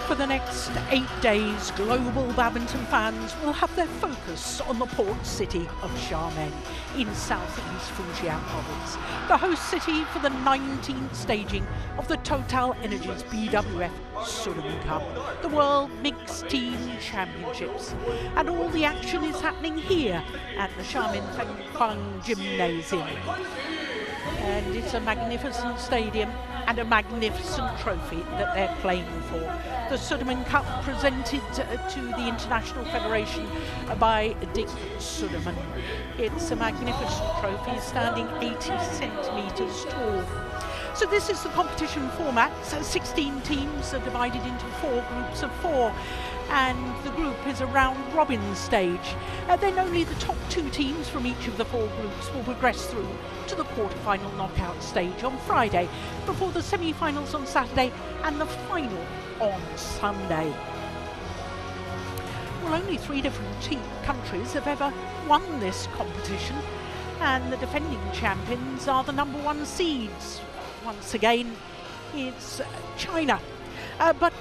For the next 8 days, global badminton fans will have their focus on the port city of Xiamen in southeast Fenghuang province, the host city for the 19th staging of the TotalEnergies BWF Sudirman Cup, the World Mixed Team Championships. And all the action is happening here at the Xiamen Fenghuang Gymnasium. And it's a magnificent stadium and a magnificent trophy that they're playing for. The Sudirman Cup presented to the International Federation by Dick Sudirman. It's a magnificent trophy standing 80 centimetres tall. So this is the competition format. So 16 teams are divided into 4 groups of 4. And the group is a round robin stage. Then only the top 2 teams from each of the 4 groups will progress through to the quarter-final knockout stage on Friday, before the semi-finals on Saturday and the final on Sunday. Well, only 3 different countries have ever won this competition, and the defending champions are the number 1 seeds. Once again, it's China. But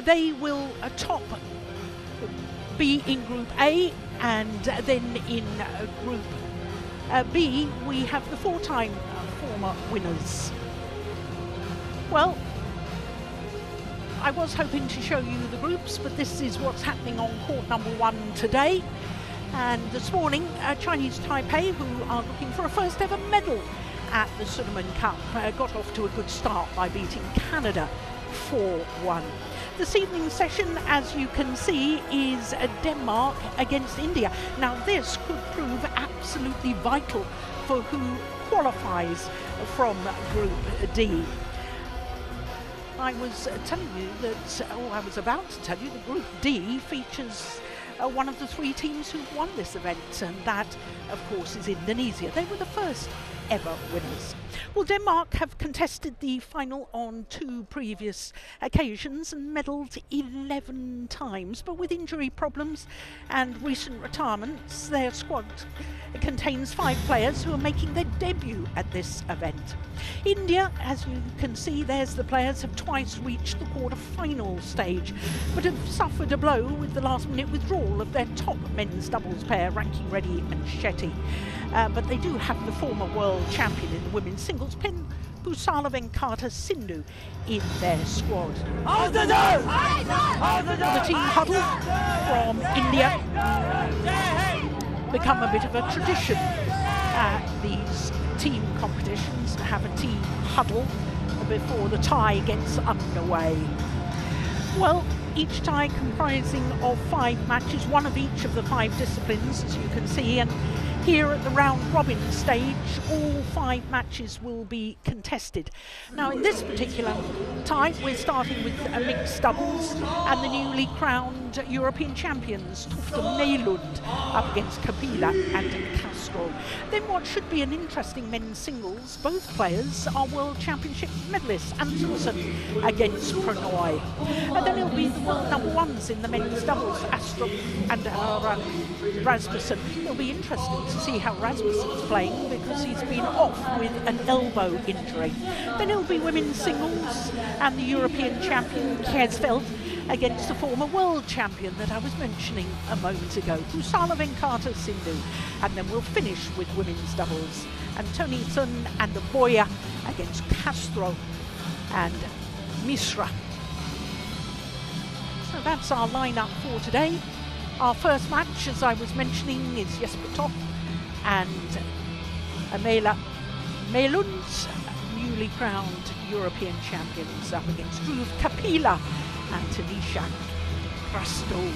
they will be in Group A, and then in Group B we have the 4-time former winners. Well, I was hoping to show you the groups, but this is what's happening on court number 1 today. And this morning, Chinese Taipei, who are looking for a first ever medal at the Sudirman Cup, got off to a good start by beating Canada 4-1. This evening's session, as you can see, is Denmark against India. Now this could prove absolutely vital for who qualifies from Group D. I was telling you that, I was about to tell you that Group D features one of the 3 teams who won this event, and that, of course, is Indonesia. They were the first ever winners. Well, Denmark have contested the final on 2 previous occasions and medalled 11 times, but with injury problems and recent retirements, their squad contains 5 players who are making their debut at this event. India, as you can see, there's the players, have twice reached the quarter-final stage, but have suffered a blow with the last-minute withdrawal of their top men's doubles pair, Ranki Reddy and Shetty. But they do have the former world champion in the women's singles, Pusala Venkata Sindhu, in their squad. The team huddle from India become a bit of a tradition at these team competitions, to have a team huddle before the tie gets underway. Well, each tie comprising of 5 matches, 1 of each of the 5 disciplines, as you can see, and here at the round robin stage, all 5 matches will be contested. Now, in this particular tie, we're starting with mixed doubles and the newly crowned European champions, Tufte up against Kapila and Castro. Then what should be an interesting men's singles, both players are World Championship medalists, Antonsen against Pranoy. And then it'll be the world number 1s in the men's doubles, Astrup and Rasmussen. It'll be interesting to see how Rasmussen's playing, because he's been off with an elbow injury. Then it'll be women's singles and the European champion Kersfeld against the former world champion that I was mentioning a moment ago, Pusala Venkata Sindhu. And then we'll finish with women's doubles, Antonsen and Boya against Castro and Misra. So that's our lineup for today. Our first match, as I was mentioning, is Jesper Toft and Amela Melund, newly crowned European champions, up against Dhruv Kapila and Tanisha Krasto.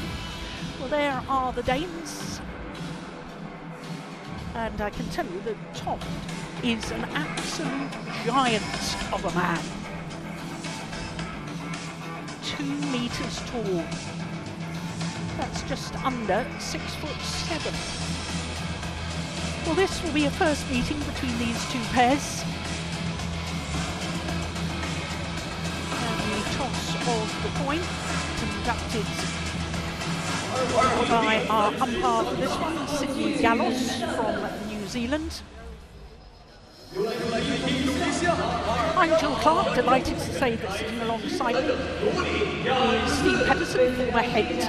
Well, there are the Danes, and I can tell you that Toft is an absolute giant of a man. 2 meters tall. That's just under 6'7". Well, this will be a first meeting between these 2 pairs. And the toss of the coin conducted by our umpire for this one, Sydney Gallos from New Zealand. I'm Jill Clark, delighted to say that sitting alongside me is Steve Pedersen, former head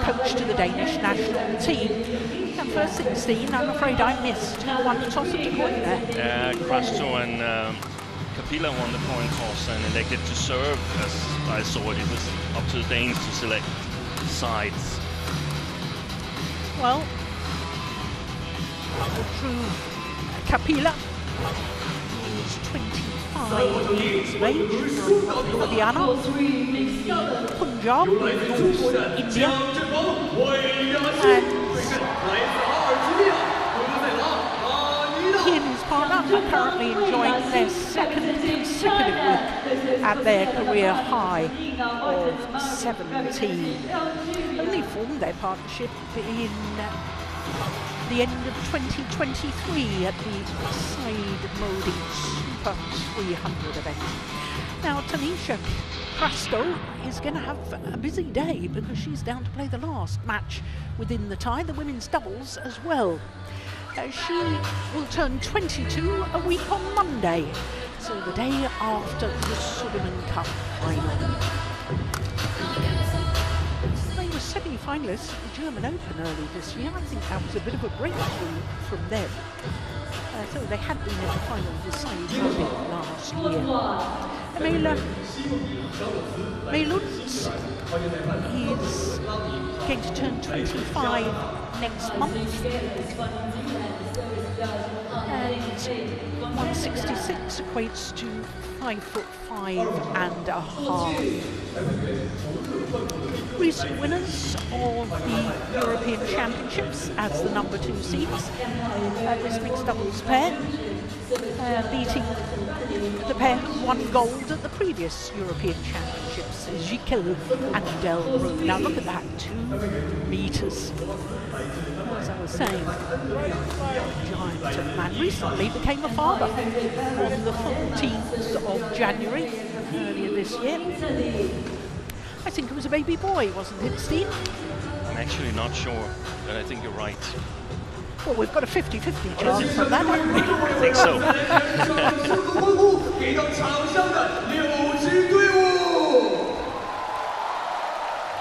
coach to the Danish national team. And first 16, I'm afraid I missed who won the toss at the coin there. Krasto and Kapila won the coin toss and elected to serve. As I saw it, it was up to the Danes to select sides. Well, Drew Kapila is 25 years of age from Ludhiana, Punjab, North India, and he and his partner are currently enjoying their second consecutive week at their career high of 17. Only formed their partnership in the end of 2023 at the Side Modi Super 300 event. Now, Tanisha Krasto is going to have a busy day because she's down to play the last match within the tie, the women's doubles as well. She will turn 22 a week on Monday, so the day after the Sudirman Cup final. They were semi-finalists at the German Open early this year. I think that was a bit of a breakthrough from them. So they had been in the final of the Side Modi last year. Meilund is going to turn 25 next month, and 166 equates to 5'5½". Recent winners of the European Championships as the number 2 seeds, this mixed doubles pair, beating the pair who won gold at the previous European Championships, Jikel and Delru. Now look at that, 2 meters. As I was saying, giant of man recently became a father on the 14th of January earlier this year. I think it was a baby boy, wasn't it, Steve? I'm actually not sure, but I think you're right. Well, we've got a 50-50 chance of that, haven't we? I think so.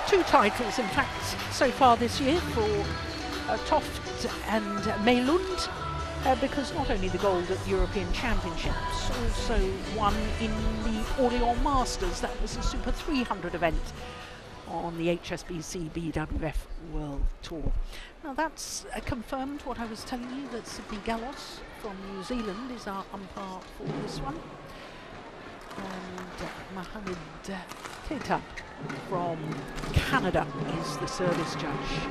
2 titles, in fact, so far this year for Toft and Meilund, because not only the gold at the European Championships, also won in the Orléans Masters. That was a Super 300 event on the HSBC BWF World Tour. Now that's confirmed what I was telling you, that Sydney Gallos from New Zealand is our umpire for this one, and Mohamed Keita from Canada is the service judge.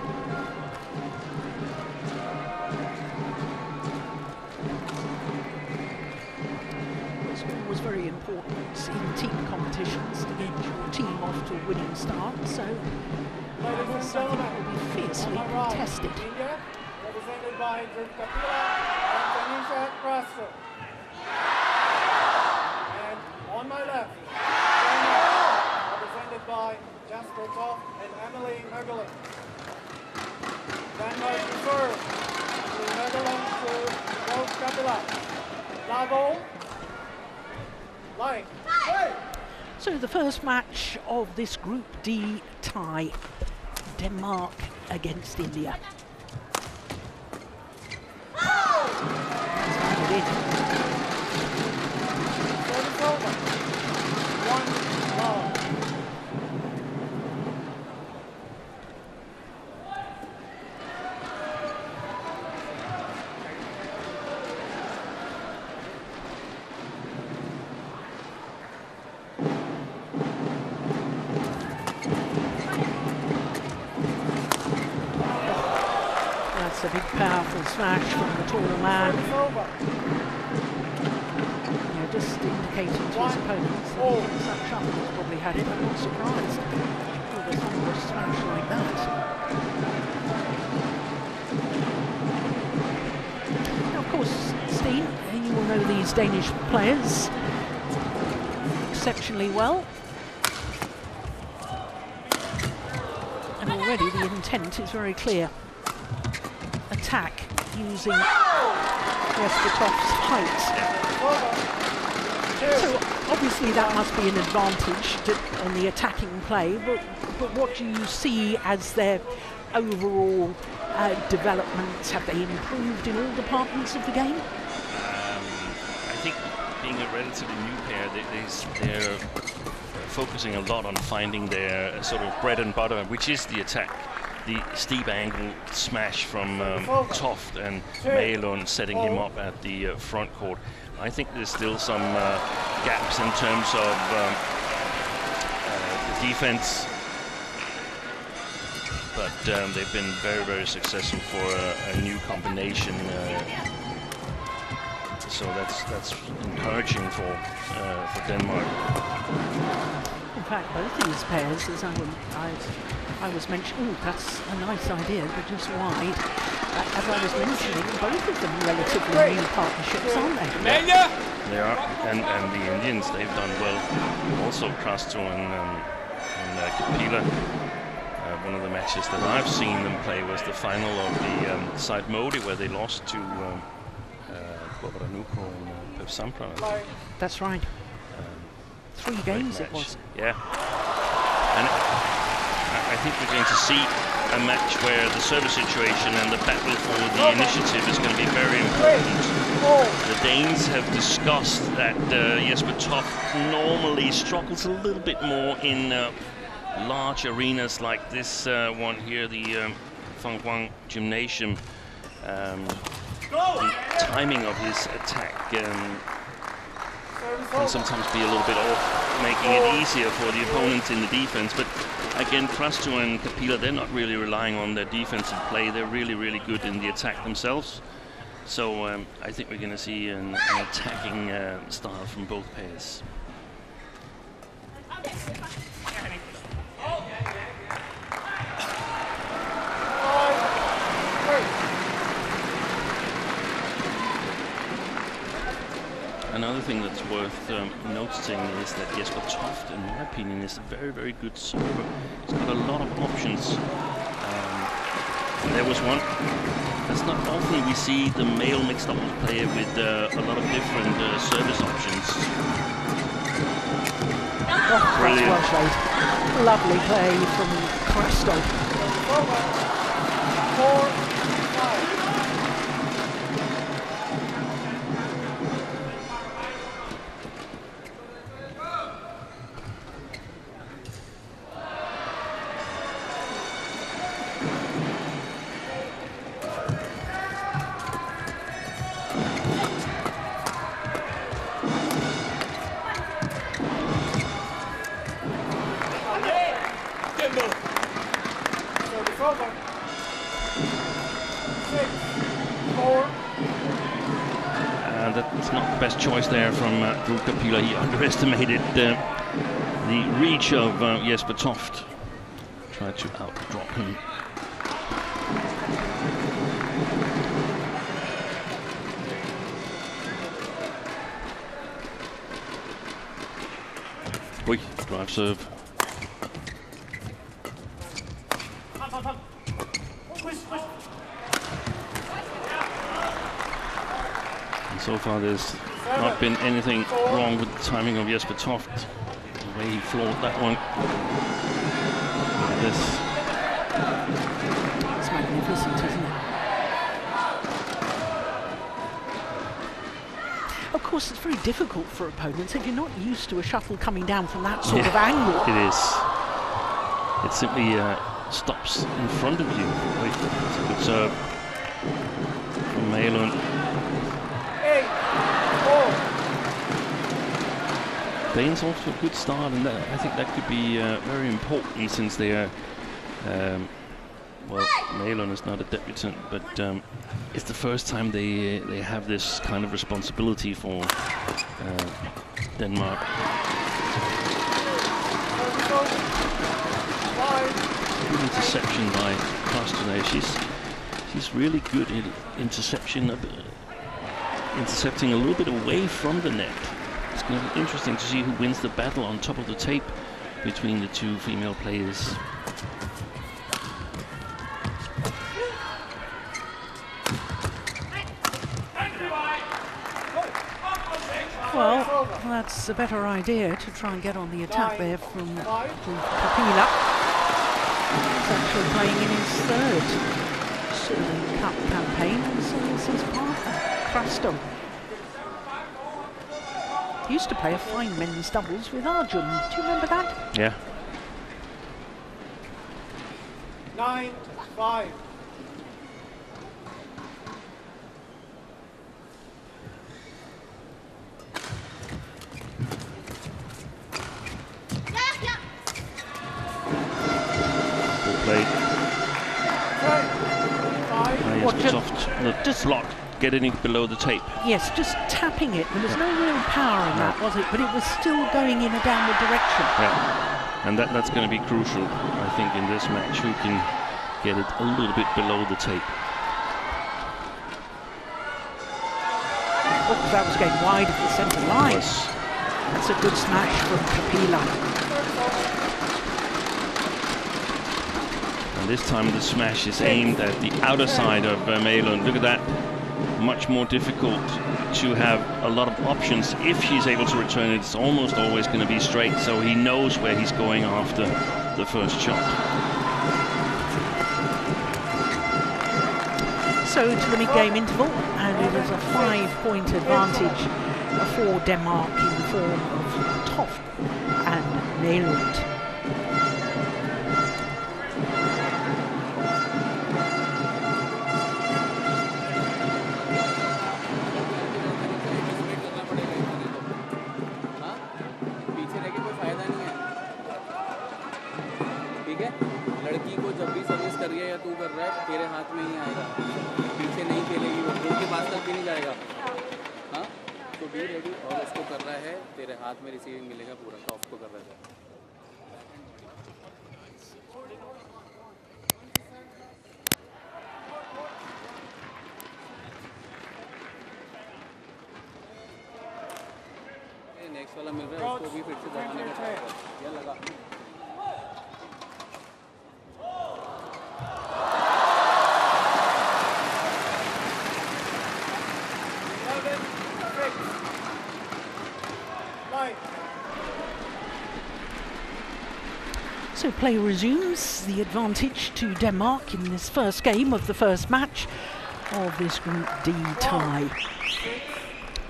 It's always very important in team competitions to get your team off to a winning start, so this will be fiercely contested. India, represented by Drew Kapila and Tanisha Krasto. And on my left, represented by Jasper Toft and Emily Mergelin. Denmark to serve. Emily Mergelin to Drew Kapila. Level. Line. So the first match of this Group D tie, Denmark against India. Started in. Service over. 1-love. That's a big powerful smash from the tall man. Yeah, just indicating to his opponents that he thinks that Xiamen's probably had it. I'm not surprised. Oh, there's not much smash like that. Now, of course, Steen, you will know these Danish players exceptionally well. And already the intent is very clear. Attack using Jesper Toft's height So obviously that must be an advantage on the attacking play, but what do you see as their overall developments? Have they improved in all departments of the game? I think being a relatively new pair, they're focusing a lot on finding their sort of bread and butter, which is the attack. The steep angle smash from Toft and Malon, setting him up at the front court. I think there's still some gaps in terms of the defense, but they've been very, very successful for a new combination. So that's encouraging for Denmark. In fact, both these pairs, as I was mentioning, that's a nice idea, but just wide. As I was mentioning, both of them relatively new partnerships, aren't they? They are, and the Indians, they've done well. Also, Krasto and Kapila. One of the matches that I've seen them play was the final of the Side Modi, where they lost to Bobaranuko and Pev Sampran. That's right. 3 games it was. Yeah. And I think we're going to see a match where the service situation and the battle for the initiative is going to be very important. The Danes have discussed that Jesper Toft normally struggles a little bit more in large arenas like this one here, the Fenghuang Gymnasium. The timing of his attack can sometimes be a little bit off, making it easier for the opponents in the defense. But again, Krasto and Kapila, they're not really relying on their defensive play. They're really, really good in the attack themselves. So I think we're going to see an attacking style from both pairs. Another thing that's worth noticing is that Jesper Toft, in my opinion, is a very, very good server. He's got a lot of options. There was one. It's not often we see the male mixed doubles player with a lot of different service options. Oh, brilliant. Well played. Lovely play from Krasto. 4-5. That's not the best choice there from Drew Kapila. He underestimated the reach of Jesper Toft. Tried to outdrop him. Oi, drive serve. So far, there's not been anything wrong with the timing of Jesper Toft. The way he floored that one. This. It's magnificent, isn't it? Of course, it's very difficult for opponents if you're not used to a shuttle coming down from that sort of angle. It is. It simply stops in front of you. Wait, it's a good serve from Malon. Danes off to a good start, and I think that could be very important since they are, well, Malon is not a debutant, but it's the first time they have this kind of responsibility for Denmark. Good interception by Krasto there. She's really good in intercepting a little bit away from the net. It's going to be interesting to see who wins the battle on top of the tape between the two female players. Well, that's a better idea to try and get on the attack there from Kapila. He's actually playing in his third Sudirman Cup campaign, and so is his partner, Krasto. He used to play a fine men's doubles with Arjun. Do you remember that? Yeah. 9-5. Just block, getting below the tape. Yes, just tapping it. There was no real power in that, was it? But it was still going in a downward direction. Yeah, and that's going to be crucial, I think, in this match. Who can get it a little bit below the tape? Oh, that was going wide of the centre line. That's a good smash from Kapila. This time the smash is aimed at the outer side of Malone. Look at that. Much more difficult to have a lot of options. If she's able to return it, it's almost always going to be straight, so he knows where he's going after the first shot. So to the mid-game interval, and it is a 5-point advantage for Denmark in the form of Toft and Nælund. हाथ में receiving मिलेगा पूरा top को कर रहा है next वाला मिल रहा है उसको भी फिर से दबाने का ट्राई कर ये लगा So play resumes, the advantage to Denmark in this first game of the first match of this Group D tie.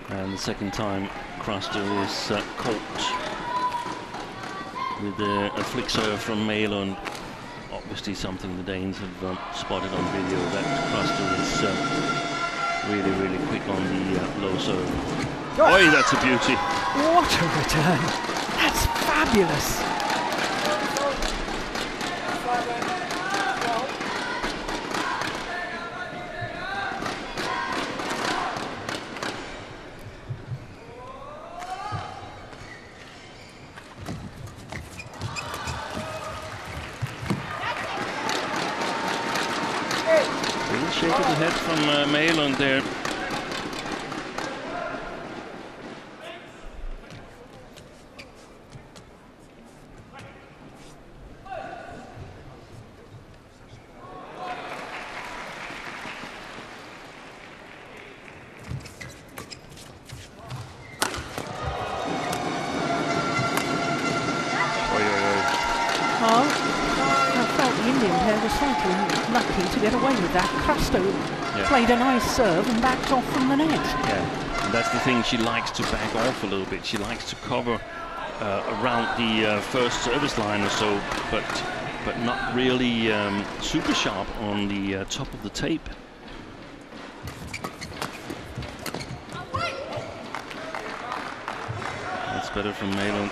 And the second time, Krasto is caught with a flick serve from Malone. Obviously something the Danes have spotted on video, that Krasto is really, really quick on the low serve. Oh, that's a beauty. What a return. That's fabulous. Shake of the head from Malone there. To get away with that. Krasto played a nice serve and backed off from the net. Yeah, and that's the thing, she likes to back off a little bit. She likes to cover around the first service line or so, but not really super sharp on the top of the tape. That's better from Malone.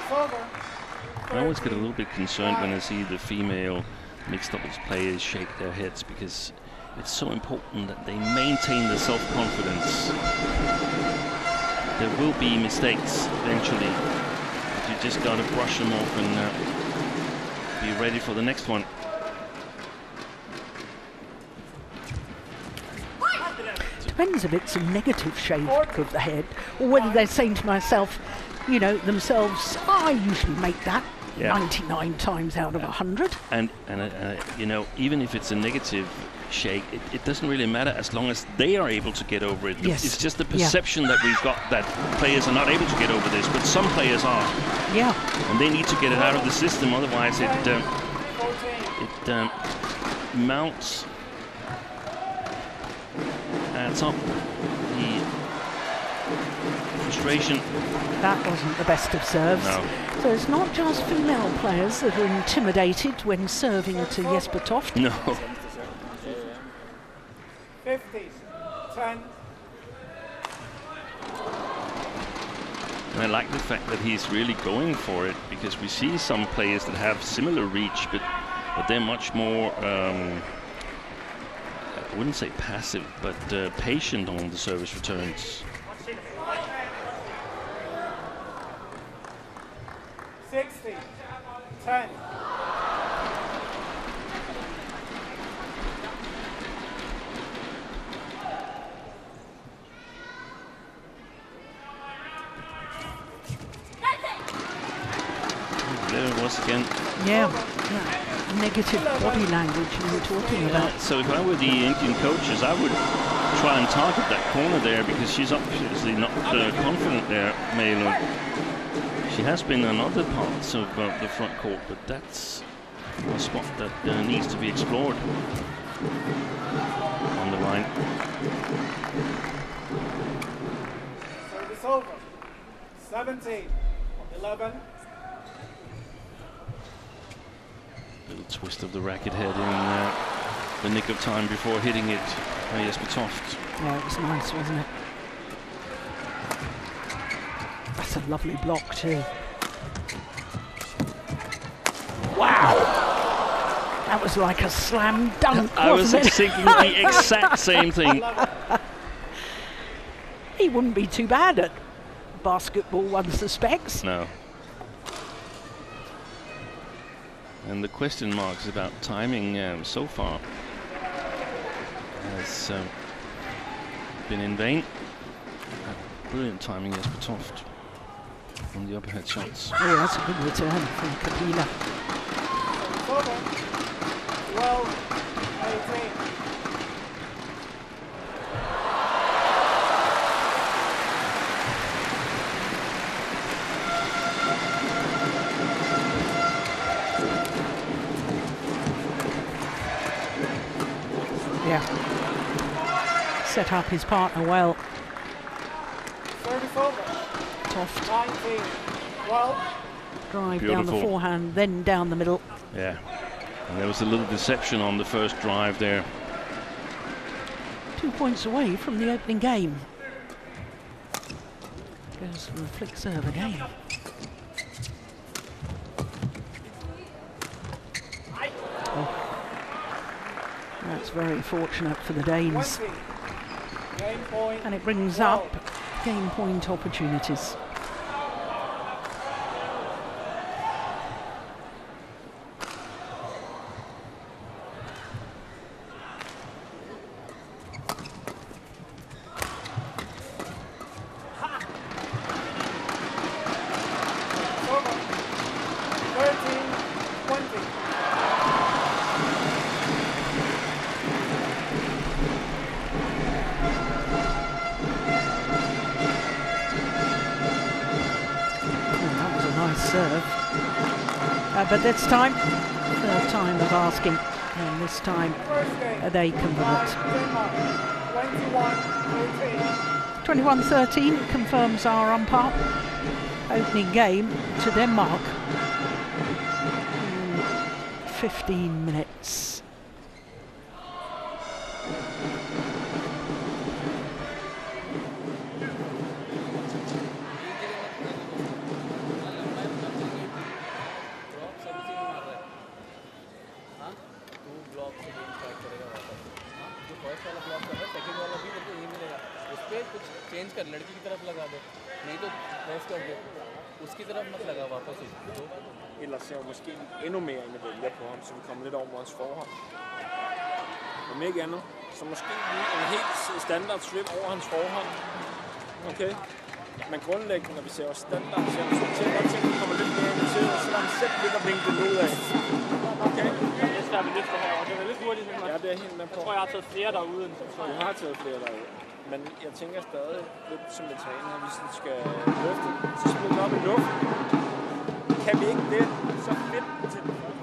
I always get a little bit concerned when I see the female mixed doubles players shake their heads, because it's so important that they maintain their self-confidence. There will be mistakes eventually, but you just got to brush them off and be ready for the next one. Depends if it's a negative shake of the head, or whether they're saying to myself, you know, themselves. I usually make that Yeah. 99 times out of 100. And you know, even if it's a negative shake, it doesn't really matter as long as they are able to get over it. Yes. It's just the perception that we've got that players are not able to get over this, but some players are. Yeah. And they need to get it out of the system, otherwise it mounts, adds up the frustration. That wasn't the best of serves. No. So it's not just female players that are intimidated when serving to Jesper Toft. No. 50, 10. And I like the fact that he's really going for it, because we see some players that have similar reach, but they're much more, I wouldn't say passive, but patient on the service returns. 60, 10. There it was again. Yeah. Negative body language you were talking about. So if I were the Indian coaches, I would try and target that corner there, because she's obviously not confident there, Malin. She has been on other parts of the front court, but that's a spot that needs to be explored on the line. Service over. 17, 11. Little twist of the racket head in the nick of time before hitting it by Jesper Toft. Yeah, it was nice, wasn't it? That's a lovely block too. Wow! That was like a slam dunk, I was wasn't it? thinking the exact same thing. He wouldn't be too bad at basketball, one suspects. No. And the question marks about timing so far has been in vain. Brilliant timing, Jesper Toft, on the overhead shots. Oh, that's a good return from Kapila. Over. 12, 18. Yeah. Set up his partner well. Service over. Toft 19, 12. drive down the Beautiful. forehand, then down the middle. Yeah. And there was a little deception on the first drive there. 2 points away from the opening game. Goes for a flick serve again. Oh. That's very fortunate for the Danes. 20. Game point. And it brings up game point opportunities. Over. 13, 20. That was a nice serve. But this time, third time of asking, and this time First game. they convert. Denmark. 21, 13. 21-13 confirms our umpire. Opening game to Denmark. 15 minutes. Change कर लड़की की तरफ लगा दे नहीं तो press कर दे उसकी तरफ मत लगा वापस Ellers ser jeg måske endnu mere medaljer på ham, så vi kommer lidt over hans forhånd. Om ikke andet, så måske lige en helt standard strip over hans forhånd. Okay. Men grundlæggende, når vi ser vores standard, så er det kommer lidt mere ind i tiden, så der er selv lidt at vinke det ud af. Okay? Det er svært at løfte her, og det er lidt hurtigt. Ja, det er helt med på. Jeg tror, jeg har taget flere derude, end som så. Du har taget flere derude. Men jeg tænker stadig lidt som en træner, hvis den skal løfte, så smid den op i luften. Kan vi ikke det, så fedt til den første.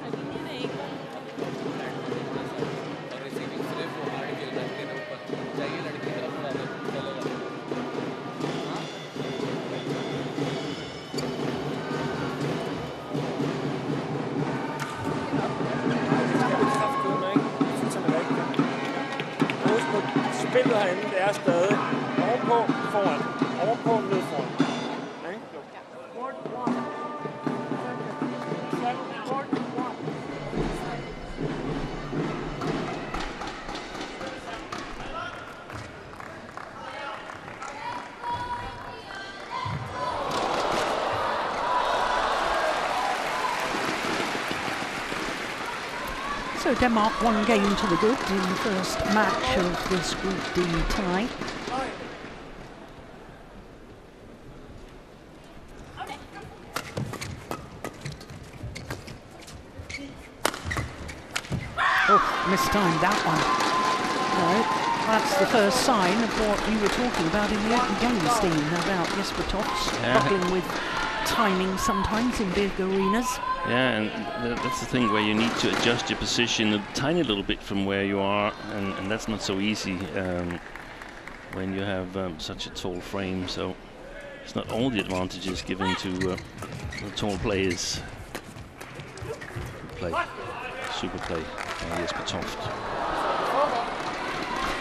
Spillet herinde, det er stadig ovenpå, foran, ovenpå, ned foran. So Denmark one game to the good in the first match of this Group D tie. Oh, mistimed that one. No, that's the first sign of what you were talking about in the open games, Dean, about Jesper Toft struggling with timing sometimes in big arenas. Yeah, and that's the thing where you need to adjust your position a tiny little bit from where you are, and that's not so easy when you have such a tall frame. So it's not all the advantages given to the tall players. Good play, super play by Jesper Toft.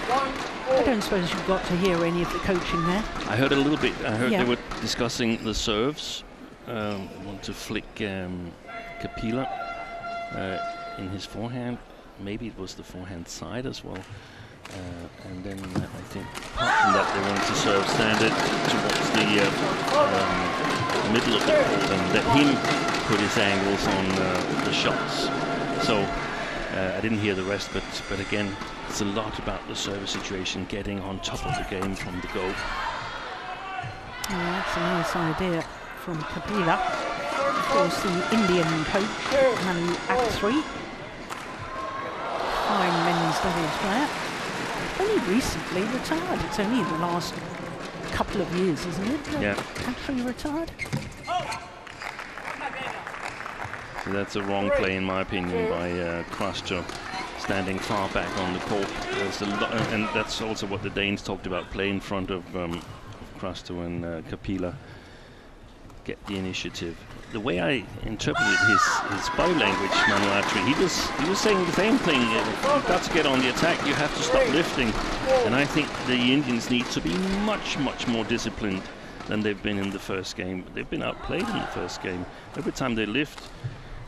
I don't suppose you've got to hear any of the coaching there. I heard a little bit. I heard they were discussing the serves. Want to flick Capilla in his forehand. Maybe it was the forehand side as well. And then I think apart from that they wanted to serve standard towards the middle of the court and let him put his angles on the shots. So I didn't hear the rest, but again, it's a lot about the service situation, getting on top of the game from the go. Oh, that's a nice idea from Kapila. Of course, the Indian coach, Manu Akhri. Fine men's doubles player. Only recently retired. It's only in the last couple of years, isn't it? Yeah. Akhri retired. So that's a wrong play, in my opinion, by Krastor, standing far back on the court. There's a lot, and that's also what the Danes talked about, play in front of Krastor and Kapila. Get the initiative. The way I interpreted his body language, Manu Akhri, he was saying the same thing. You've got to get on the attack. You have to stop lifting. And I think the Indians need to be much more disciplined than they've been in the first game. They've been outplayed in the first game. Every time they lift,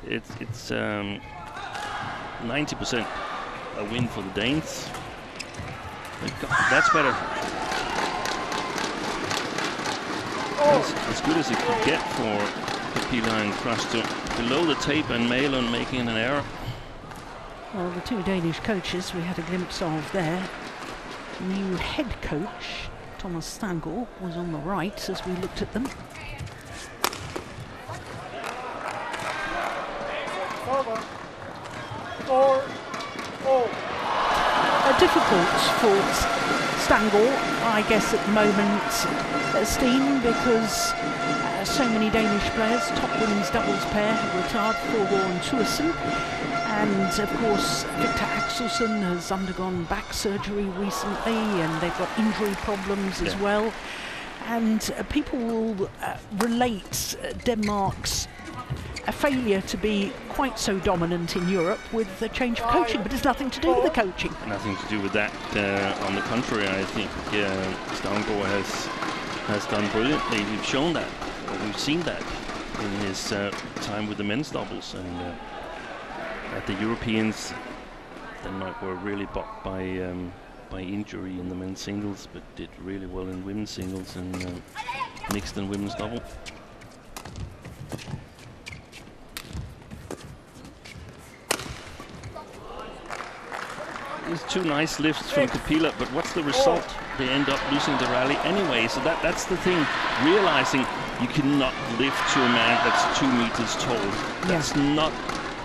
it's 90% a win for the Danes. That's better. As good as it could get for Kapila and Krastor. Below the tape and Malon making an error. Well, the two Danish coaches we had a glimpse of there. New head coach, Thomas Stangl, was on the right as we looked at them. Difficult for Stangl, I guess, at the moment, Steen, because so many Danish players, top women's doubles pair, have retired, Fenghuang and Thorsen. And of course, Victor Axelsen has undergone back surgery recently, and they've got injury problems as well. And people will relate Denmark's a failure to be quite so dominant in Europe with the change of coaching, but it's nothing to do with the coaching. Nothing to do with that. On the contrary, I think Stangl has done brilliantly. We've shown that, or we've seen that in his time with the men's doubles, and at the Europeans, Denmark were really bucked by injury in the men's singles, but did really well in women's singles and mixed and women's double. There's two nice lifts from Kapila, but what's the result? They end up losing the rally anyway. So that's the thing, realizing you cannot lift to a man that's 2 meters tall. That's not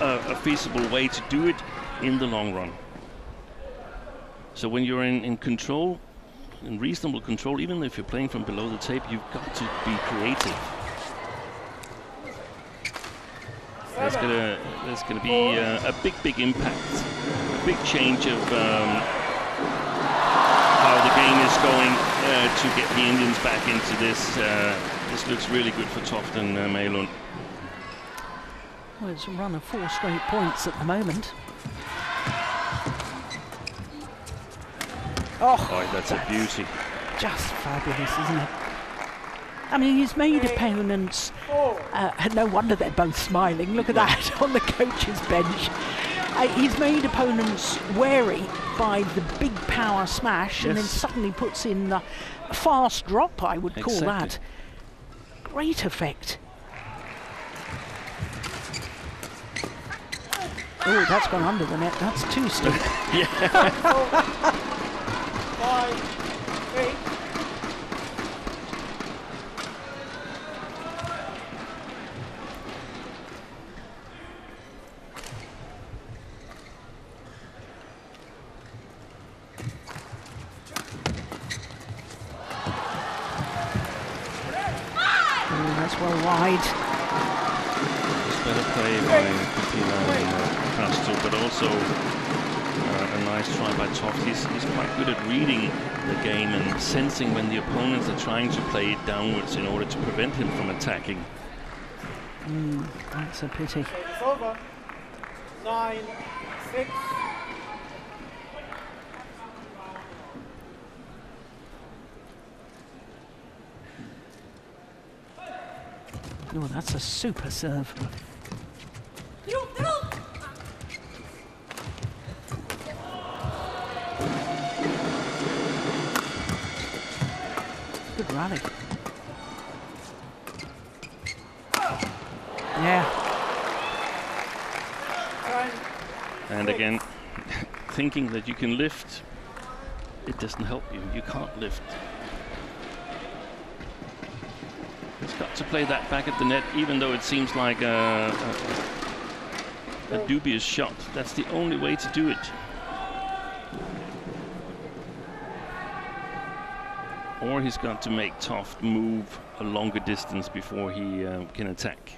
a feasible way to do it in the long run. So when you're in control, in reasonable control, even if you're playing from below the tape, you've got to be creative. There's gonna be a big impact, a big change of how the game is going to get the Indians back into this. This looks really good for Toft and Mælund. Well, it's a run of 4 straight points at the moment. Oh, that's a beauty. Just fabulous, isn't it? I mean, he's made opponents, no wonder they're both smiling, look at that on the coach's bench. He's made opponents wary by the big power smash, and then suddenly puts in the fast drop, I would call that. Great effect. Oh, that's gone under the net, that's too steep. 5, 8. Well wide. It's better play by Kapila and Castle, but also a nice try by Toft. He's quite good at reading the game and sensing when the opponents are trying to play it downwards in order to prevent him from attacking. That's a pity. It's over. 9, 6. Oh, that's a super serve. Good rally. Yeah. And again, thinking that you can lift, it doesn't help you. You can't lift. He's got to play that back at the net, even though it seems like a dubious shot. That's the only way to do it. Or he's got to make Toft move a longer distance before he can attack.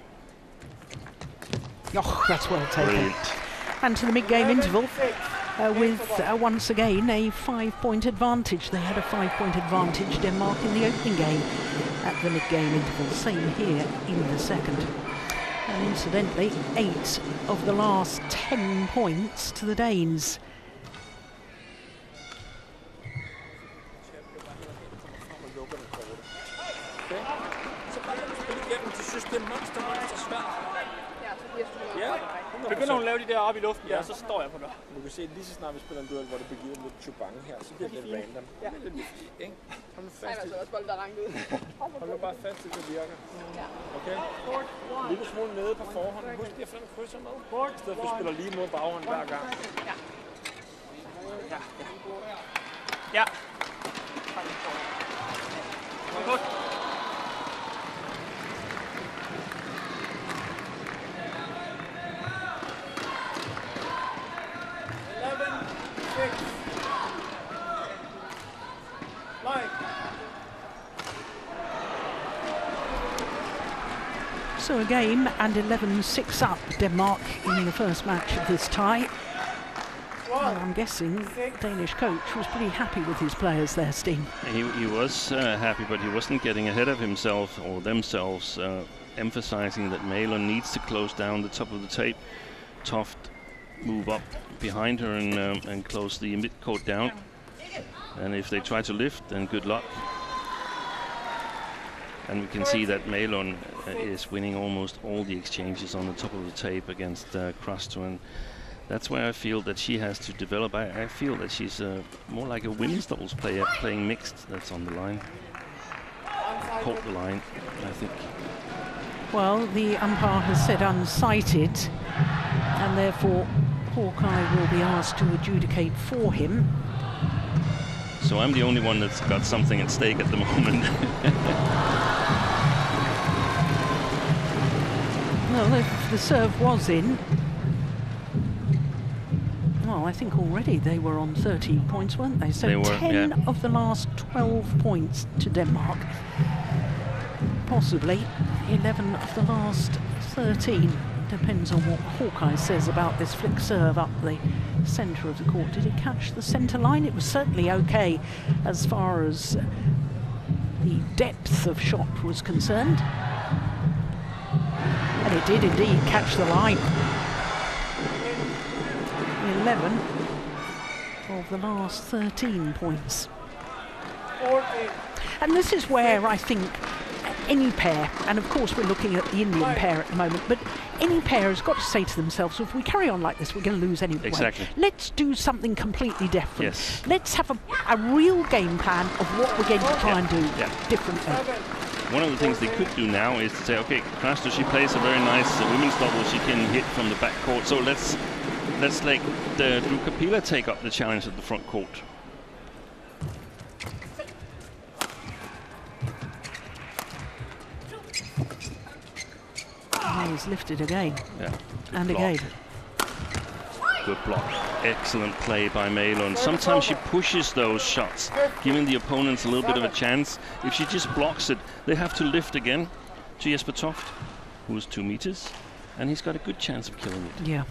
Oh, that's well taken. Brilliant. And to the mid-game interval with once again a 5-point advantage. They had a 5-point advantage, Denmark, in the opening game at the mid-game interval. Same here in the second. And incidentally, 8 of the last 10 points to the Danes. Begynder hun at lave de der op i luften, ja, så står jeg på det. Du kan se, lige så snart vi spiller en duel, hvor det begiver lidt chubang her, så bliver det lidt random. Ja. Det er lidt fint, ikke? Hold nu fast til. Hold nu bare fast til, det virker. Okay? Lille smule nede på forhånden. Husk lige at få en krydser med. I stedet for at spiller lige mod baghånden hver gang. Ja. Ja. Godt. So a game and 11-6 up Denmark in the first match of this tie. And I'm guessing the Danish coach was pretty happy with his players there, Steen. He was happy, but he wasn't getting ahead of himself or themselves, emphasizing that Mælund needs to close down the top of the tape. Toft move up behind her and close the mid-court down. And if they try to lift, then good luck. And we can see that Mælund is winning almost all the exchanges on the top of the tape against Krusto, and that's where I feel that she has to develop. I feel that she's more like a women's doubles player, playing mixed. That's on the line. Caught the line, I think. Well, the umpire has said unsighted, and therefore Hawkeye will be asked to adjudicate for him. So I'm the only one that's got something at stake at the moment. Well, if the serve was in, well, I think already they were on 13 points, weren't they? So they were, 10 yeah. of the last 12 points to Denmark. Possibly 11 of the last 13. Depends on what Hawkeye says about this flick serve up the centre of the court. Did it catch the centre line? It was certainly okay as far as the depth of shot was concerned. And it did indeed catch the line. 11 of the last 13 points. 14. And this is where I think any pair, and of course we're looking at the Indian pair at the moment, but any pair has got to say to themselves, if we carry on like this, we're going to lose anyway. Exactly. Let's do something completely different. Yes. Let's have a real game plan of what we're going to try and do differently. One of the things they could do now is to say, okay, Krasner, she plays a very nice women's double. She can hit from the back court. So let's let Drew Kapila take up the challenge at the front court. Oh, he's lifted again. Yeah. And block. again. Good block. Excellent play by Malone. Sometimes she pushes those shots, giving the opponents a little bit of a chance. If she just blocks it, they have to lift again to Jesper Toft, who is 2 meters, and he's got a good chance of killing it. Yeah.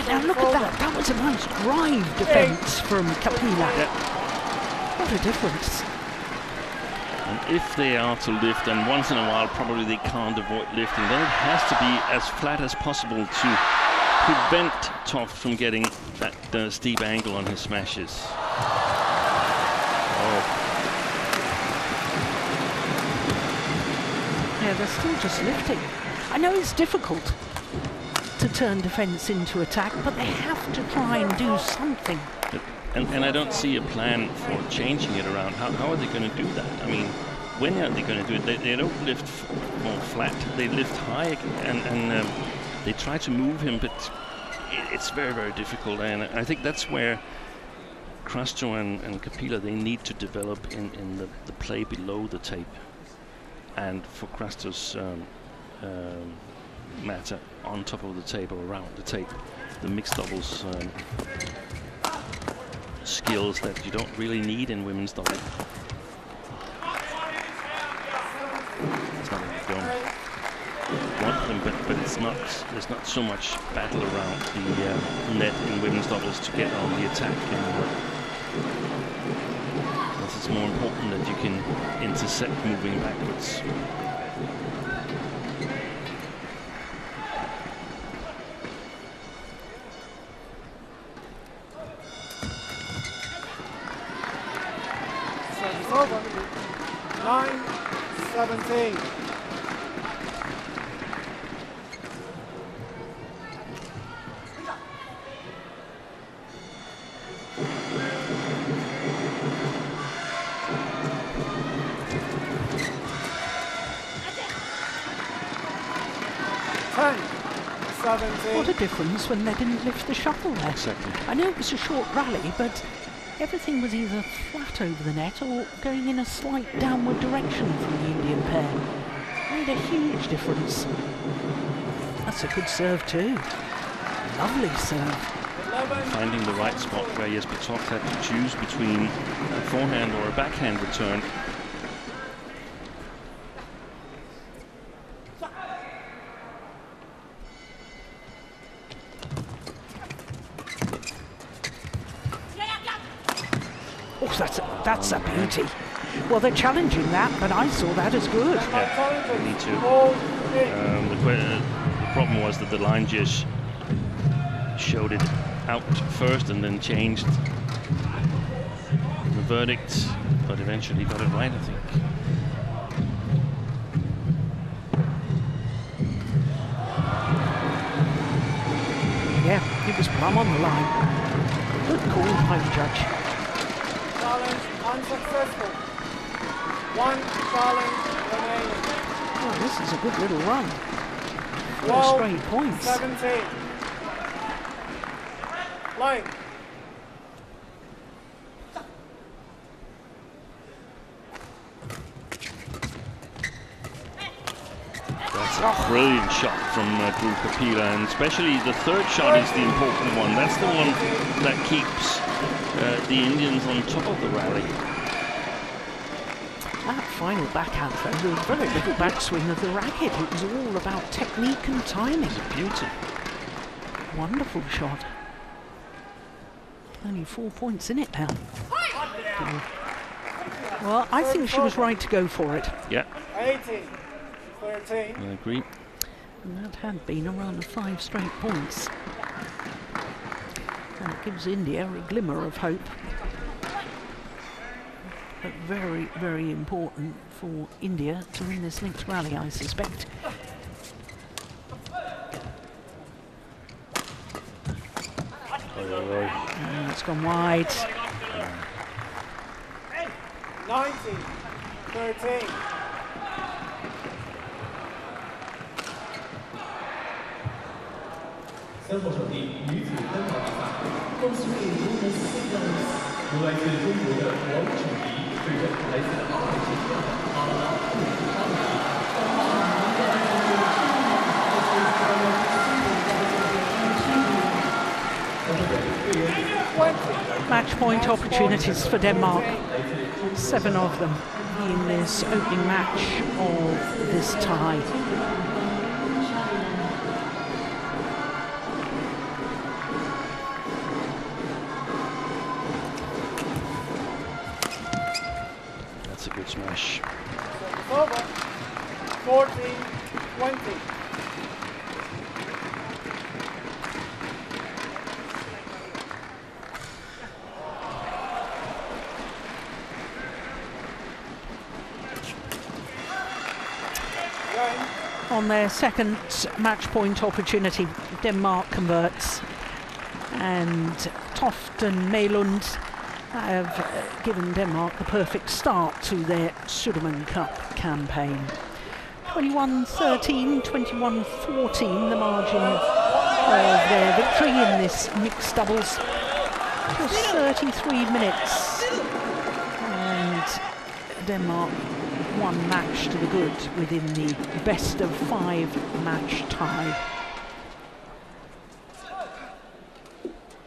Now look at that. That was a nice drive defence from Kapila. Yeah. What a difference. And if they are to lift, and once in a while probably they can't avoid lifting, then it has to be as flat as possible to prevent Toft from getting that steep angle on his smashes. Oh. Yeah, they're still just lifting. I know it's difficult to turn defence into attack, but they have to try and do something. And I don't see a plan for changing it around. How are they going to do that? I mean, when are they going to do it? They don't lift more flat. They lift high, and they try to move him, but it's very, very difficult. And I think that's where Krasner and Kapila, they need to develop in the play below the tape. And for Krasner's matter, on top of the tape or around the tape, the mixed doubles skills that you don't really need in women's double. It's not that you don't want them, but it's not. There's not so much battle around the net in women's doubles to get on the attack anymore. It's more important that you can intercept moving backwards. Over. 9-17. What a difference when they didn't lift the shuttle there. Exactly. I know it was a short rally, but everything was either flat over the net or going in a slight downward direction from the Indian pair. Made a huge difference. That's a good serve too. Lovely serve. Finding the right spot where Jesper Toft had to choose between a forehand or a backhand return. Oh, that's a beauty. Well, they're challenging that, but I saw that as good. Yeah, me too. The problem was that the line just showed it out first and then changed the verdict, but eventually got it right, I think. successful. 1 challenge remaining. Oh, this is a good little run. 4 12, straight points. 17. Line. That's a brilliant shot from Guru Kapila, and especially the third shot is the important one. That's the one that keeps the Indians on top of the rally. That final backhand throw, there was very little backswing of the racket. It was all about technique and timing. It's a beauty. Wonderful shot. Only 4 points in it now. Well, I think she was right to go for it. Yeah. 18. 13. I agree. And that had been a run of 5 straight points. And it gives India a glimmer of hope. But very, very important for India to win this next rally, I suspect. And it's gone wide. 19. 13. Match point opportunities for Denmark. 7 of them in this opening match of this tie. That's a good smash. It's over. 14. 20. On their second match point opportunity, Denmark converts, and Toft and Malund have given Denmark the perfect start to their Sudirman Cup campaign. 21-13, 21-14, the margin of their victory in this mixed doubles. Just 33 minutes, and Denmark 1 match to the good within the best of 5 match tie.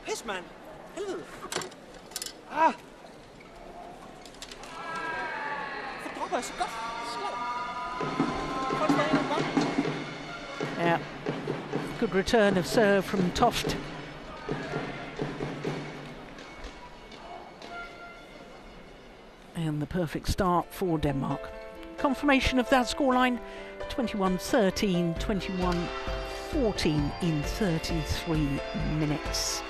Pis, mand! Helvede! Ah! For dropper, så godt! Yeah, good return of serve from Toft. And the perfect start for Denmark. Confirmation of that scoreline, 21-13, 21-14 in 33 minutes.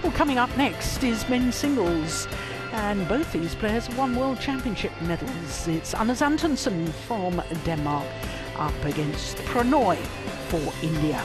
Well, coming up next is men's singles, and both these players have won World Championship medals. It's Anders Antonsen from Denmark up against Pranoy for India.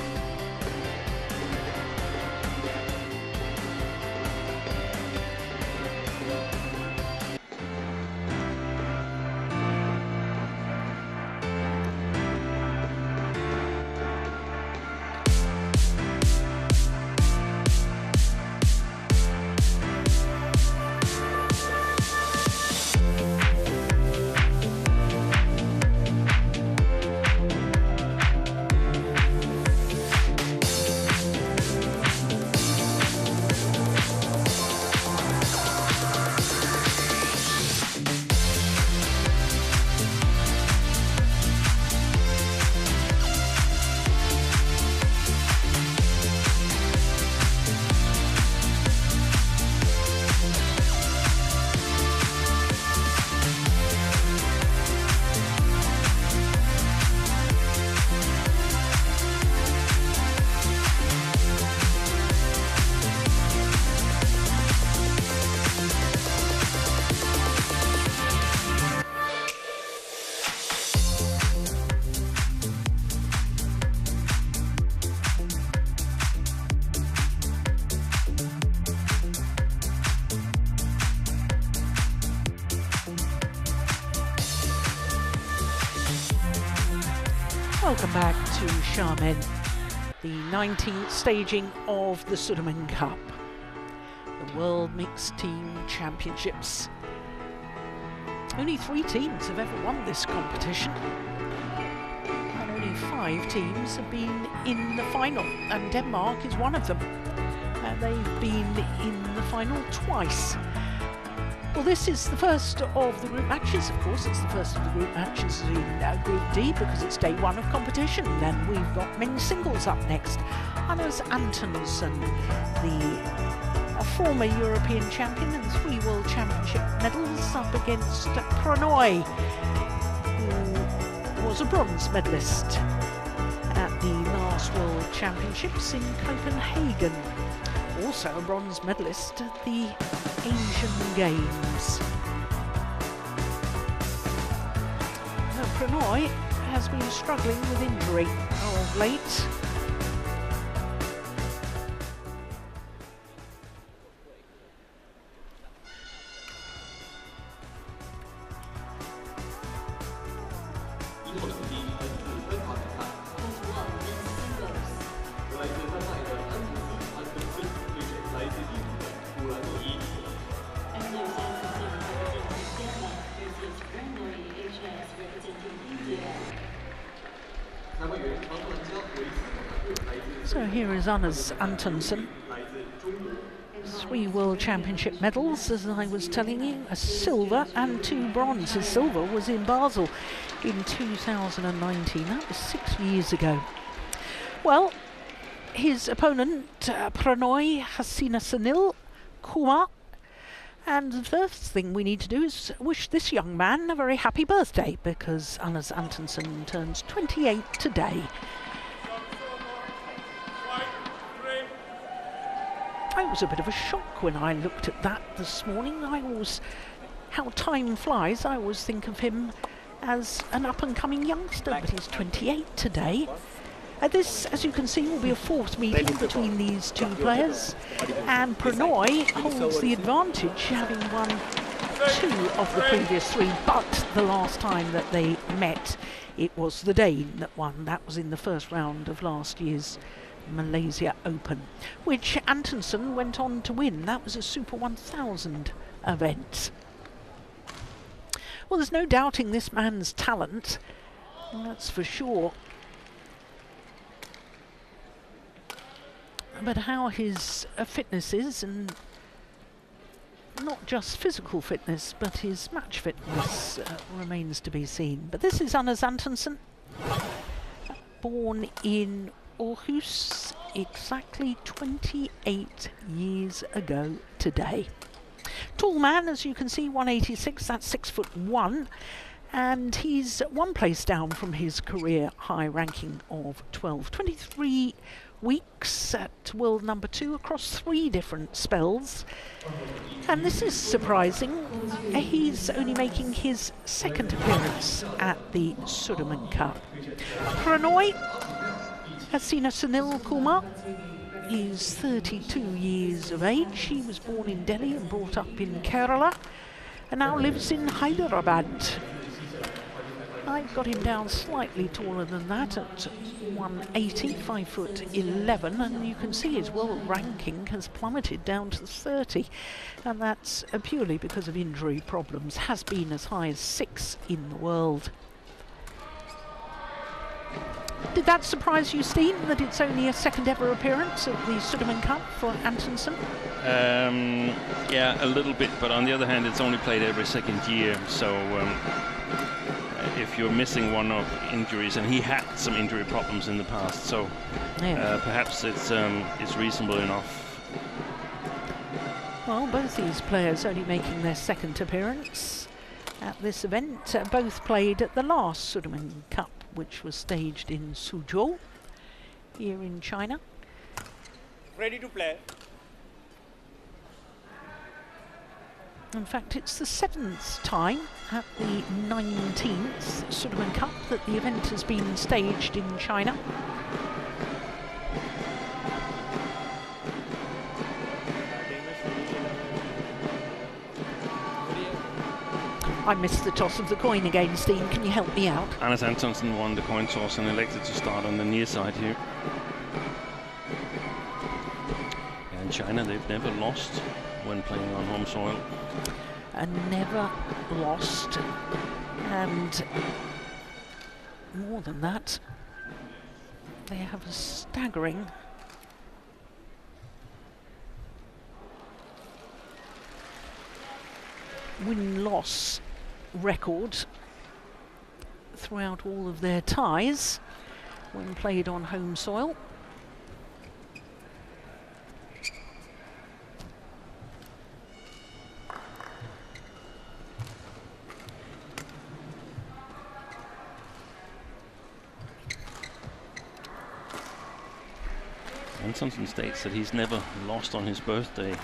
Welcome back to Xiamen, the 19th staging of the Sudirman Cup, the World Mixed Team Championships. Only 3 teams have ever won this competition, and only 5 teams have been in the final, and Denmark is one of them. They've been in the final twice. Well, this is the first of the group matches. Of course, it's the first of the group matches in Group D because it's day 1 of competition. Then we've got men's singles up next. Anders Antonsen, the former European champion and 3 World Championship medals, up against Pranoy, who was a bronze medalist at the last World Championships in Copenhagen. Also a bronze medalist at the Asian Games. Now, Pranoy has been struggling with injury of late. So here is Anders Antonsen. 3 World Championship medals, as I was telling you, a silver and 2 bronze. His silver was in Basel in 2019, that was 6 years ago. Well, his opponent, Pranoy Hasinasanil Kumar. And the first thing we need to do is wish this young man a very happy birthday, because Anders Antonsen turns 28 today. It was a bit of a shock when I looked at that this morning. How time flies, I always think of him as an up-and-coming youngster, but he's 28 today. This, as you can see, will be a 4th meeting between these 2 players, and Pranoy holds the advantage, having won 2 of the previous 3, but the last time that they met, it was the Dane that won. That was in the first round of last year's Malaysia Open, which Antonsen went on to win. That was a Super 1000 event. Well, there's no doubting this man's talent, that's for sure. But how his fitness is, and not just physical fitness, but his match fitness remains to be seen. But this is Anders Antonsen, born in Aarhus exactly 28 years ago today. Tall man, as you can see, 186, that's 6'1", and he's 1 place down from his career high ranking of 12. 23 weeks at world number 2 across 3 different spells, and this is surprising. He's only making his 2nd appearance at the Sudirman Cup. Pranoy Hasinasanil Kumar is 32 years of age. He was born in Delhi and brought up in Kerala, and now lives in Hyderabad. I've got him down slightly taller than that at 180, 5'11", and you can see his world ranking has plummeted down to 30, and that's purely because of injury problems. Has been as high as 6 in the world. Did that surprise you, Steen, that it's only a 2nd ever appearance at the Sudirman Cup for Antonsen? Yeah, a little bit, but on the other hand, it's only played every 2nd year, so if you're missing one of injuries, and he had some injury problems in the past, so yeah. Perhaps it's reasonable enough. Well, both these players only making their 2nd appearance at this event. Both played at the last Sudirman Cup, which was staged in Suzhou, here in China. Ready to play. In fact, it's the 7th time at the 19th Sudirman Cup that the event has been staged in China. I missed the toss of the coin again, Steen. Can you help me out? Anders Antonsen won the coin toss and elected to start on the near side here. And China, they've never lost when playing on home soil. And never lost. And more than that, they have a staggering win-loss record throughout all of their ties when played on home soil. Antonsen states that he's never lost on his birthday.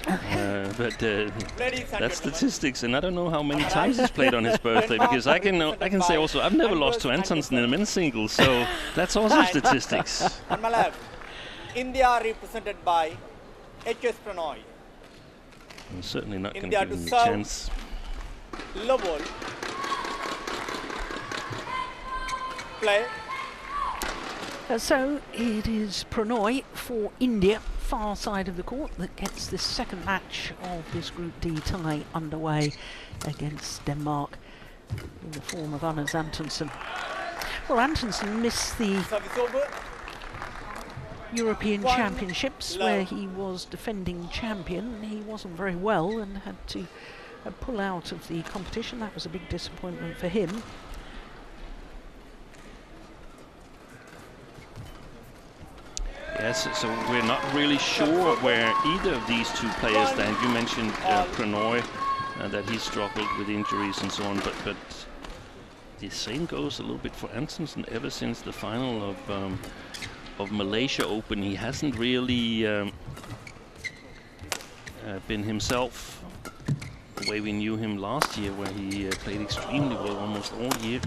But that's statistics, and I don't know how many times he's played on his birthday, because I can say also I've never lost to Antonsen in a men's singles, so that's also statistics. On my left, India represented by HS Pranoy. I'm certainly not going to India give him to a serve. chance. Low ball. Play. So it is Pranoy for India, far side of the court, that gets this second match of this Group D tie underway against Denmark in the form of Anders Antonsen. Well, Antonsen missed the Service over. European Championships, where he was defending champion. He wasn't very well and had to pull out of the competition. That was a big disappointment for him. Yes, so we're not really sure where either of these two players stand. You mentioned Pranoy, that he struggled with injuries and so on, but the same goes a little bit for Antonsen. Ever since the final of Malaysia Open, he hasn't really been himself the way we knew him last year, where he played extremely well almost all year.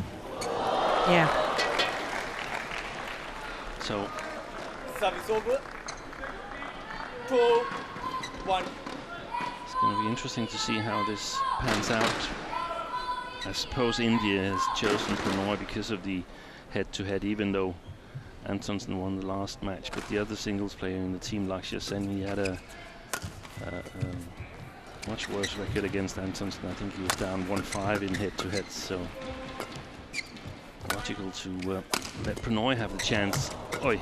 Yeah. So service over. 2-1. It's going to be interesting to see how this pans out. I suppose India has chosen Pranoy because of the head-to-head, even though Antonsen won the last match. But the other singles player in the team, Lakshya Sen, he had a much worse record against Antonsen. I think he was down 1-5 in head-to-head. So logical to let Pranoy have the chance. Oi.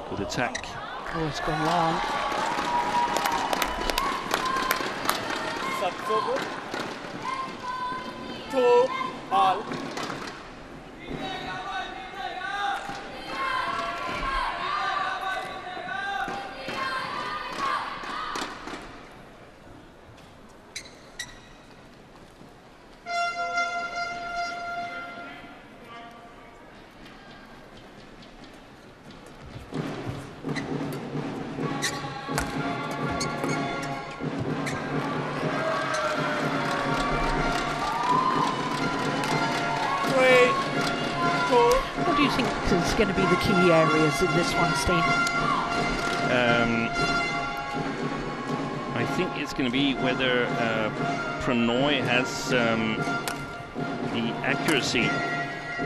Good attack. Oh, it's gone long. Service over. 2-all. What do you think is going to be the key areas in this one, Steen? I think it's going to be whether Pranoy has the accuracy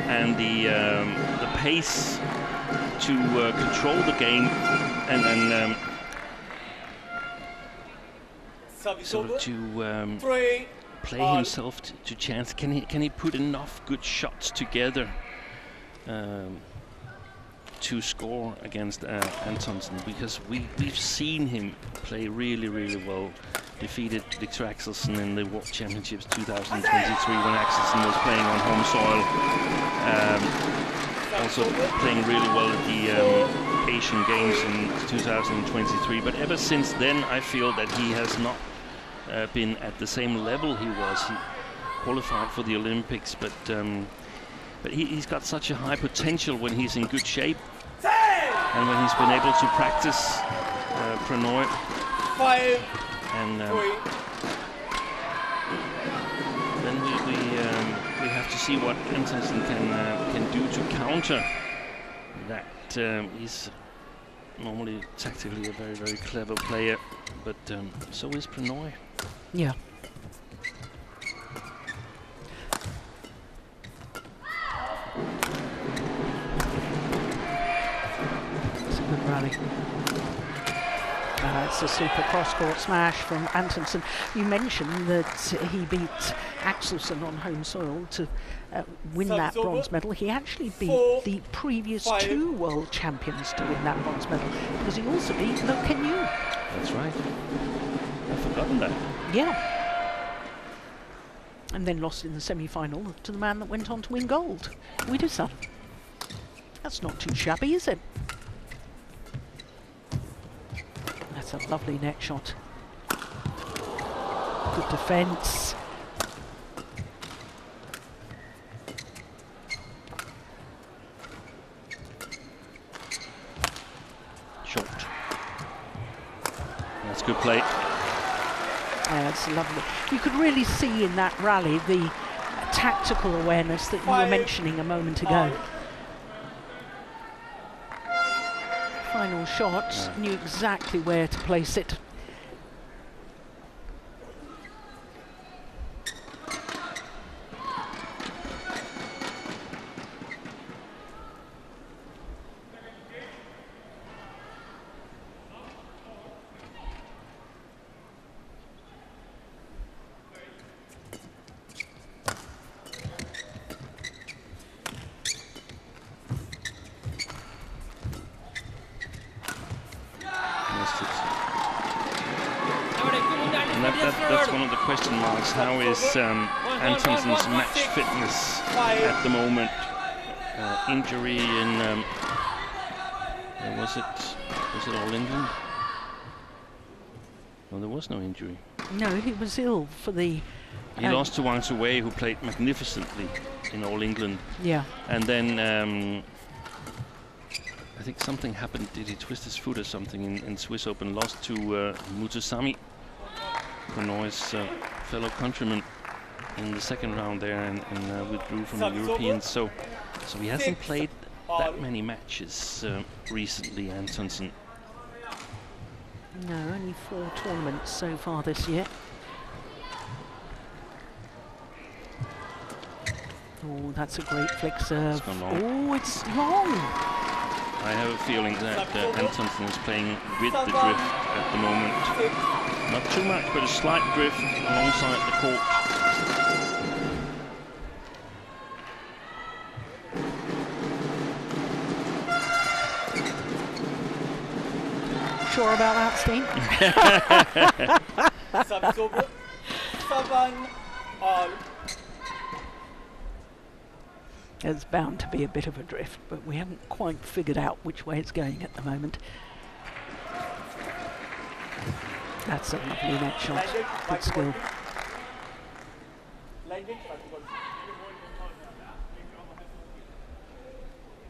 and the pace to control the game and sort of to play himself to chance. Can he put enough good shots together to score against Antonsen? Because we've seen him play really, really well. Defeated Victor Axelsen in the World Championships 2023 when Axelsen was playing on home soil. Also playing really well at the Asian Games in 2023. But ever since then, I feel that he has not been at the same level he was. He qualified for the Olympics, but he's got such a high potential when he's in good shape, and when he's been able to practice Pranoy. 5. And then we have to see what Antonsen can do to counter that. He's normally tactically a very, very clever player, but so is Pranoy. Yeah. rally. It's a super cross-court smash from Antonsen. You mentioned that he beat Axelsen on home soil to win that bronze medal. He actually beat the previous 2 world champions to win that bronze medal, because he also beat No Kenyu. That's right. I've forgotten that. Yeah. And then lost in the semi-final to the man that went on to win gold, Widu-san. That's not too shabby, is it? That's a lovely net shot. Good defence. Short. That's good play. That's lovely. You could really see in that rally the tactical awareness that you were mentioning a moment ago. Final shot, knew exactly where to place it. That's one of the question marks. How is Antonsen's match fitness at the moment? Injury in was it All England? Well, there was no injury. No, he was ill for the. He lost to Wang Zuwei, who played magnificently in All England. Yeah. And then I think something happened. Did he twist his foot or something in Swiss Open? Lost to Mutusami, Konoi's fellow countryman, in the second round there, and withdrew from the Europeans. So he hasn't played that many matches recently, Antonsen. No, only 4 tournaments so far this year. Oh, that's a great flick serve. Oh, it's long. I have a feeling that Antonsen is playing with the drift at the moment. Not too much, but a slight drift alongside the court. Sure about that, Steen? There's bound to be a bit of a drift, but we haven't quite figured out which way it's going at the moment. That's a lovely net shot. Good skill.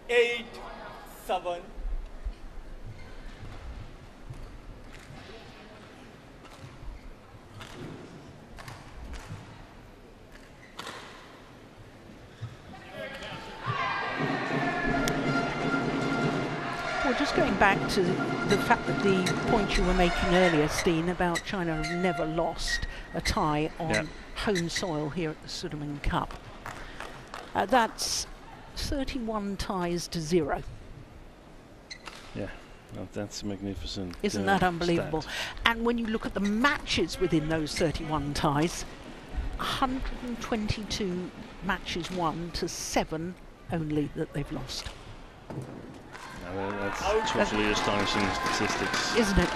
8-7. Well, just going back to the fact that the point you were making earlier, Steen, about China have never lost a tie on home soil here at the Sudirman Cup. That's 31 ties to 0. Yeah, well, that's magnificent. Isn't that unbelievable? Stat. And when you look at the matches within those 31 ties, 122 matches won to 7 only that they've lost. That's totally astonishing statistics. Isn't it?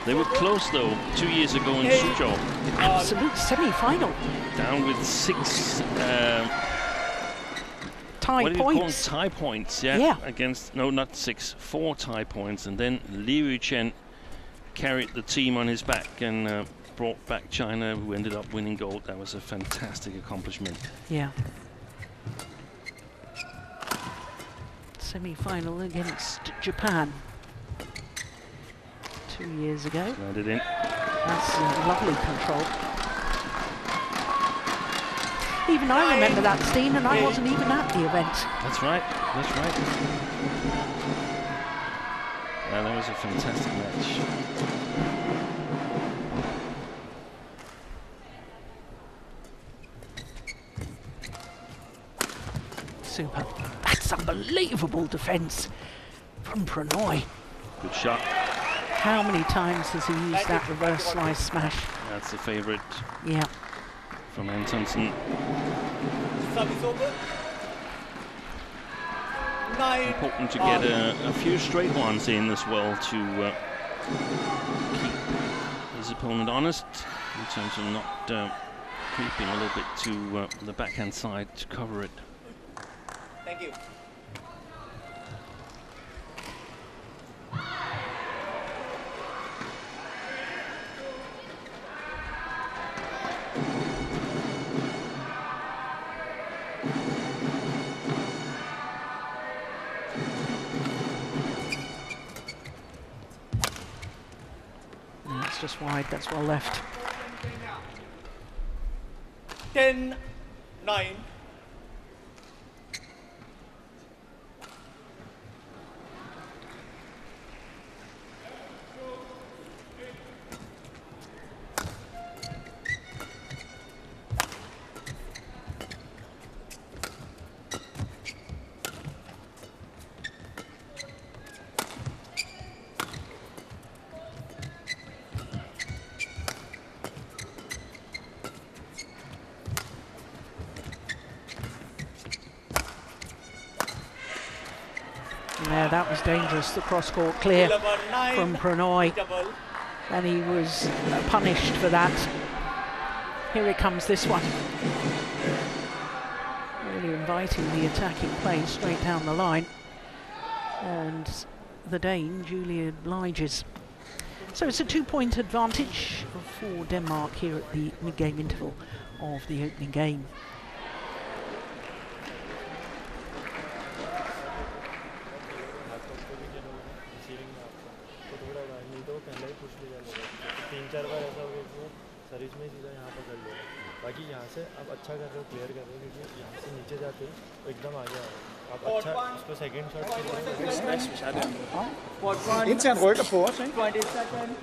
They were close though 2 years ago in Suzhou. Absolute semi-final. Down with 6 tie what do you call them? points. Tie points, yeah. Against, no, not 6, 4 tie points. And then Liu Chen carried the team on his back and brought back China, who ended up winning gold. That was a fantastic accomplishment. Yeah. Semi-final against Japan 2 years ago. Landed in. That's lovely control. Even I remember that, Steen, and I wasn't even at the event. That's right. That's right. Yeah, that was a fantastic match. Super. That's unbelievable defence from Pranoy. Good shot. How many times has he used that reverse slice smash? That's the favorite. Yeah. From Antonsen. Service over. 9. Important to get a few straight ones in as well to keep his opponent honest in terms of not creeping a little bit to the backhand side to cover it. Thank you. That's just wide, that's well left. 10-9. Yeah, that was dangerous. The cross-court clear from Pranoy, and he was punished for that. Here it comes, this one. Really inviting the attacking play straight down the line. And the Dane duly obliges. So it's a 2-point advantage for Denmark here at the mid-game interval of the opening game. बाकी यहाँ से आप अच्छा कर रहे हो, clear कर रहे हो, क्योंकि यहाँ से नीचे जाते हो एकदम आगे आओ। आप अच्छा उसको सेकंड शॉट के लिए Intern rykker på os, ikke? 20 seconds.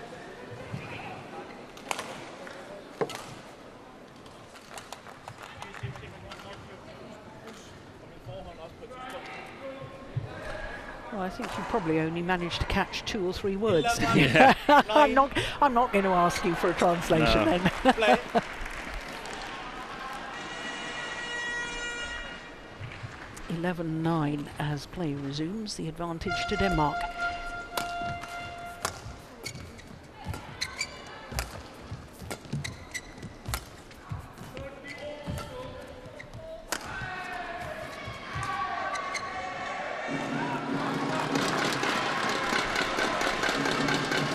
Well, I think you probably only managed to catch 2 or 3 words. Yeah. I'm not going to ask you for a translation then. Play. 11-9 as play resumes, the advantage to Denmark.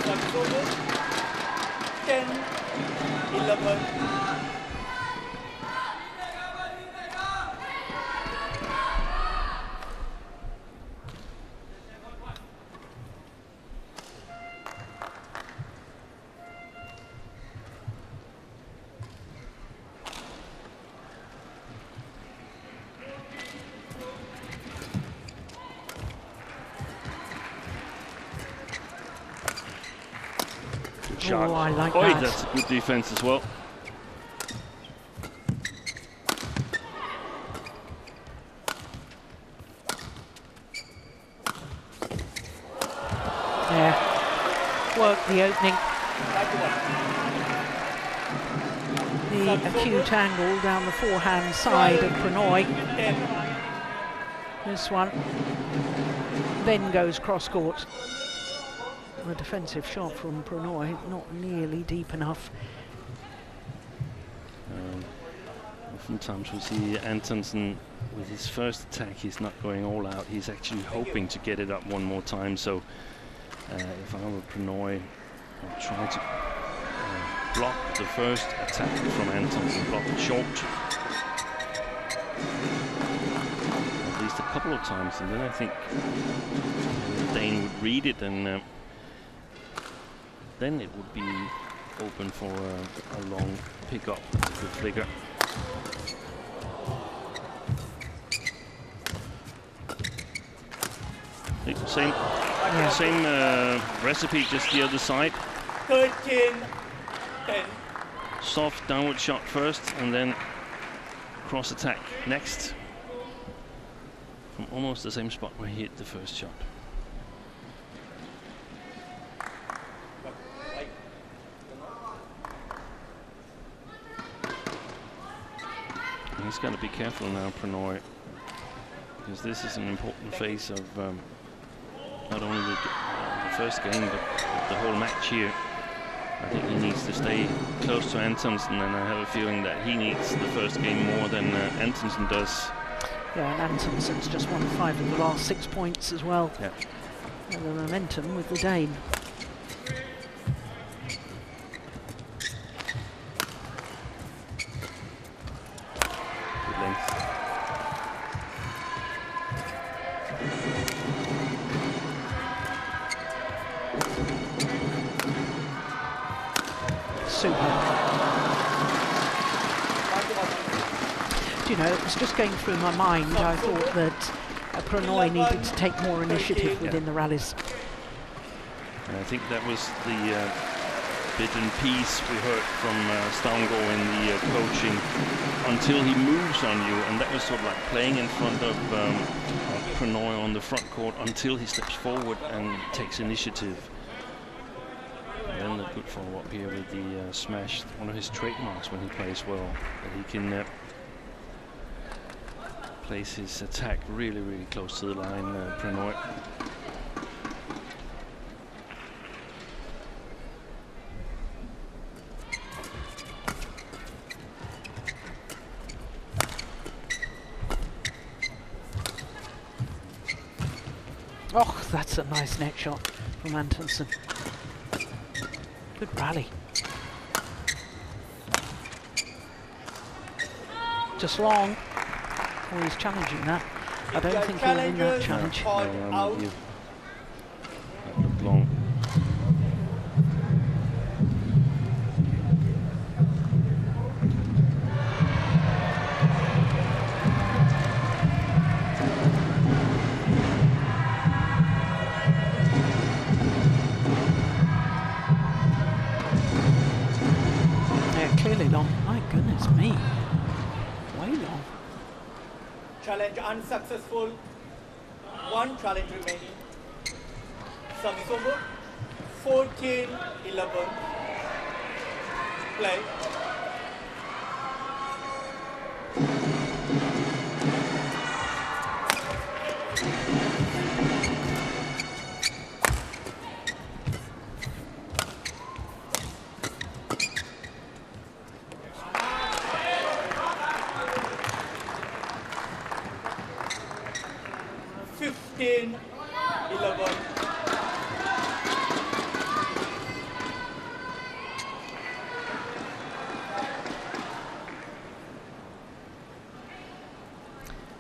Service over. 10-11. Shot. Oh, I like Oi, that. that's a good defense as well. Yeah, work the opening. The acute angle down the forehand side of Pranoy. 10. This one then goes cross-court. A defensive shot from Pranoy, not nearly deep enough. Oftentimes we see Antonsen with his first attack, he's not going all out. He's actually hoping to get it up one more time. So if I were Pranoy, I'll try to block the first attack from Antonsen, block it short. At least a couple of times, and then I think the Dane would read it, and then it would be open for a long pick-up with flicker. Same recipe, just the other side. 13-10. Soft downward shot first, and then cross attack next. From almost the same spot where he hit the first shot. He's got to be careful now, Pranoy, because this is an important phase of not only the first game, but the whole match here. I think he needs to stay close to Antonsen, and I have a feeling that he needs the first game more than Antonsen does. Yeah, and Antonsen's just won 5 of the last 6 points as well. Yeah. And the momentum with the Dane. Good length. Super. You know, it was just going through my mind. I thought that Pranoy needed to take more initiative within the rallies. And I think that was the bit and piece we heard from Stavngård in the coaching, until he moves on you, and that was sort of like playing in front of Pranoy on the front court until he steps forward and takes initiative. And then a good follow-up here with the smash, one of his trademarks when he plays well, that he can place his attack really, really close to the line, Pranoy. Oh, that's a nice net shot from Antonsen. Good rally. Just long. Oh, he's challenging that. I don't think he'll win that challenge. No, I'm with you. That looked long. Yeah, clearly long. My goodness me. Way long. Challenge unsuccessful. 1 challenge remaining. Service over. 14-11. Play.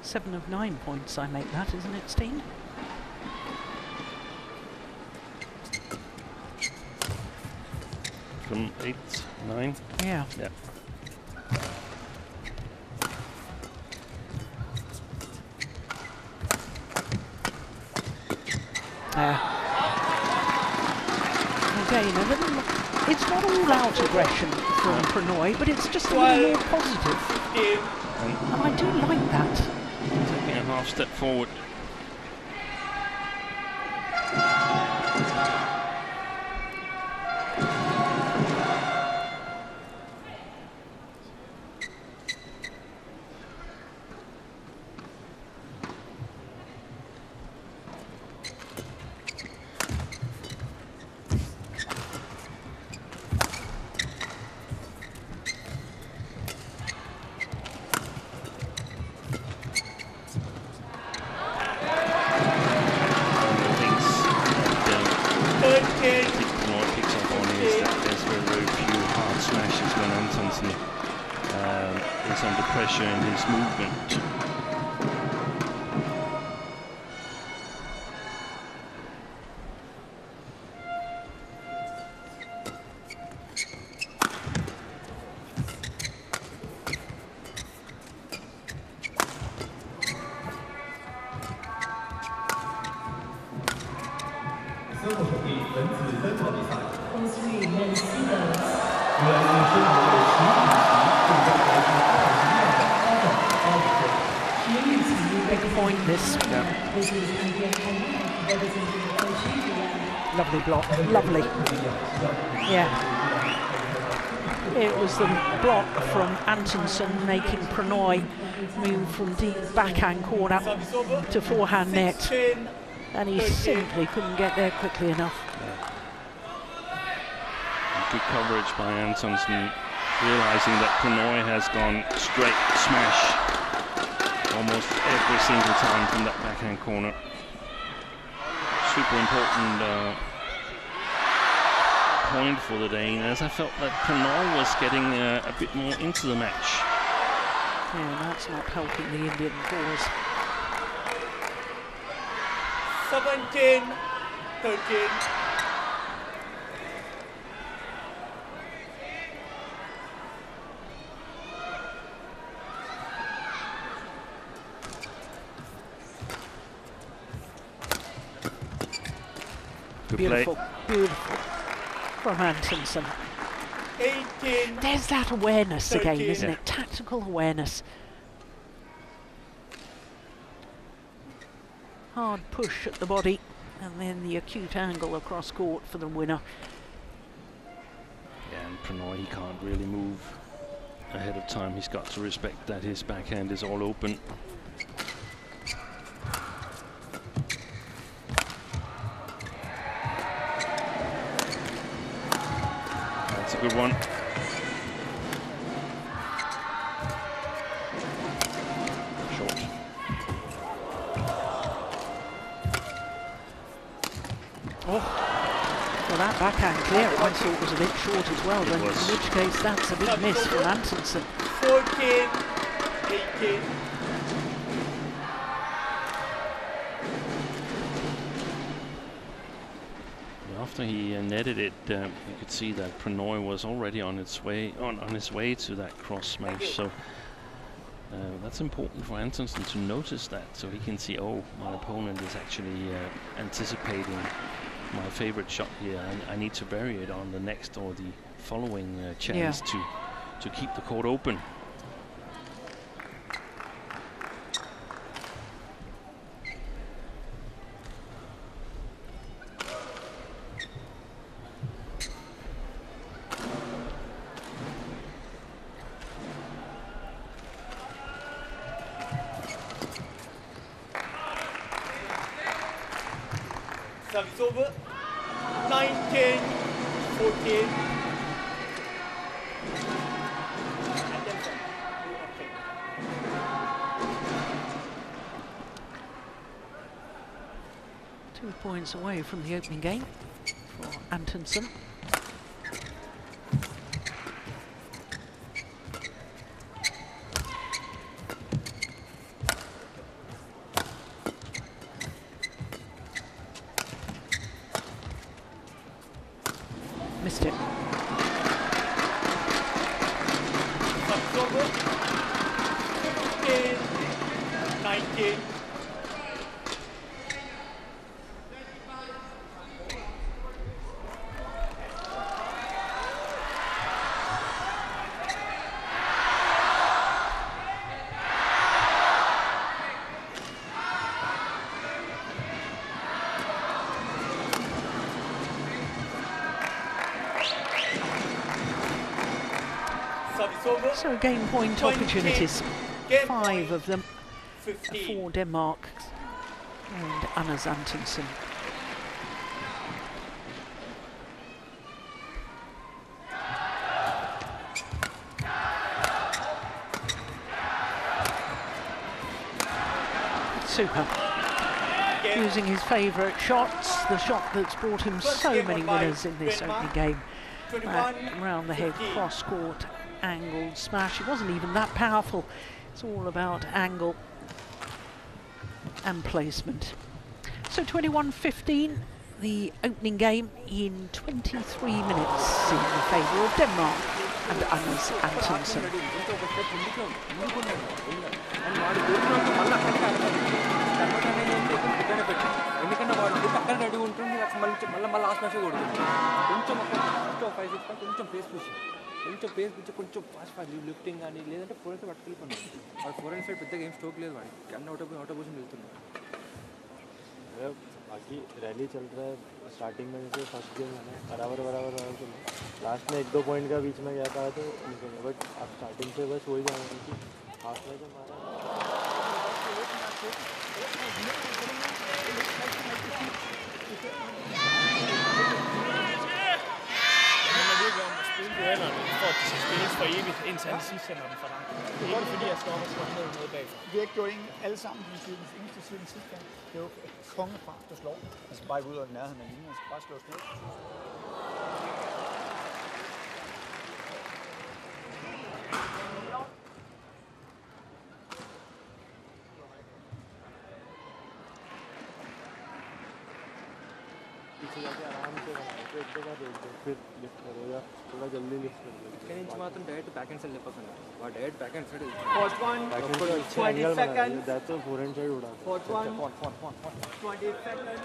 Seven of 9 points, I make that, isn't it, Steen? From 8, 9? Yeah. Yeah. Again, a little, it's not all out aggression from Pranoy, but it's just a little more positive. And I do like that. Taking a half step forward. Big point this. Lovely block, lovely. Yeah. It was the block from Antonsen making Pranoy move from deep backhand corner to forehand net, and he simply couldn't get there quickly enough. Good coverage by Antonsen, realizing that Pranoy has gone straight smash almost every single time from that backhand corner. Super important point for the Dane, as I felt that Pranoy was getting a bit more into the match. Yeah, that's not helping the Indian cause. 17-13. Good Beautiful, play. beautiful from Antonsen. 18. There's that awareness 13. again, isn't it? Tactical awareness. Hard push at the body, and then the acute angle across court for the winner. Yeah, and Pranoy, he can't really move ahead of time. He's got to respect that his backhand is all open. That's a good one. Short. Oh, well, that backhand clear I thought was a bit short as well, It then, in was. which case that's a big miss for Antonsen. 14-18. After he netted it, you could see that Pranoy was already on its way on his way to that cross smash. So that's important for Antonsen to notice that, so he can see, oh, my opponent is actually anticipating my favorite shot here. I need to bury it on the next or the following chance to keep the court open. Service over. 19-14. Two points away from the opening game for Antonsen. Missed it. Service over. 19. So game point opportunities, 5 of them 15. for Denmark and Anders Antonsen. Super. Using his favourite shots, the shot that's brought him so many winners in this opening game. Round the head, cross court, angled smash. It wasn't even that powerful. It's all about angle and placement. So 21-15, the opening game in 23 minutes in favour of Denmark and Anders Antonsen. ఎందుకంటే వాడు పక్కన ready ఉంటుంది మళ్ళీ last match కొడుతుంది కొంచెం first 5-6 కొంచెం face push కొంచెం fast lifting కానీ లేదంటే ఫోర్ హండ్రెడ్ పట్టుకెళ్ళిపోయినాడు వాడు 4 సైడ్ పెద్దగా ఏం స్ట్రోక్ లేదు వాడికి అన్న అవుట్ పొజిషన్ వెళ్తున్నాడు बाकी रैली चल रहा है स्टार्टिंग में जैसे फर्स्ट गेम है ना बराबर चल रहा है लास्ट में 1-2 पॉइंट का बीच में गया था तो निकलेंगे बट आप स्टार्टिंग से बस वही जाना क्योंकि हाफ में जब हमारा for at de skal spilles for evigt, indtil han sidst sender dem for langt. Det er ikke fordi, jeg skal op og slå ned noget bagfra. Vi har ikke gjort alle sammen, vi siger den eneste siden sidste gang. Det er jo kongefart, der slår. Man skal bare ikke ud af nærheden af linjen, man skal bare slås ned. पीछे जाके आराम से बनाओ तो एक जगह रोक दो फिर लिफ्ट करो या थोड़ा जल्दी लिफ्ट कर दो నుంచి మాత్రం డైరెక్ట్ బ్యాక్ హ్యాండ్ సైడ్ లేపకండి ఆ direct back hand side First one, back hand से अच्छे 20 एंगल बना seconds. दिया तो फोरहैंड साइड उड़ा First one, 20 seconds.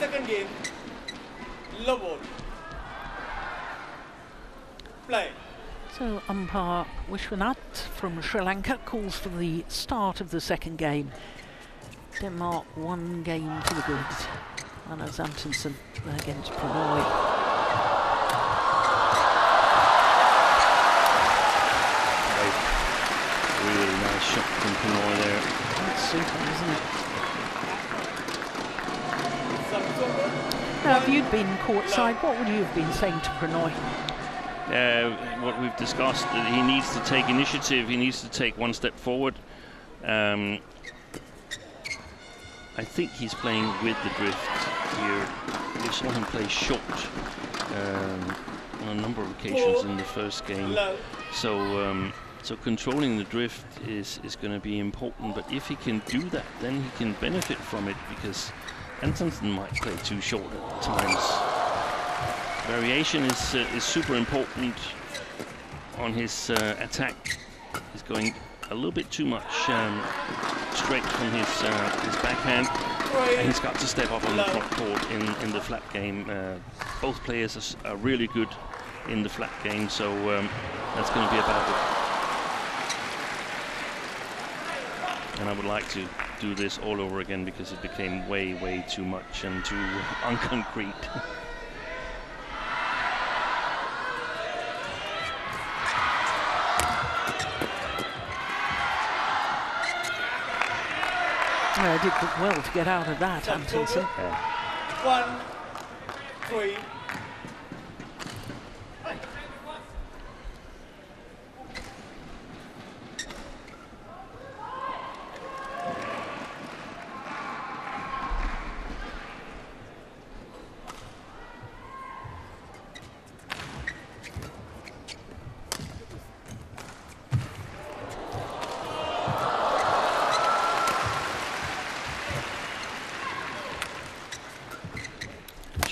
Second game, low ball. Play. So umpire Vishwanath from Sri Lanka calls for the start of the second game. Denmark 1 game to the good. Anna Antonsen against Prannoy. Really nice shot from Prannoy there. That's super, isn't it? Now, if you'd been courtside, what would you have been saying to Prannoy? What we've discussed, that he needs to take initiative, he needs to take one step forward. I think he's playing with the drift here. We saw him play short on a number of occasions in the first game. So controlling the drift is going to be important, but if he can do that, then he can benefit from it, because Antonsen might play too short at times. Variation is super important on his attack. He's going a little bit too much straight from his backhand, and he's got to step up on the front court in the flat game. Both players are really good in the flat game, so that's going to be a battle. And I would like to do this all over again, because it became way too much and too unconcrete. Well, did well to get out of that, Antonsen. Yeah. 1-3.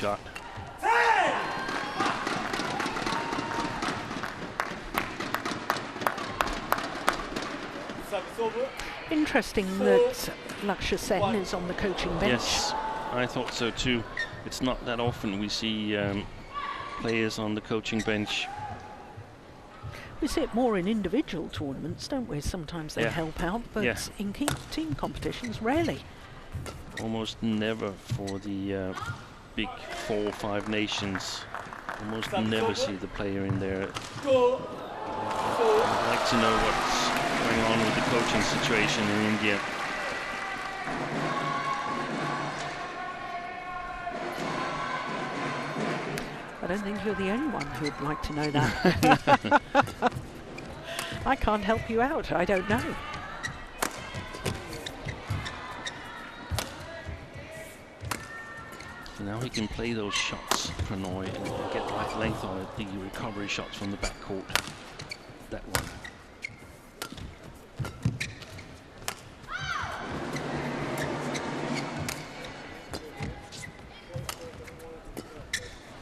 Shot. Interesting that Lakshya Sen is on the coaching bench. Yes, I thought so too. It's not that often we see players on the coaching bench. We see it more in individual tournaments, don't we? Sometimes they help out, but in team competitions, rarely. Almost never for the big 4 or 5 nations. Almost never see the player in there. I'd like to know what's going on with the coaching situation in India. I don't think you're the only one who'd like to know that. I can't help you out, I don't know. So now he can play those shots, Prannoy, and get the right length on it, the recovery shots from the backcourt. That one.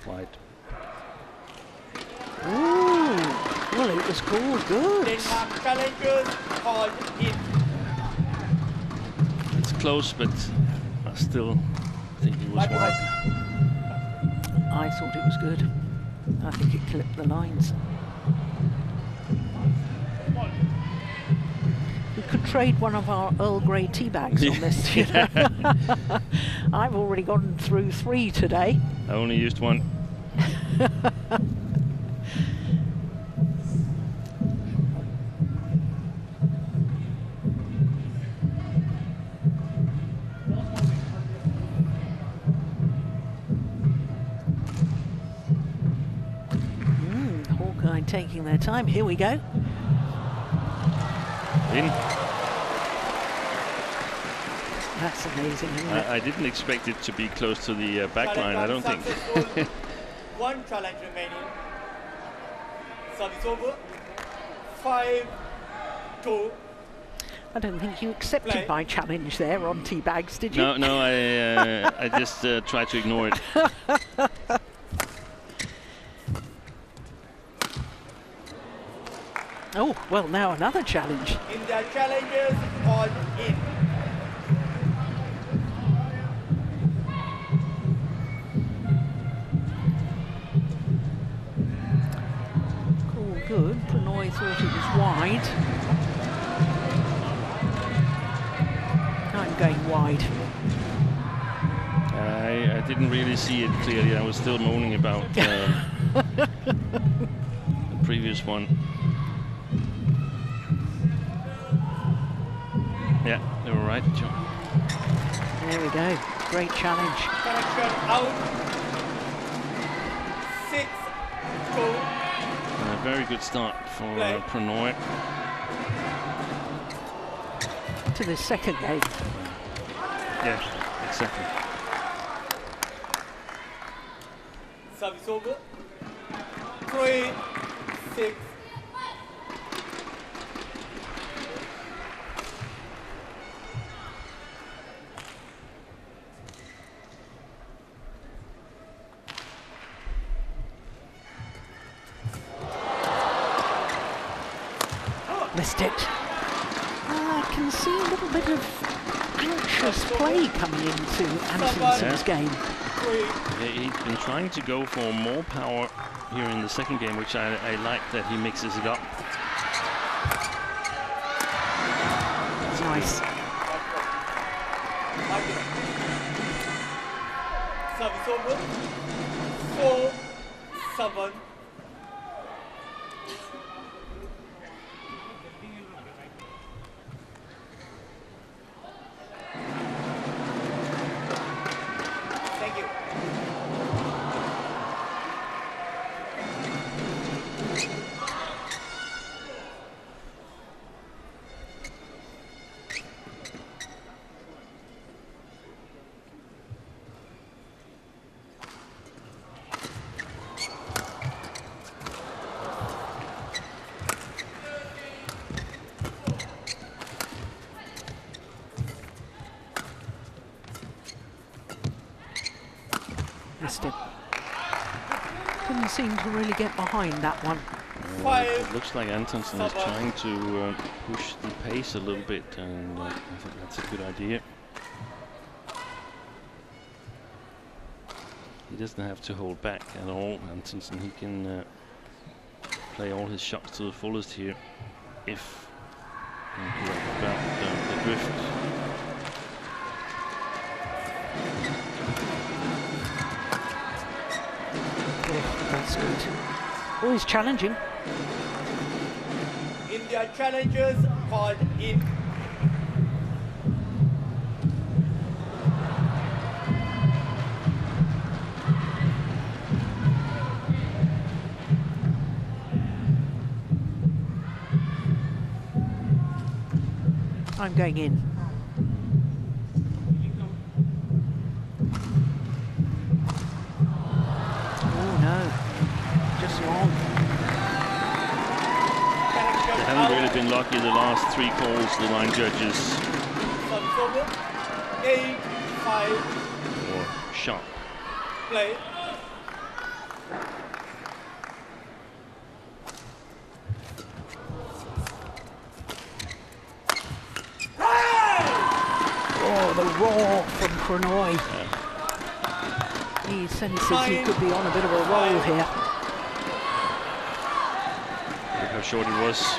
Wide. Ooh, well, it was cool, good. Denmark challengers called in. It's close, but I still think it was wide. I thought it was good. I think it clipped the lines. We could trade one of our Earl Grey tea bags on this. You know? I've already gone through 3 today. I only used 1. Hawkeye taking their time. Here we go. In. That's amazing, isn't it? I didn't expect it to be close to the back line, I don't think. 1 challenge remaining. Service over. 5-2. I don't think you accepted my challenge there on tea bags, did you? No, I just tried to ignore it. Oh, well, now another challenge. In their challenges called in. Cool, good. Pranoy thought it was wide. I'm going wide. I didn't really see it clearly. I was still moaning about the previous one. Yeah, they were right, John. There we go. Great challenge. Connection out. 6-2. And a very good start for Pranoy. To the second game. Yeah, exactly. Service over. 3-6. Missed it. I can see a little bit of anxious play coming into Antonson's game. Yeah, he's been trying to go for more power here in the second game, which I like that he mixes it up. It's nice. Service over. 4-7. Thank you. Missed it. Couldn't seem to really get behind that one. It looks like Antonsen is trying to push the pace a little bit, and I think that's a good idea. He doesn't have to hold back at all, Antonsen. He can play all his shots to the fullest here, if about the drift. That's good. Always challenging. India challengers called in. I'm going in. Oh no, just long. They haven't really been lucky the last 3 calls, the line judges. 8-5. Or sharp. Play. Oh, the roar from Pranoy. He senses he could be on a bit of a roll here. Look how short it was.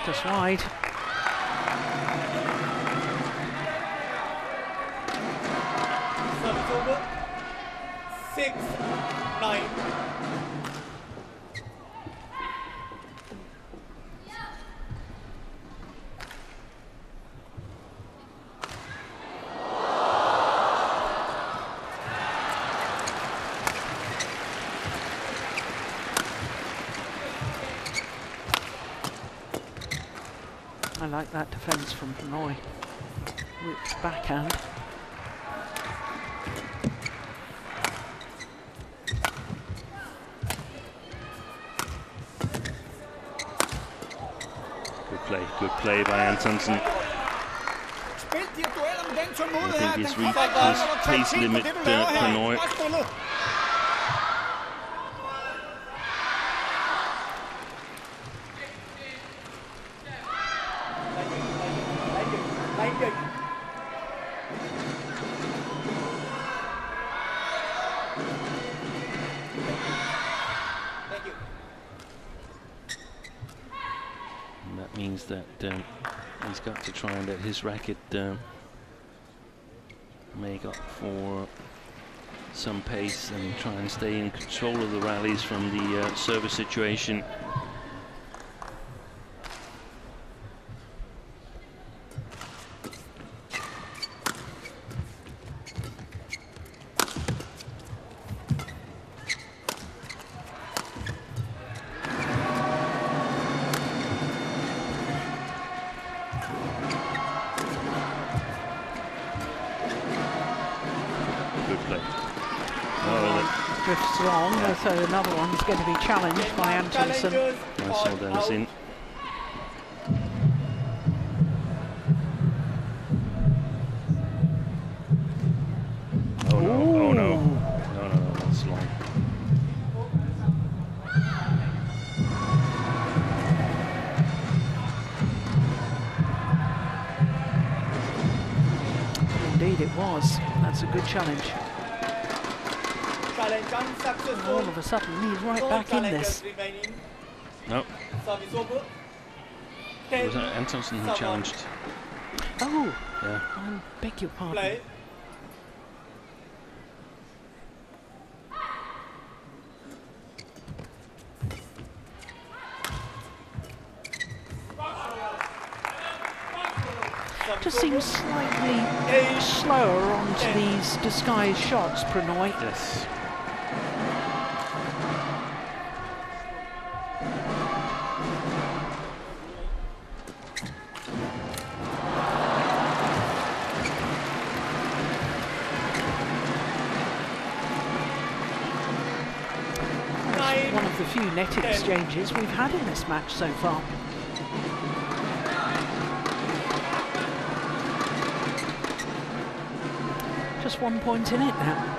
Just wide. Service over. 6-9. I like that defence from Pranoy. Whipped backhand. Good play by Antonsen. I think he's reached his pace limit, Pranoy. That means that he's got to try and let his racket make up for some pace and try and stay in control of the rallies from the service situation. Drifts long, so another one's going to be challenged by Antonsen. Nice hold Dennis in. Oh no, oh no. No, that's long. Indeed it was. That's a good challenge. All of a sudden, he's right back in this. No. It was Antonsen who challenged. Oh, yeah. I beg your pardon. Just seems slightly slower onto these disguised shots, Pranoy. Yes. One of the few net exchanges we've had in this match so far. Just 1 point in it now.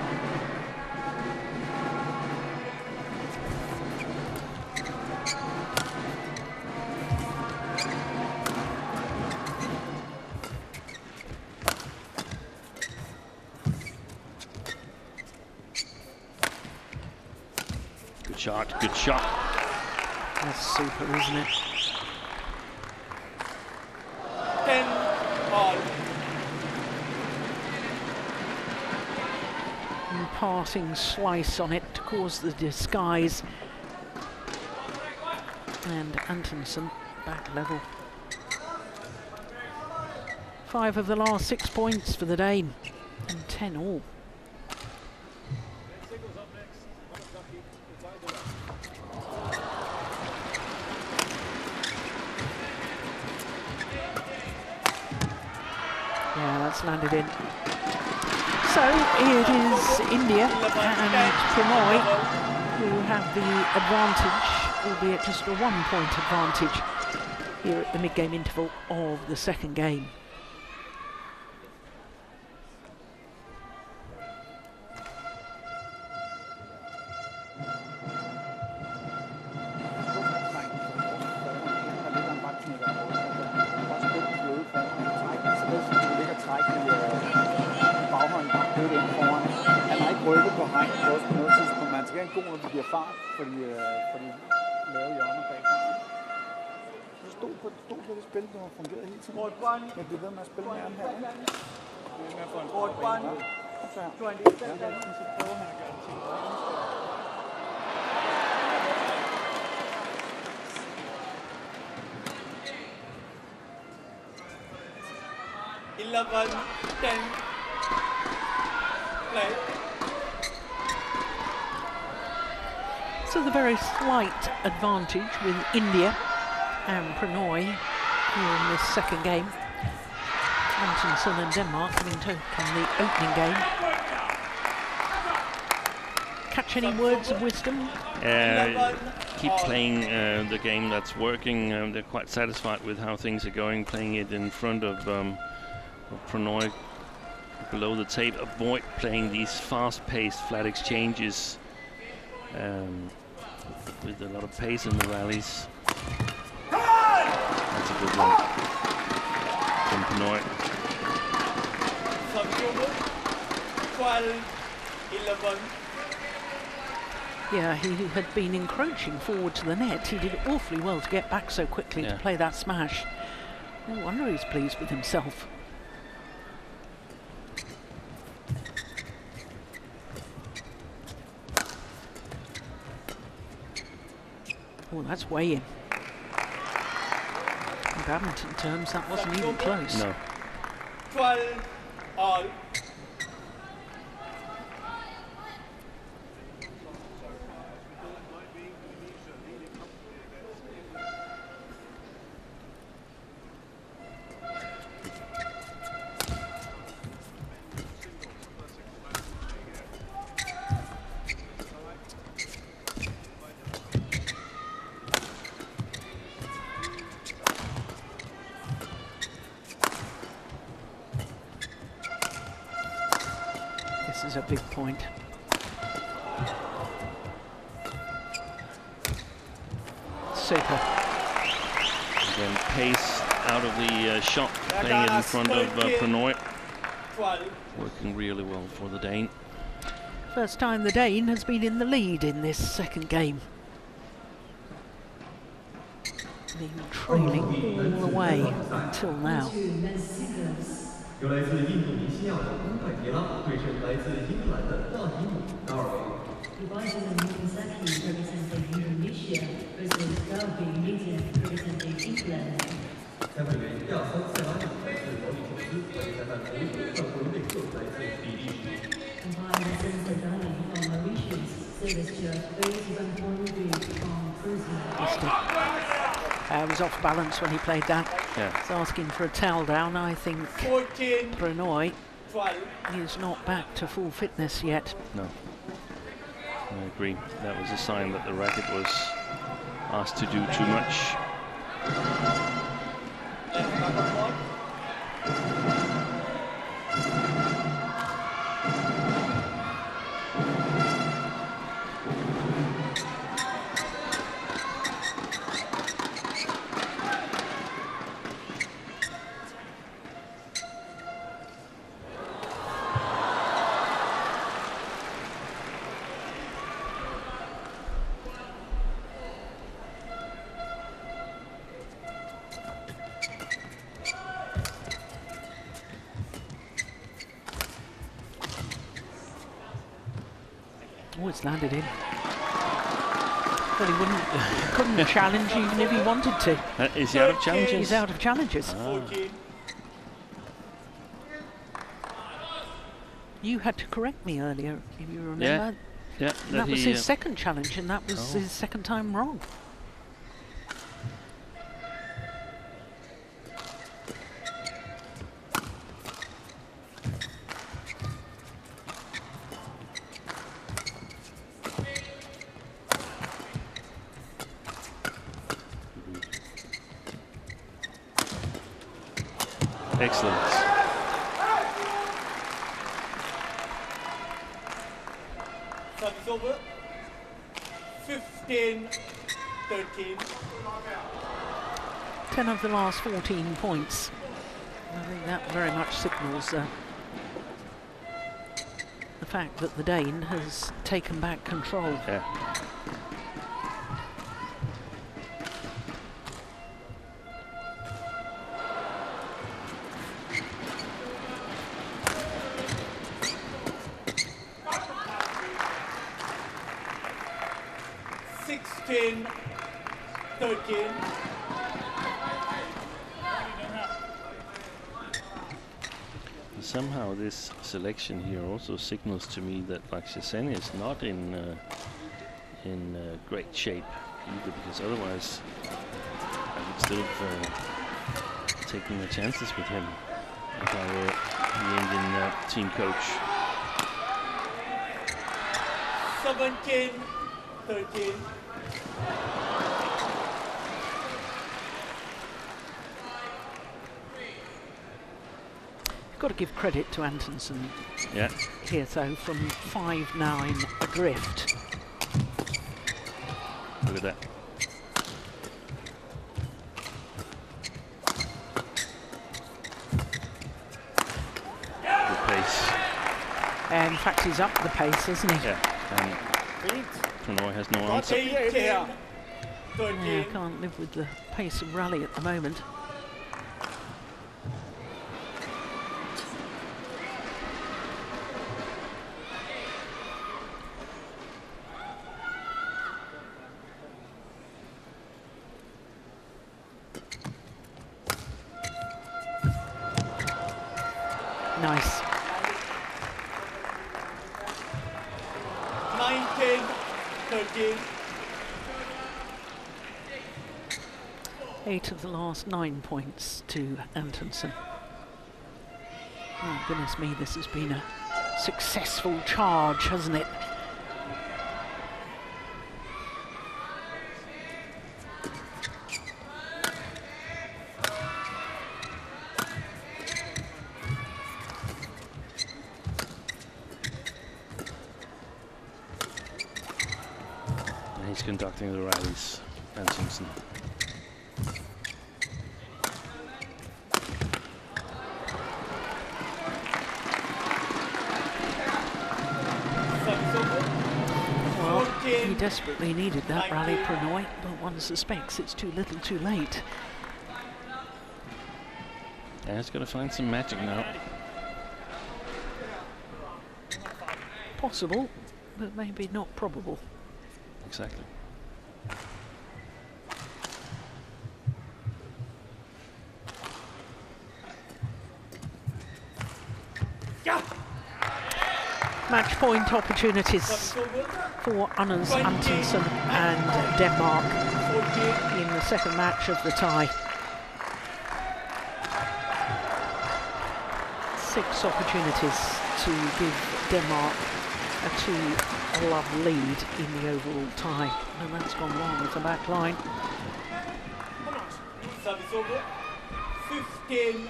Good shot. That's super, isn't it? 10-all. Imparting slice on it to cause the disguise. And Antonsen back level. 5 of the last 6 points for the Dane, and 10 all. Yeah, that's landed in. So it is India and Pranoy who have the advantage, albeit just a 1 point advantage here at the mid-game interval of the second game. Man skal have en god, når det bliver fart, for de lave hjørner bagfra. Så stod på det spil, der har fungeret hele tiden. Jeg bliver ved med at spille med ham her. Det er med at få en rødt bånd. Så her. Så prøver han at gøre det til. 11, 10, play. So the very slight advantage with India and Pranoy here in this second game. Antonsen and Denmark having taken the opening game. Catch any words of wisdom? Keep playing the game that's working. They're quite satisfied with how things are going, playing it in front of Pranoy below the tape. Avoid playing these fast-paced flat exchanges with a lot of pace in the rallies. That's a good one from Pranoy. 12, 11. Yeah, he had been encroaching forward to the net. He did awfully well to get back so quickly to play that smash. No wonder he's pleased with himself. Oh, that's way in. In badminton terms, that wasn't even close. No. 12, all. This is a big point. Super. Again, pace out of the shot, playing it in front of Pranoy. Working really well for the Dane. First time the Dane has been in the lead in this second game. Been trailing all the way until now. 由来自印度尼西亚的恩凯杰拉对阵来自英格兰的纳伊姆·达尔维。 裁判员亚森·塞拉尼来自毛里求斯，裁判同组范布伦内克来自比利时。 Was off balance when he played that. Yeah. He's asking for a towel down. I think 14, Pranoy 12. is not back to full fitness yet. No. I agree. That was a sign that the racket was asked to do too much. Oh, it's landed in. Well, he couldn't challenge even if he wanted to. Is he out of challenges? He's out of challenges. Ah. You had to correct me earlier, if you remember. Yeah. That was his second challenge, and that was his second time wrong. Excellent. Service over. 15-13. 10 of the last 14 points. I think that very much signals the fact that the Dane has taken back control. Yeah. Somehow this selection here also signals to me that Xiamen is not in great shape either, because otherwise I would still have taken the chances with him if I were the Indian team coach. 17-13. Got to give credit to Antonsen here, though, from 5-9 adrift. Look at that. Good pace. In fact, he's up the pace, isn't he? Yeah. And Pranoy has no answer. Yeah, can't live with the pace of rally at the moment. Nice. 19-13. 8 of the last 9 points to Antonsen. Oh, goodness me, this has been a successful charge, hasn't it? He's conducting the rallies, Antonsen. Well, he desperately needed that rally, Pranoy, but one suspects it's too little too late. Yeah, he's got to find some magic now. Possible, but maybe not probable. Exactly. Match point opportunities for Anders Antonsen and Denmark in the second match of the tie. 6 opportunities to give Denmark a 2-love lead in the overall tie, and that's gone wrong with the back line. Service over. 15-20.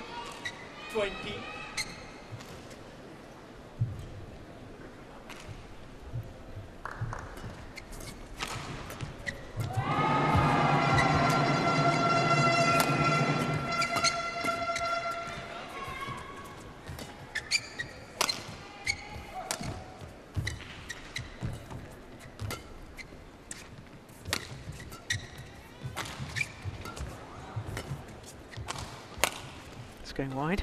Going wide.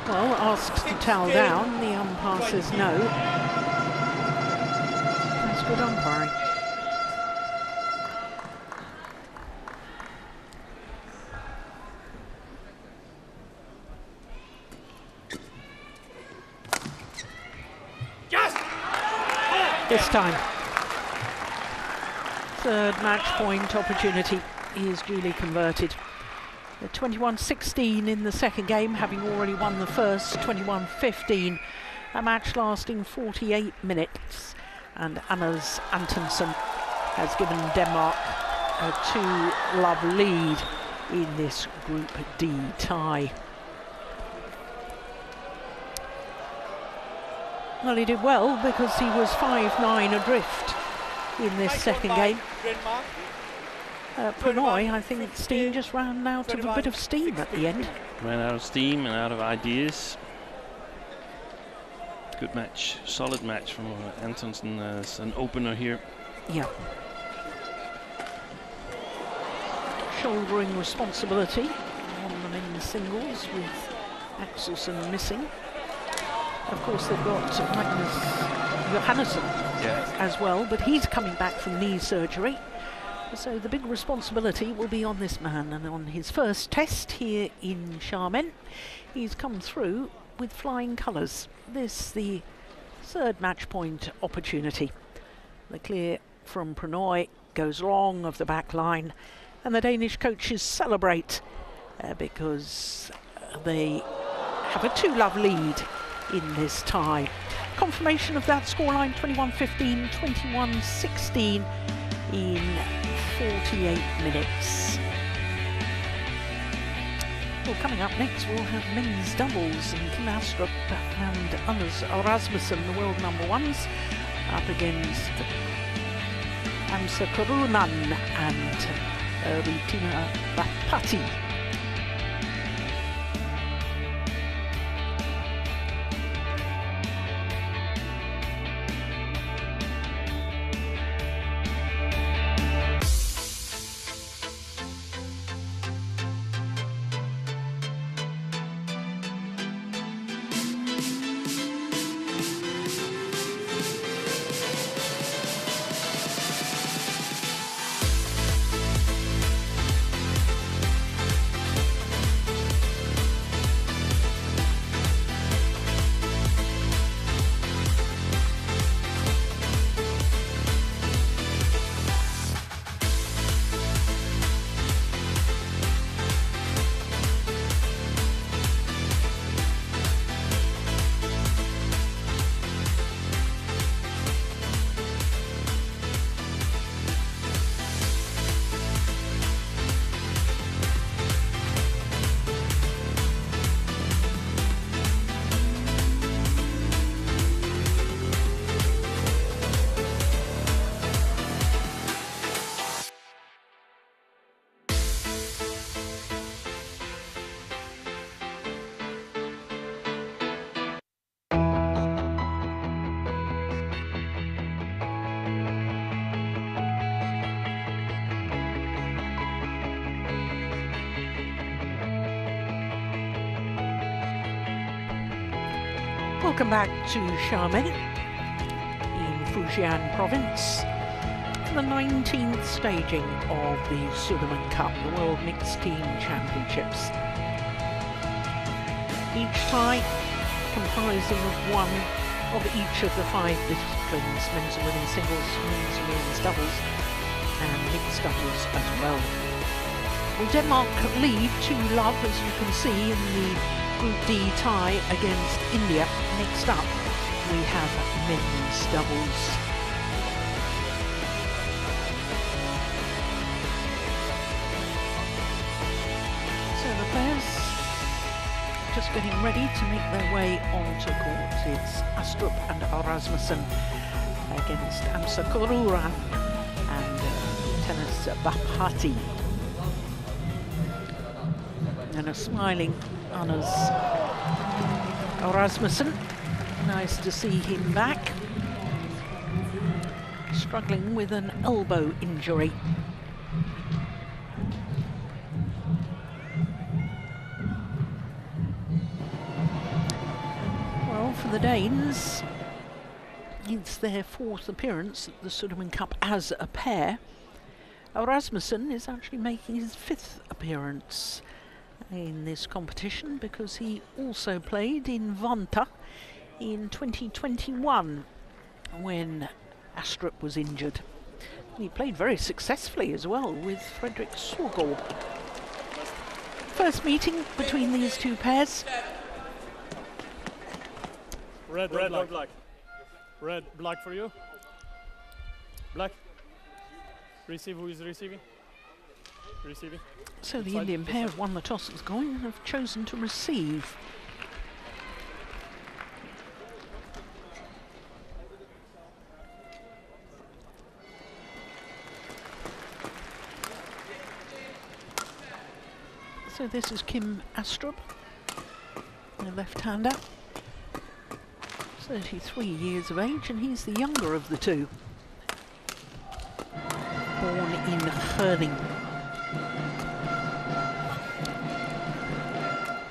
Well, asked to towel down, the umpire says no. That's good umpiring. This time. Third match point opportunity is duly converted. 21-16 in the second game, having already won the first. 21-15, a match lasting 48 minutes, and Anders Antonsen has given Denmark a 2-love lead in this Group D tie. Well, he did well because he was 5-9 adrift in this second game. Prannoy, I think Steam just ran out of a bit of steam at the end. Ran out of steam and out of ideas. Good match, solid match from Antonsen as an opener here. Yeah. Shouldering responsibility on the men's singles with Axelsen missing. Of course, they've got Magnus Johannesson as well, but he's coming back from knee surgery. So the big responsibility will be on this man, and on his first test here in Xiamen, he's come through with flying colours. This the third match point opportunity. The clear from Prannoy goes long of the back line, and the Danish coaches celebrate because they have a 2-love lead in this tie. Confirmation of that scoreline: 21-15, 21-16 in 48 minutes. Well, coming up next we'll have men's doubles, and Kim Astrup and Anders Rasmussen, the world #1s, up against Amsa Karunan and Ritina Bapati. Welcome back to Xiamen in Fujian province for the 19th staging of the Sudirman Cup, the World Mixed Team Championships. Each tie comprising of one of each of the 5 disciplines: men's and women's singles, men's and women's doubles, and mixed doubles as well. Well, Denmark lead 2-love, as you can see, in the Group D tie against India. Next up, we have men's doubles. So the players just getting ready to make their way onto court. It's Astrup and Rasmussen against Amsa Karunan and Tennis Bapati. And a smiling Anders Rasmussen. Nice to see him back. Struggling with an elbow injury. Well, for the Danes, it's their 4th appearance at the Sudirman Cup as a pair. Rasmussen is actually making his 5th appearance in this competition because he also played in Vanta in 2021 when Astrup was injured. He played very successfully as well with Fredrik Sorgaard. First meeting between these two pairs. Red, black. Red, black for you. Black. Receive, who is receiving? Receiving. So the Indian pair have won the toss as going and have chosen to receive. So this is Kim Astrup, the left-hander, 33 years of age, and he's the younger of the two. Born in Herning.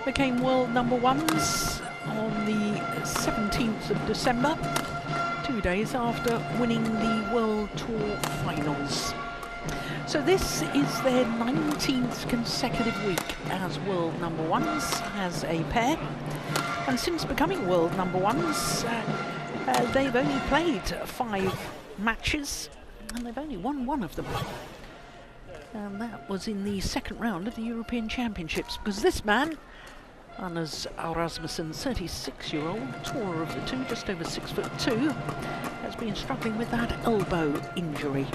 Became world number ones on the 17th of December, 2 days after winning the World Tour finals. So this is their 19th consecutive week as world number ones as a pair. And since becoming world number ones, they've only played 5 matches and they've only won 1 of them. And that was in the second round of the European Championships, because this man, Anders Rasmussen, 36-year-old, taller of the two, just over 6'2", has been struggling with that elbow injury.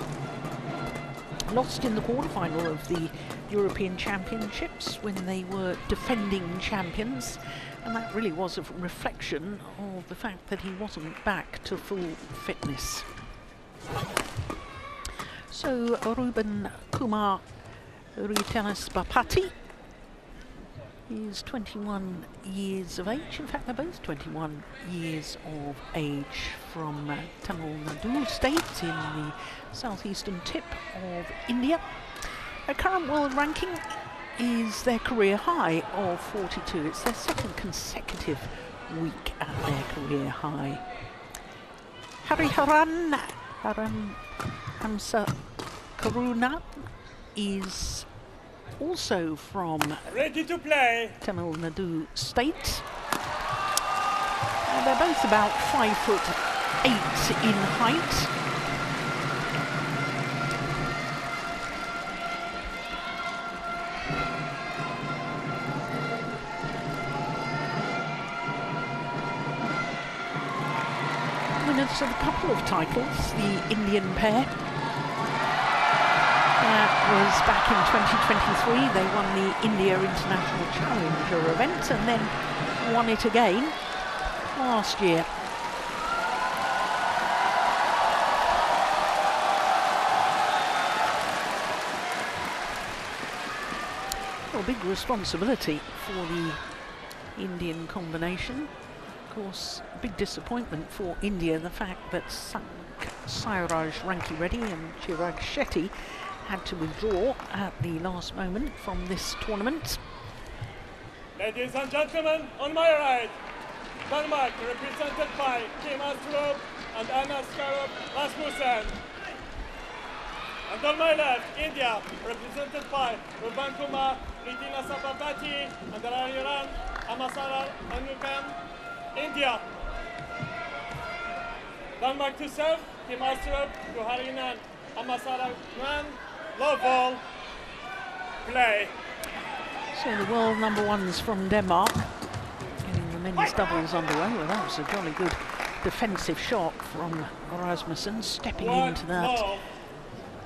Lost in the quarterfinal of the European Championships when they were defending champions, and that really was a reflection of the fact that he wasn't back to full fitness. So Ruben Kumar Ritenis Bapati is 21 years of age. In fact, they're both 21 years of age, from Tamil Nadu state in the southeastern tip of India. Their current world ranking is their career high of 42. It's their second consecutive week at their career high. Hariharan Hamsa Karuna is also from Ready to play. Tamil Nadu state. They're both about 5'8" in height. Winners of a couple of titles, the Indian pair. That was back in 2023. They won the India International Challenger event and then won it again last year. Well, big responsibility for the Indian combination. Of course, big disappointment for India, the fact that Sairaj Rankireddy and Chirag Shetty had to withdraw at the last moment from this tournament. Ladies and gentlemen, on my right, Denmark, represented by Kim Astrup and Anders Rasmussen. And on my left, India, represented by Ruben Kumar Ritenis Bapati and Hariharan Hamsa Karuna. India. Denmark to serve, Kim Astrup, Hariharan Hamsa Karuna. Love ball, play. So the world number ones from Denmark getting the men's doubles underway. Well, that was a jolly good defensive shot from Rasmussen, stepping into that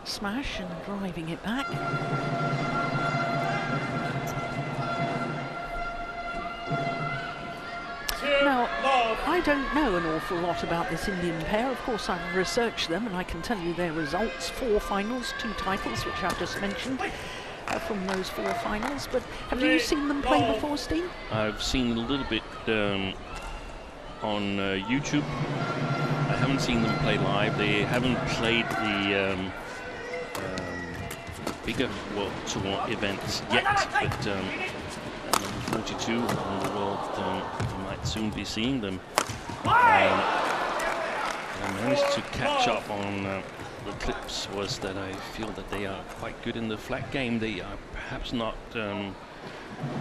smash and driving it back. Now, I don't know an awful lot about this Indian pair. Of course, I've researched them and I can tell you their results. 4 finals, 2 titles, which I've just mentioned from those 4 finals. But have you seen them play before, Steve? I've seen a little bit on YouTube. I haven't seen them play live. They haven't played the bigger World Tour events yet, but number 42 in the world, you might soon be seeing them. I managed to catch up on the clips. Was that I feel that they are quite good in the flat game. They are perhaps not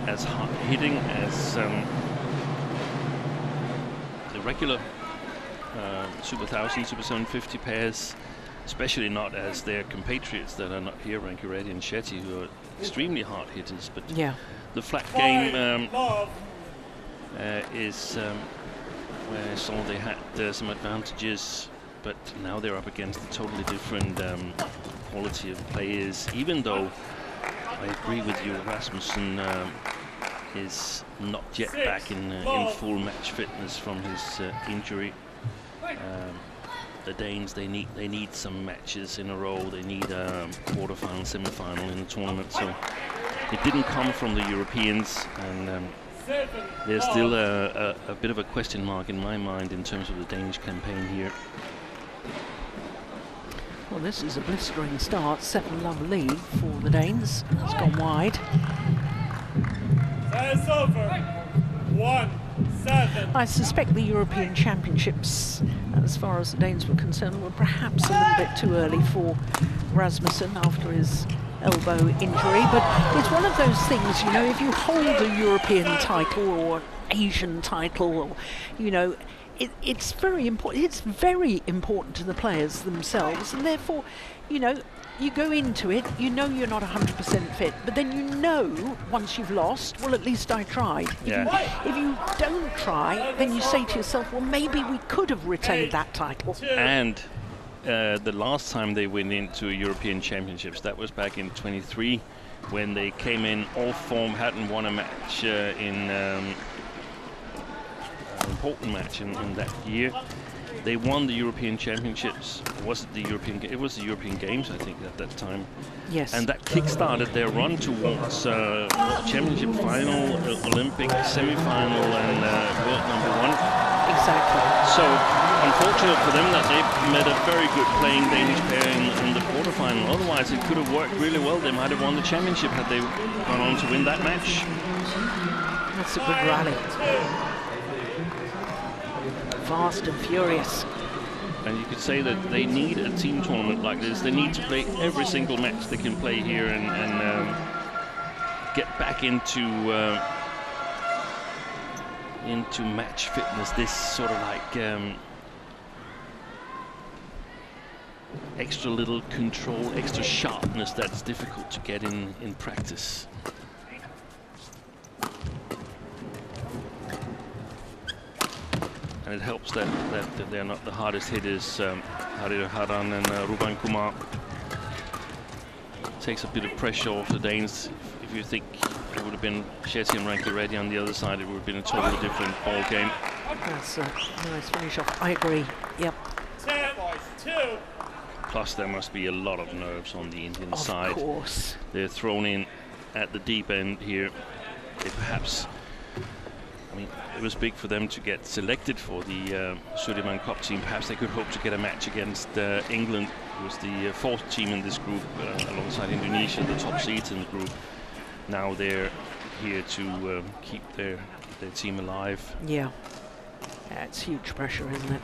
as hard hitting as the regular Super 1000, Super 750 pairs, especially not as their compatriots that are not here, Rankireddy and Shetty, who are extremely hard hitters. But yeah, the flat game is where I saw they had some advantages, but now they're up against a totally different quality of players, even though I agree with you. Rasmussen is not yet back in full match fitness from his injury. The Danes, they need some matches in a row. They need a quarterfinal, semi-final in the tournament. So it didn't come from the Europeans, and there's still a bit of a question mark in my mind in terms of the Danish campaign here. Well, this is a blistering start. 7-love lead for the Danes. It's gone wide. It's over. 1-7. I suspect the European Championships, as far as the Danes were concerned, were perhaps a little bit too early for Rasmussen after his elbow injury. But it's one of those things, you know, if you hold a European title or an Asian title, or, you know, it's very important. It's very important to the players themselves, and therefore, you know, you go into it, you know you're not 100% fit, but then you know once you've lost, well, at least I tried. If you don't try, then you say to yourself, well, maybe we could have retained that title. And the last time they went into European Championships, that was back in 23, when they came in all form, hadn't won a match in an important match in that year. They won the European Championships. Was it the European? It was the European Games, I think, at that time. Yes. And that kick-started their run towards World Championship final, Olympic semi-final, and World #1. Exactly. So, unfortunate for them that they met a very good playing Danish pair in the quarterfinal. Otherwise, it could have worked really well. They might have won the championship had they gone on to win that match. That's a good rally. Fast and furious. And you could say that they need a team tournament like this. They need to play every single match they can play here and get back into match fitness. This sort of like extra little control, extra sharpness that's difficult to get in practice. And it helps that they're not the hardest hitters, Haran and Ruban Kumar. Takes a bit of pressure off the Danes. If you think it would have been Shetty and Rankireddy on the other side, it would have been a totally different ball game. That's a nice finish off. I agree. Yep. 10-2. Plus, there must be a lot of nerves on the Indian side. Of course. They're thrown in at the deep end here. They perhaps, I mean, it was big for them to get selected for the Sudirman Cup team. Perhaps they could hope to get a match against England, who was the fourth team in this group, alongside Indonesia, the top seeds in the group. Now they're here to keep their team alive. Yeah. It's huge pressure, isn't it?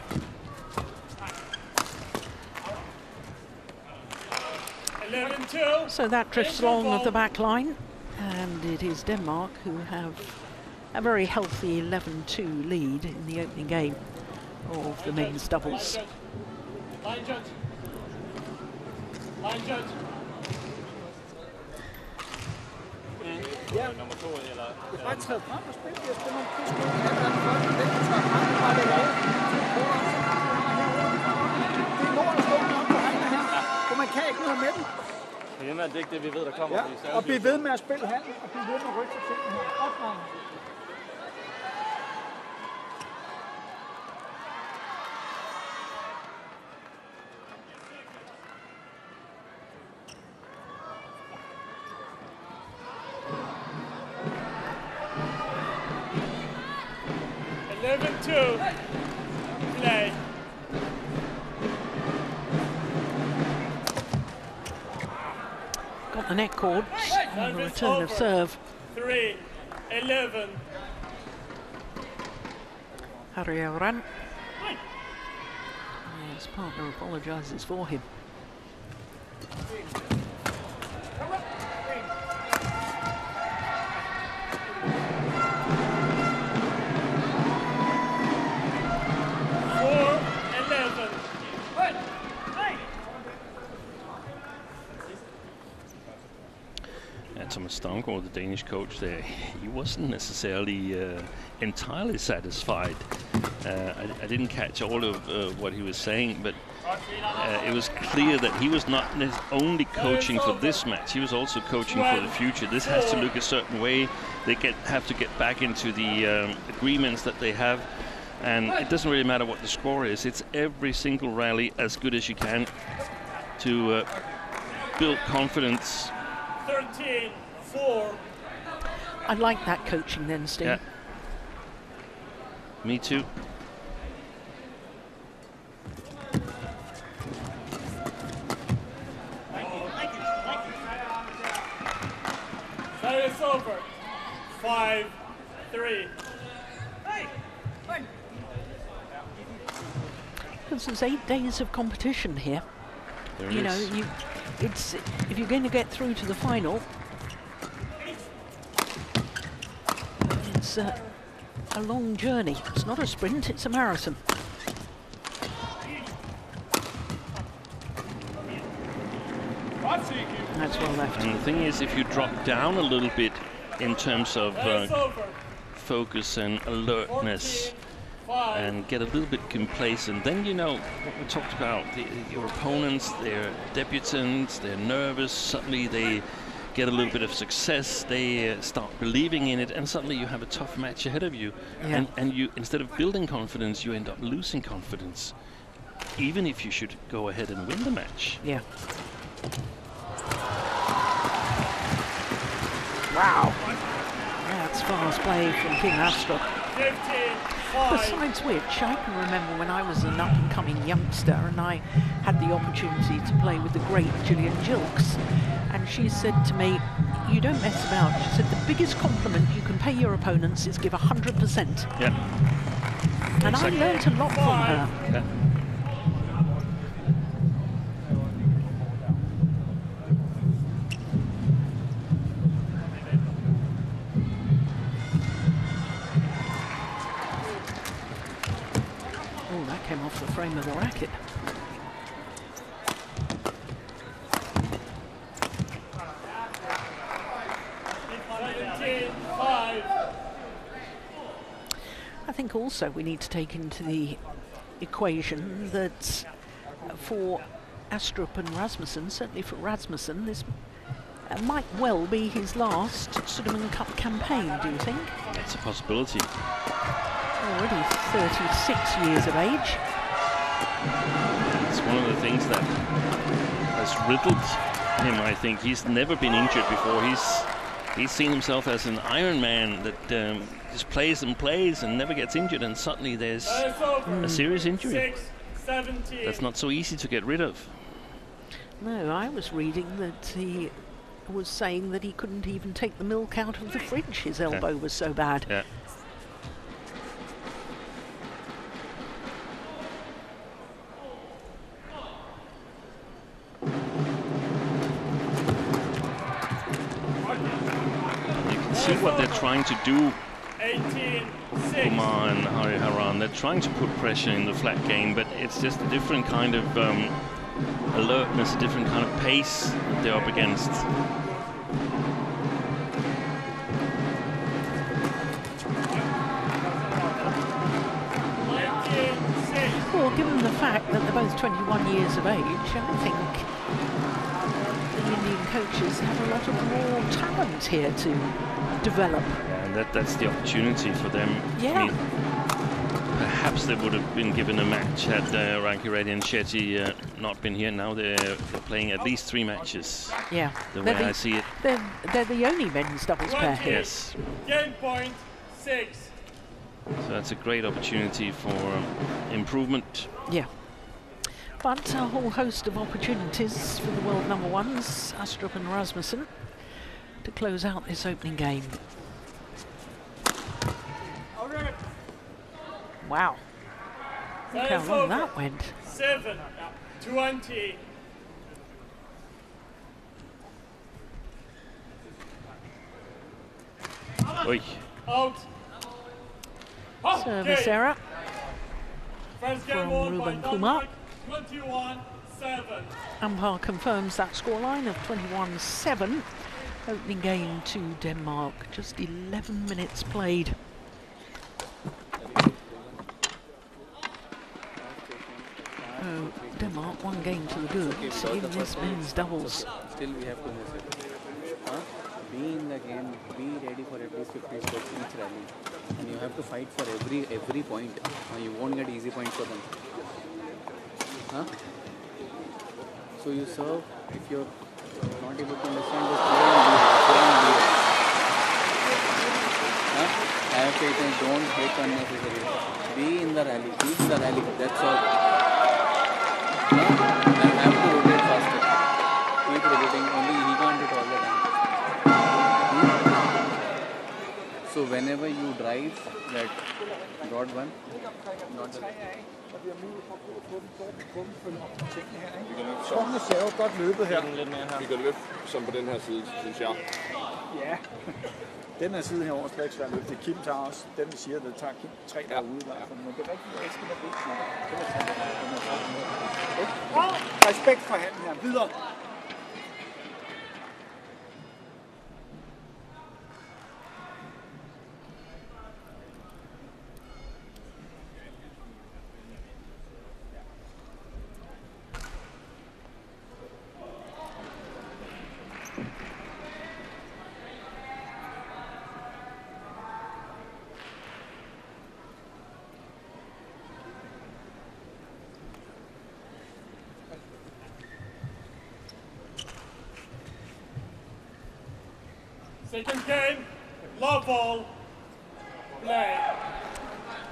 11-2. So that drifts along of the back line, and it is Denmark who have a very healthy 11-2 lead in the opening game of the men's doubles. Line judge. Line judge. Ja, nummer 2 eller... Bare træde frem og spil. Jeg spiller nogle pludselig. Han er den første, den der tager frem og bare lægger af. Det er lort at stå op på hegnet her, for man kan ikke noget med den. Det er ikke det, vi ved, der kommer. Ja, og blive ved med at spille handel, og blive ved med at rykke til tingene her. Opvarme. Play. Got the net cords on the return of serve. 3-11. Harry-Oran. His partner apologises for him. Thomas Stavngård, the Danish coach there, he wasn't necessarily entirely satisfied. I didn't catch all of what he was saying, but it was clear that he was not only coaching for this match, he was also coaching for the future. This has to look a certain way. They have to get back into the agreements that they have, and it doesn't really matter what the score is. It's every single rally as good as you can to build confidence. 13-4. I like that coaching then, Steve. Yeah. Me too. Service over. 5-3. Because there's 8 days of competition here. There You it know, is. it's if you're going to get through to the final, it's a long journey. It's not a sprint, it's a marathon. That's well left. And the thing is, if you drop down a little bit in terms of focus and alertness and get a little bit complacent, then you know what we talked about. Your opponents, they're debutants, they're nervous, suddenly they get a little bit of success, they start believing in it, and suddenly you have a tough match ahead of you. Yeah. And you, instead of building confidence, you end up losing confidence, even if you should go ahead and win the match. Yeah. Wow. That's fast play from King Astrup. 15-5. Besides which, I can remember when I was an up-and-coming youngster and I had the opportunity to play with the great Gillian Gilks, and she said to me, "You don't mess about." She said, "The biggest compliment you can pay your opponents is give 100%. Yeah. And Exactly. I learnt a lot from her. Yeah. Oh, that came off the frame of the racket. I think also we need to take into the equation that for Astrup and Rasmussen, certainly for Rasmussen, this might well be his last Sudirman Cup campaign, do you think? That's a possibility. Already 36 years of age. It's one of the things that has riddled him, I think. He's never been injured before. He's seen himself as an Iron Man that just plays and plays and never gets injured, and suddenly there's a serious injury. 6-17. That's not so easy to get rid of. No, I was reading that he was saying that he couldn't even take the milk out of the fridge. His elbow was so bad. Yeah. See what they're trying to do, 18-6. Kumar and Hariharan. They're trying to put pressure in the flat game, but it's just a different kind of alertness, a different kind of pace that they're up against. Well, given the fact that they're both 21 years of age, I think the Indian coaches have a lot of raw talent here to develop. And that's the opportunity for them. Yeah. I mean, perhaps they would have been given a match had Ranki Reddy and Shetty not been here. Now they're playing at least 3 matches. Yeah. The way I see it. They're the only men's doubles pair here. Yes. Game point 6. So that's a great opportunity for improvement. Yeah. But a whole host of opportunities for the world number ones, Astrup and Rasmussen, to close out this opening game. Wow. Look how long that went. 7-20. Oi. Out. Service error First game from won by Ruben Kumar. Denmark, 21-7. Umpire confirms that scoreline of 21-7. Opening game to Denmark. Just 11 minutes played. Denmark 1 game to the goods in this men's doubles. Still we have to miss it. Be in the game, be ready for at least 50 strokes each rally. And you have to fight for every point. You won't get easy points for them. So you serve, if you're not able to understand, just play and be ready. Have patience, don't hit unnecessarily. Be in the rally, that's all. And have to rotate faster. Keep rotating, only he can't hit all the time. So whenever you drive that rod 1, not the Skoene ser jo godt løbet her. Vi kan løfte som på den her side, synes jeg. Ja, den her side herovre skal ikke svært løfte. Kim tager også den, vi siger, det tager Kim 3 derude i hvert fald. Men det er rigtigt, jeg skal være vigtigt. Respekt for handen her. Videre. Second game, love ball, play.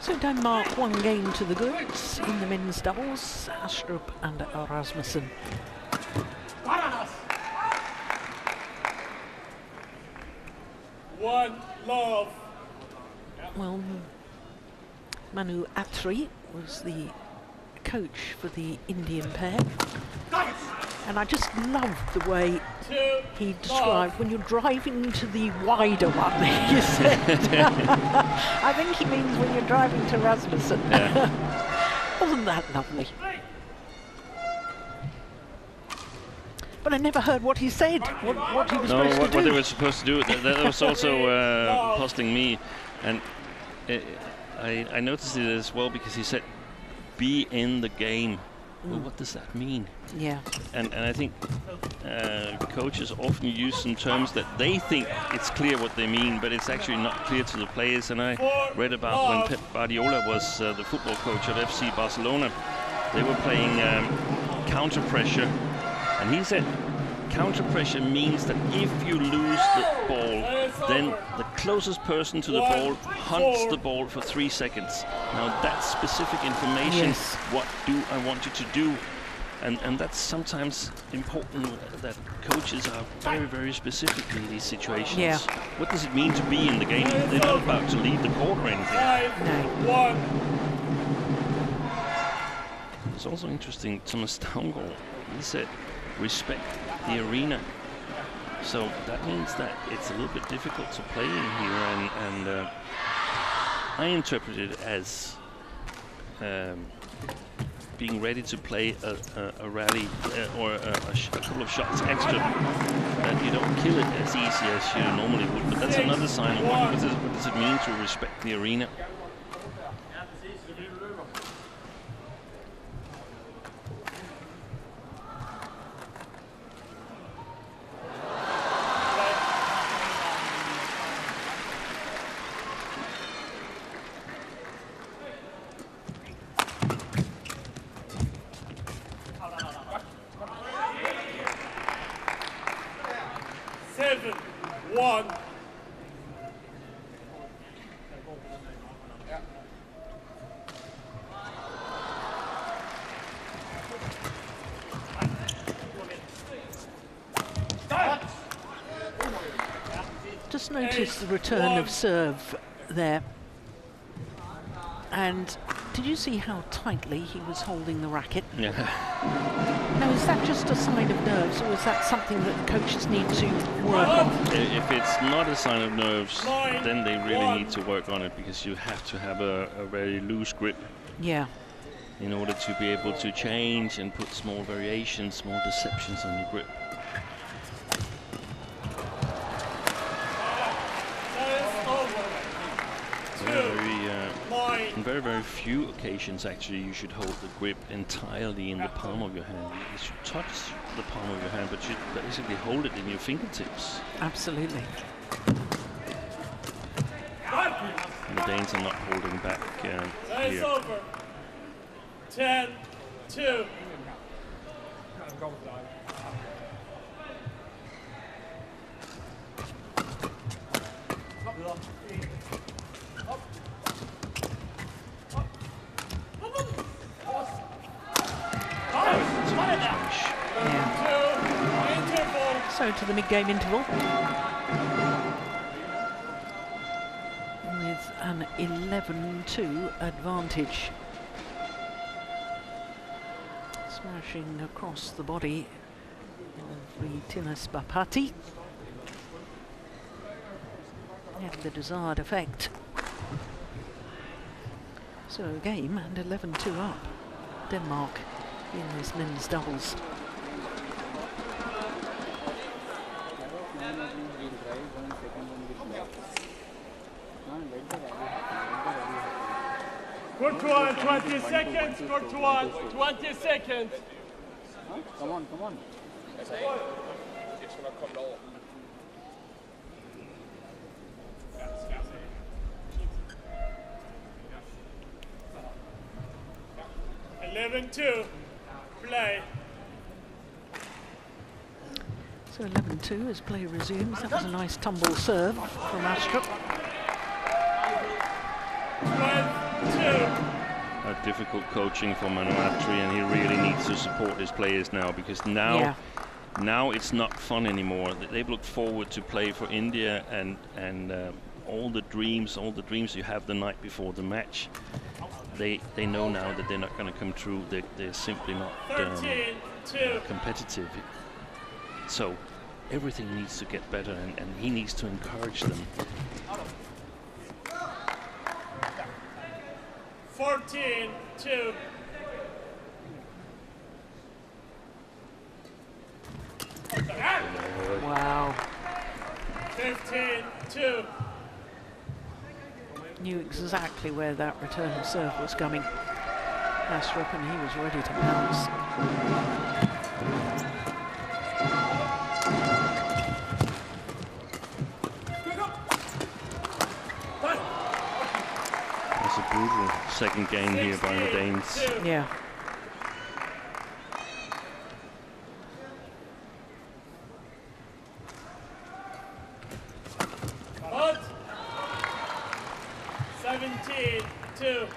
So Denmark 1 game to the goods in the men's doubles, Astrup and Rasmussen. One love. Well, Manu Attri was the coach for the Indian pair. And I just love the way he described when you're driving to the wider one, he said. I think he means when you're driving to Rasmussen. Yeah. Wasn't that lovely? But I never heard what he said, what he was supposed to do. What they were supposed to do. That was also puzzling me. And I noticed it as well because he said, be in the game. Well, what does that mean? Yeah. And I think coaches often use some terms that they think it's clear what they mean, but it's actually not clear to the players. And I read about when Pep Guardiola was the football coach at FC Barcelona. They were playing counter pressure, and he said counter pressure means that if you lose the ball, then the closest person to the ball hunts the ball for 3 seconds. Now that's specific information. Yes. What do I want you to do? And that's sometimes important that coaches are very, very specific in these situations. Yeah. What does it mean to be in the game? They're not about to lead the court or anything. No. It's also interesting, Thomas Daumgaard, he said, respect the arena. So that means that it's a little bit difficult to play in here, and I interpret it as being ready to play a rally or a couple of shots extra, that you don't kill it as easy as you normally would. But that's another sign of what does it mean to respect the arena. Just notice the return of serve there. And did you see how tightly he was holding the racket? Yeah. Now, is that just a sign of nerves, or is that something that the coaches need to work on? If it's not a sign of nerves, then they really need to work on it, because you have to have a very loose grip. Yeah. In order to be able to change and put small variations, small deceptions on your grip. on very, very few occasions, actually, you should hold the grip entirely in the palm of your hand. You should touch the palm of your hand, but you basically hold it in your fingertips. Absolutely. And the Danes are not holding back It's here. over. 10-2. So to the mid-game interval with an 11-2 advantage. Smashing across the body of the Tinas Bapati had the desired effect. So a game and 11-2 up. Denmark in this men's doubles. Courtois, 20 seconds. Courtois, 20 seconds. Come on, come on. Jeg skal nok komme derover. Play. So 11-2 as play resumes. That was a nice tumble serve from Astrup. 12-2. Difficult coaching for Manu Atri, and he really needs to support his players now, because now it's not fun anymore. They've looked forward to play for India, and all the dreams you have the night before the match, they know now that they're not going to come true. They're simply not competitive. So everything needs to get better, and he needs to encourage them. 14-2. Wow. 15-2. Knew exactly where that return of serve was coming. Astrup, and he was ready to pounce. That's a brutal second game here by the Danes. Yeah. Out. 17-2.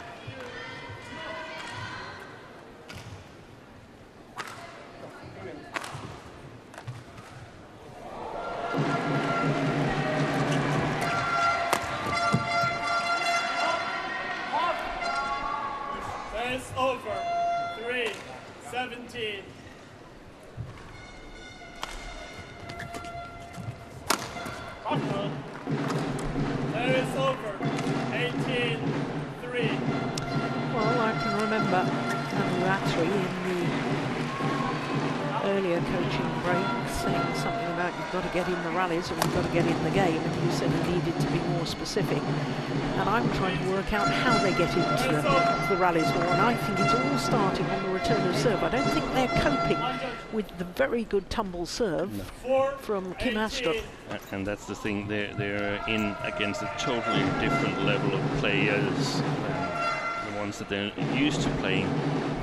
It's over. 3-17. There is over. 18-3. Well, I can remember Manu Atri in the earlier coaching break saying something about you've got to get in the rallies or you've got to get in the game, and you said he needed to be more specific. And I'm trying to work out how they get into the rallies more, and I think it's all starting on the return of serve. I don't think they're coping with the very good tumble serve from Kim Astrup. And that's the thing, they're in against a totally different level of players than the ones that they're used to playing.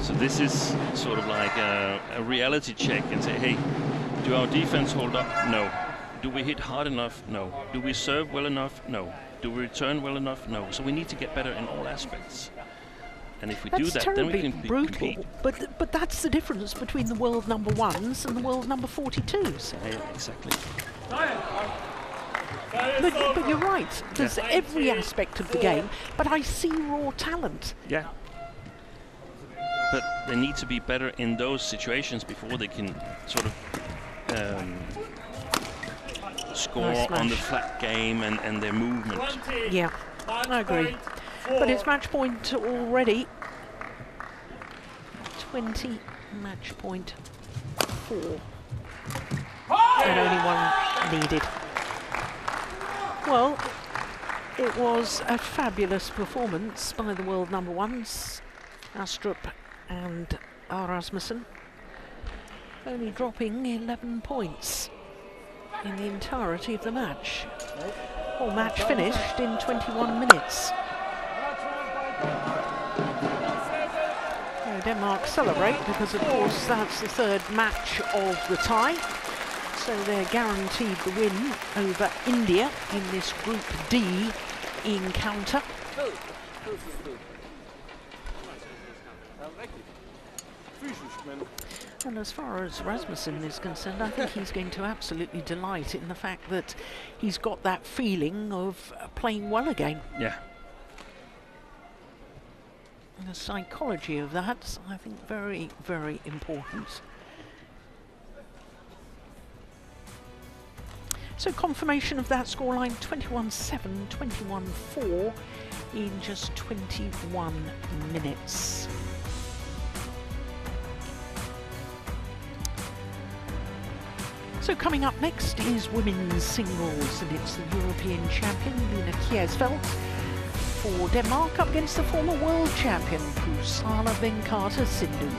So this is sort of like a reality check and say, hey, do our defense hold up? No. Do we hit hard enough? No. Do we serve well enough? No. Do we return well enough? No. So we need to get better in all aspects. And if we do that, then we can compete. But that's the difference between the world number ones and the world number 42s. Yeah, exactly. But you're right. There's every aspect of the game, but I see raw talent. Yeah. But they need to be better in those situations before they can sort of score on the flat game and their movement. Yeah, I agree. But it's match point already. 20, match point 4. And only one needed. Well, It was a fabulous performance by the world number ones, Astrup and Rasmussen, only dropping 11 points in the entirety of the match. Whole match finished in 21 minutes. Denmark celebrate because, of course, that's the third match of the tie. So they're guaranteed the win over India in this Group D encounter. And as far as Rasmussen is concerned, I think he's going to absolutely delight in the fact that he's got that feeling of playing well again. Yeah. And the psychology of that, I think, very, very important. So confirmation of that scoreline, 21-7, 21-4 in just 21 minutes. So coming up next is women's singles, and it's the European champion Lina Kjærsfeldt for Denmark up against the former world champion Pusala Venkata Sindhu.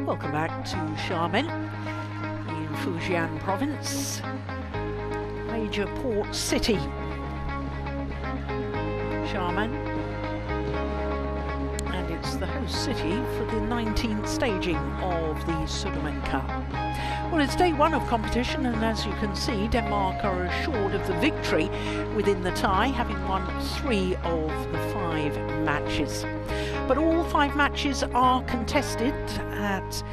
Welcome back to Xiamen in Fujian province, major port city. Xiamen, and it's the host city for the 19th staging of the Sudirman Cup. Well, it's day one of competition, and as you can see, Denmark are assured of the victory within the tie, having won 3 of the 5 matches. But all 5 matches are contested at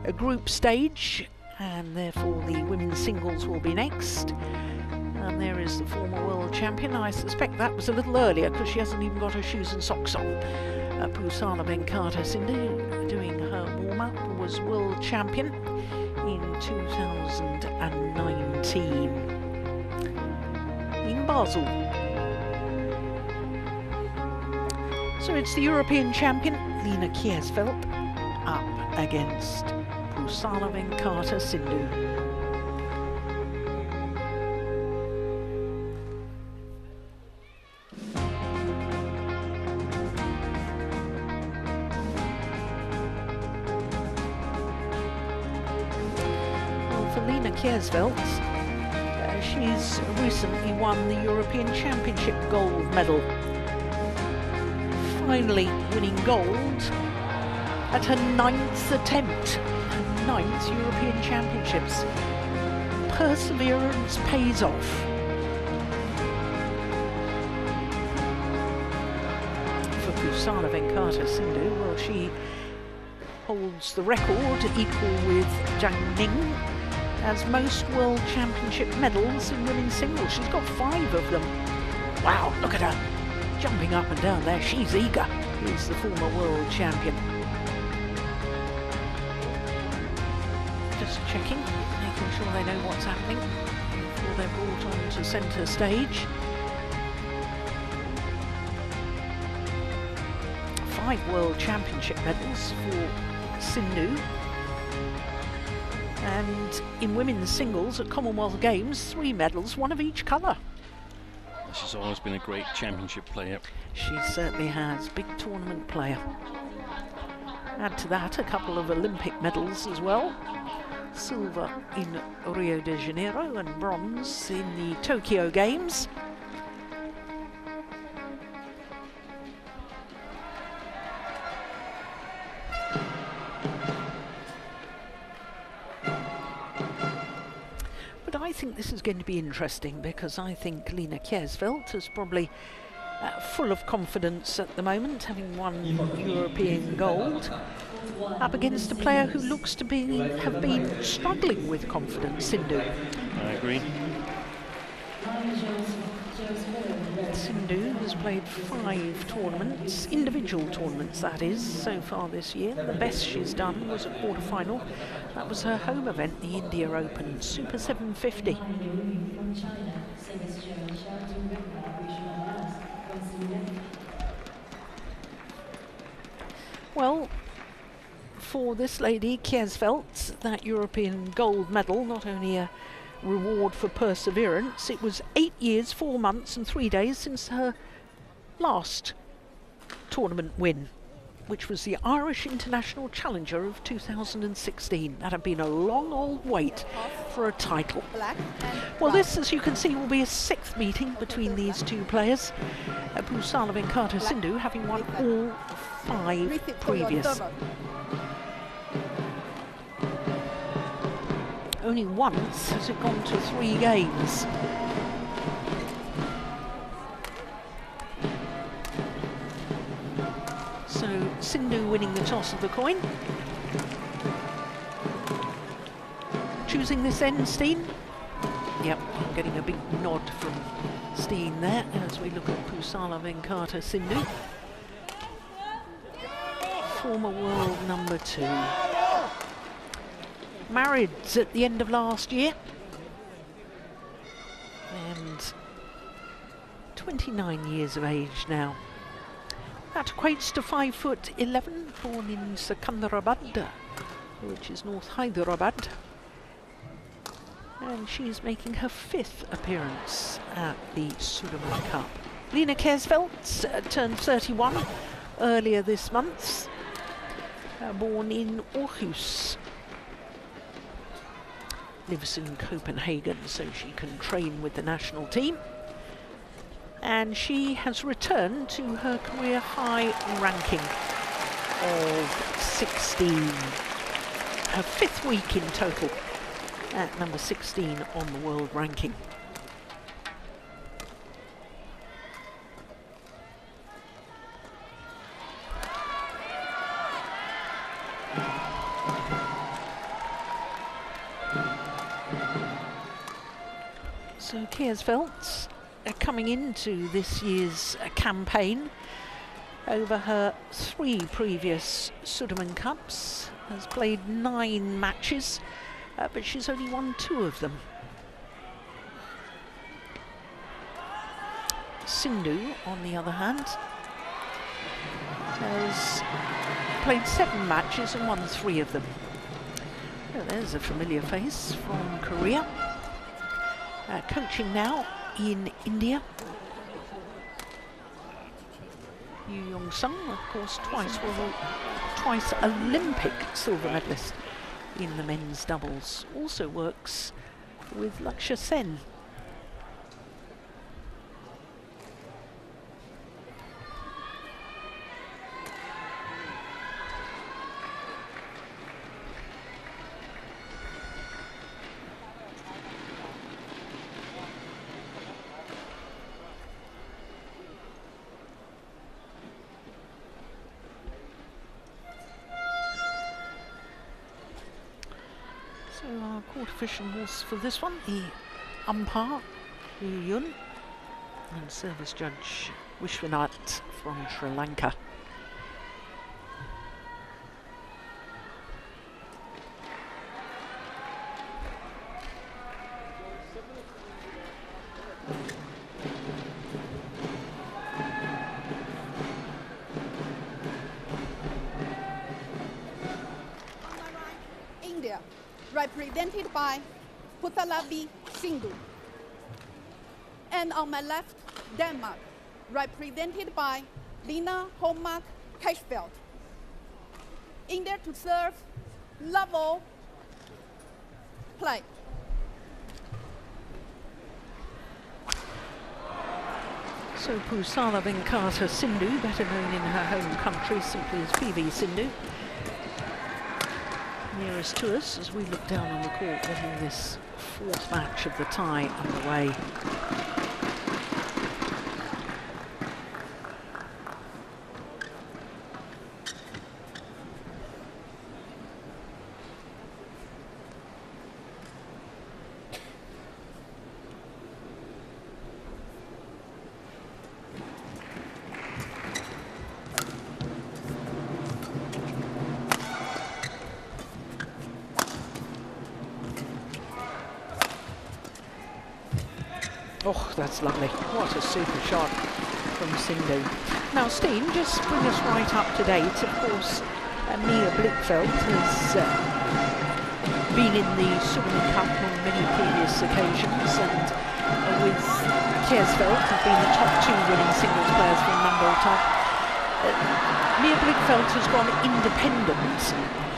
a group stage, and therefore the women's singles will be next. And there is the former world champion. I suspect that was a little earlier because she hasn't even got her shoes and socks on. Pusala Venkata Sindhu, doing her warm-up, was world champion in 2019 in Basel. So it's the European champion Lina Kjærsfeldt up against Pusala Venkata Sindhu. Kjærsfeldt, she's recently won the European Championship gold medal, finally winning gold at her 9th attempt, her 9th European Championships. Perseverance pays off. For Pusala Venkata Sindhu, well, she holds the record equal with Zhang Ning as most World Championship medals in women's singles. She's got 5 of them. Wow, look at her, jumping up and down there. She's eager. Here's the former world champion. Just checking, making sure they know what's happening before they're brought on to centre stage. 5 World Championship medals for Sindhu. And in women's singles at Commonwealth Games, 3 medals, 1 of each colour. She's always been a great championship player. She certainly has, big tournament player. Add to that a couple of Olympic medals as well. Silver in Rio de Janeiro and bronze in the Tokyo Games. But I think this is going to be interesting because I think Lena Kjærsfeldt is probably full of confidence at the moment, having won European gold, up against a player who looks to have been struggling with confidence, Sindhu. I agree. Sindhu has played 5 tournaments, individual tournaments that is, so far this year. The best she's done was a quarter-final. That was her home event, the India Open, Super 750. Well, for this lady, Kjærsfeldt, that European gold medal, not only a reward for perseverance, it was 8 years, 4 months and 3 days since her last tournament win, which was the Irish International Challenger of 2016. That had been a long old wait for a title. Well, this, as you can see, will be a 6th meeting between these 2 players. Pusala Venkata Sindhu having won all 5 previous. Only once has it gone to 3 games. So Sindhu winning the toss of the coin. Choosing this end, Steen? Yep, I'm getting a big nod from Steen there as we look at Pusala Venkata Sindhu. Former world number 2. Married at the end of last year. And 29 years of age now. That equates to 5'11", born in Secunderabad, which is North Hyderabad. And she's making her 5th appearance at the Sudirman Cup. Lena Kjærsfeldt turned 31 earlier this month, born in Aarhus. Lives in Copenhagen so she can train with the national team. And she has returned to her career high ranking of 16. Her 5th week in total at number 16 on the world ranking. So Kjærsfeldt coming into this year's campaign over her 3 previous Sudirman Cups, has played 9 matches, but she's only won 2 of them. Sindhu, on the other hand, has played 7 matches and won 3 of them. Oh, there's a familiar face from Korea. Coaching now in India. Yu Young-sung, of course, twice Olympic silver medalist in the men's doubles. Also works with Lakshya Sen. So our court officials for this one, the umpire, Yu Yun, and service judge Vishwanath from Sri Lanka. represented by Puthalavi Sindhu. And on my left, Denmark, represented by Lina Holmark Cashfeld. In there to serve level play. So Pusala Venkata Sindhu, better known in her home country simply as PV Sindhu, nearest to us as we look down on the court, getting this fourth match of the tie underway. Oh, that's lovely. What a super shot from Sindhu. Now, Steen, just bring us right up to date. Of course, Mia Blichfeld has been in the Sudirman Cup on many previous occasions, and with Kjærsfeldt have been the top two winning singles players from Manbolta. Mia Blichfeld has gone independent.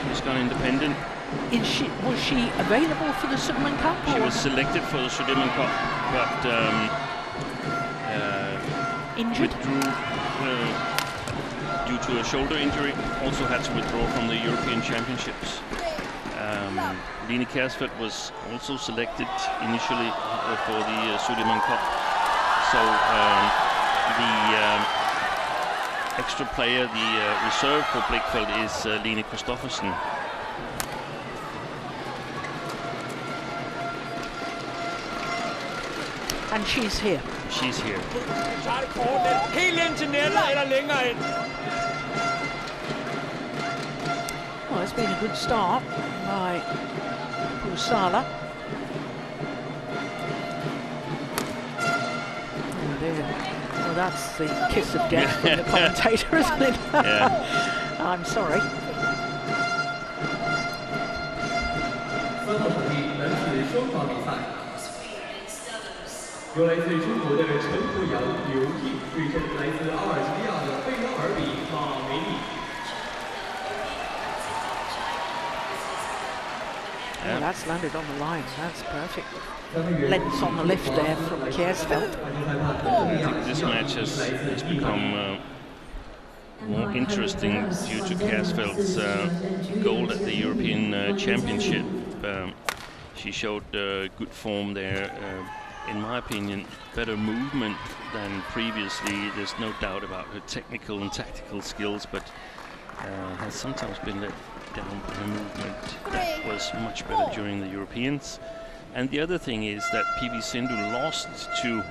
She's gone independent. Was she available for the Sudirman Cup? She was selected for the Sudirman Cup, but injured? Withdrew due to a shoulder injury. Also had to withdraw from the European Championships. Line Kjærsfeldt was also selected initially for the Sudirman Cup. So the extra player, the reserve for Blichfeld, is Line Kristoffersen. And she's here. She's here. Well, it's been a good start by Pusala. Oh dear. Well, that's the kiss of death from the commentator, isn't it? Yeah. I'm sorry. 3号场地男子双打比赛，由来自中国的陈博阳、刘毅对阵来自阿尔及利亚的贝拉尔比马梅利。 Oh, that's landed on the line. That's perfect. Length on the lift there from Kjærsfeldt. I think this match has become more interesting due to Kjærsfeldt's gold at the European Championship. She showed good form there. In my opinion, better movement than previously. There's no doubt about her technical and tactical skills, but has sometimes been let down by her movement. That was much better during the Europeans. And the other thing is that PV Sindhu lost to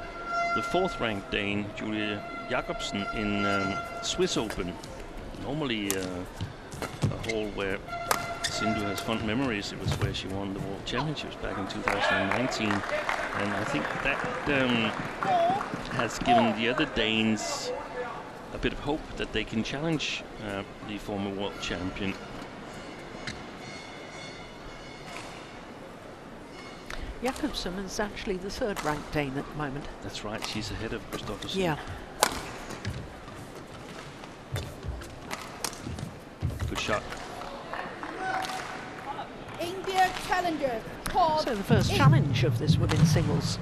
the fourth-ranked Dane, Julia Jacobsen, in Swiss Open. Normally a hall where Sindhu has fond memories. It was where she won the World Championships back in 2019. And I think that has given the other Danes a bit of hope that they can challenge the former world champion. Jacobsen is actually the third-ranked Dane at the moment. That's right, she's ahead of Kristoffersen. Yeah. Good shot. India challengers called. So the first challenge of this women's singles.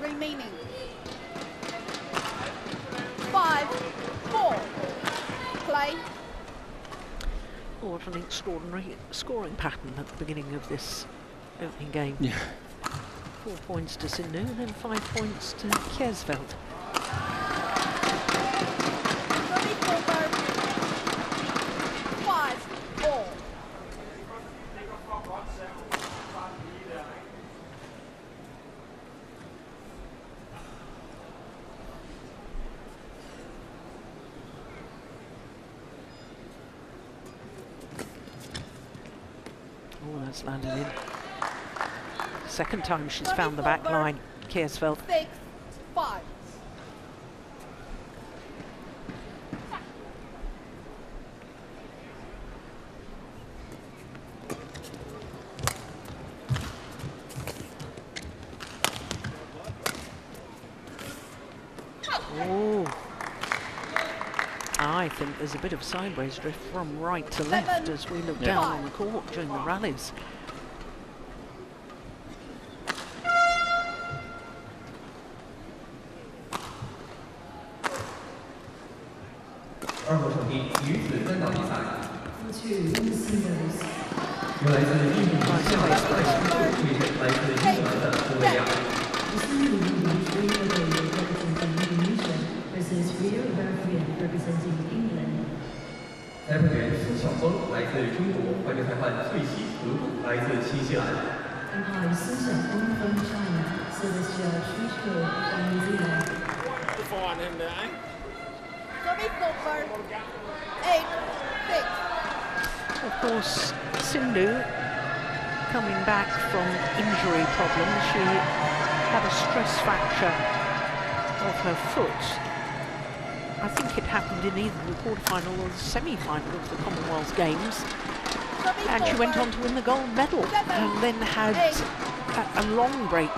Remaining. 5-4. Play. What an extraordinary scoring pattern at the beginning of this opening game. Yeah. 4 points to Sindhu and then 5 points to Kjærsfeldt. 5-4. has landed in. Second time she's found the back line, Kiersveld. 6-5. Oh, I think there's a bit of sideways drift from right to left as we look down on the court during the rallies. Foran hende der, ikke? Of course, Sindhu, coming back from injury problems, she had a stress fracture of her foot. I think it happened in either the quarterfinal or the semi-final of the Commonwealth Games. And she went on to win the gold medal and then had a long break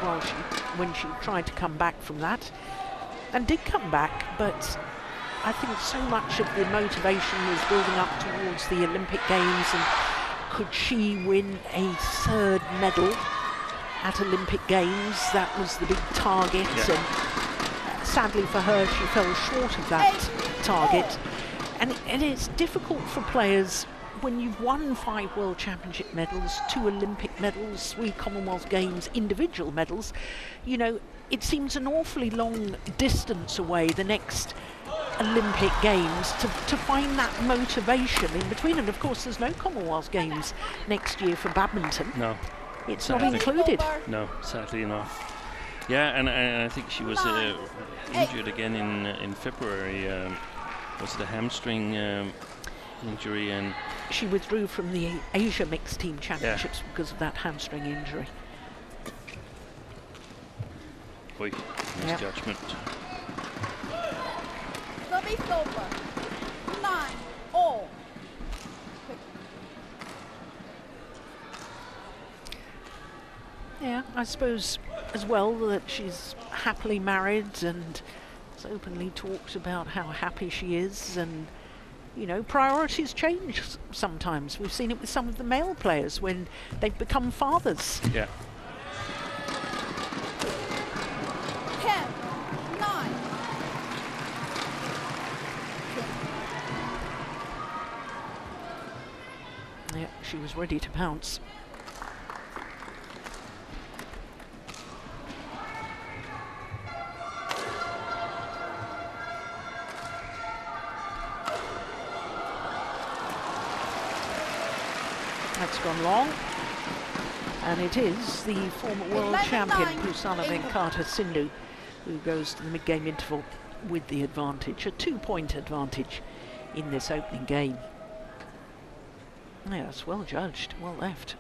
when she tried to come back from that. And did come back, but I think so much of the motivation was building up towards the Olympic Games, and could she win a third medal at Olympic Games? That was the big target, and sadly for her she fell short of that target. And it's difficult for players when you've won 5 World Championship medals, 2 Olympic medals, 3 Commonwealth Games individual medals. You know, it seems an awfully long distance away, the next Olympic Games, to find that motivation in between. And of course there's no Commonwealth Games next year for badminton. No. It's not included. No, sadly enough. Yeah, and I think she was injured again in February. Was it a hamstring injury? And she withdrew from the Asia Mixed Team Championships because of that hamstring injury. Boy, misjudgment. Service over. 9-all. Yeah, I suppose as well that she's happily married and has openly talked about how happy she is, and you know, priorities change sometimes. We've seen it with some of the male players when they've become fathers. Yeah. 10-9. Yeah, she was ready to pounce. That's gone long, and it is the former world champion Pusana Venkata Sindhu who goes to the mid-game interval with the advantage, a 2-point advantage in this opening game. Yes, well judged, well left.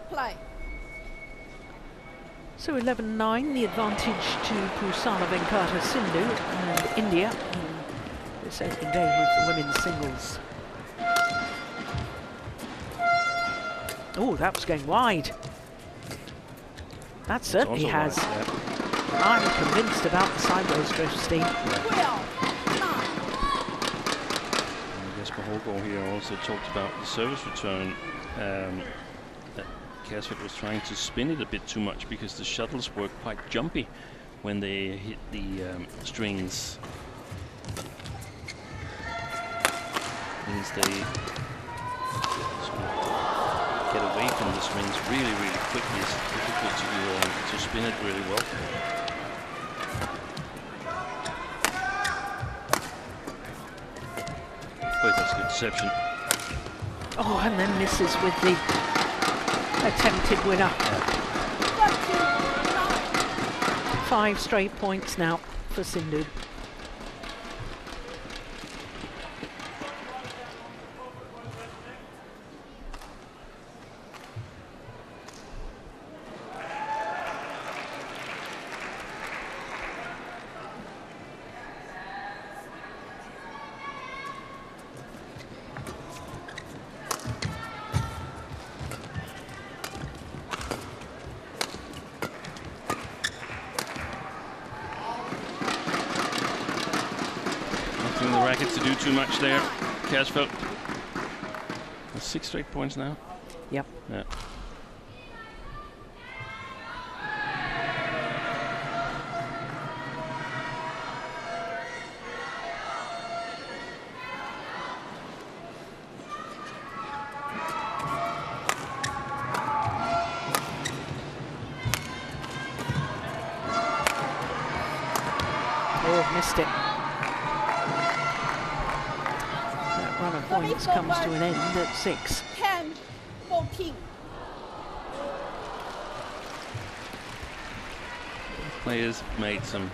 Play. So 11-9, the advantage to Pusana Venkata Sindhu and India in this opening game of the women's singles. Oh, that was going wide. That certainly has. Wide, yeah. I'm convinced about the sideways drift, Steve. Yeah. Jesper Holgaard here also talked about the service return that Kjærsfeldt was trying to spin it a bit too much because the shuttles were quite jumpy when they hit the strings. Means they sort of get away from the strings really, really quickly. It's difficult to spin it really well. Oh, that's a good deception. Oh, and then misses with the attempted winner. 5 straight points now for Sindhu. To do too much there, Kjærsfeldt. 6 straight points now. Yep. Yeah. Oh, missed it. Points comes to an end at 6. 10-14. Players made some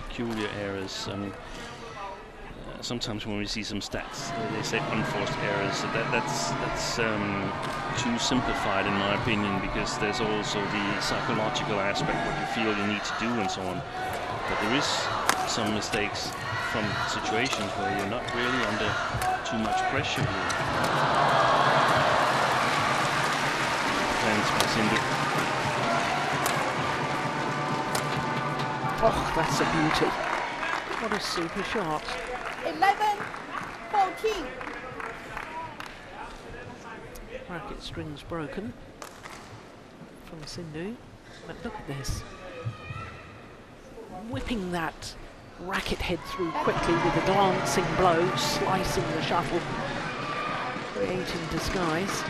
peculiar errors. I mean, sometimes when we see some stats, they say unforced errors. So that's too simplified in my opinion, because there's also the psychological aspect, what you feel you need to do and so on. But there is some mistakes from situations where you're not really under too much pressure here. Thanks, Sindhu. Oh, that's a beauty. What a super shot. 11-14. Racket strings broken from Sindhu. But look at this. Whipping that racket head through quickly with a glancing blow, slicing the shuttle, creating disguise.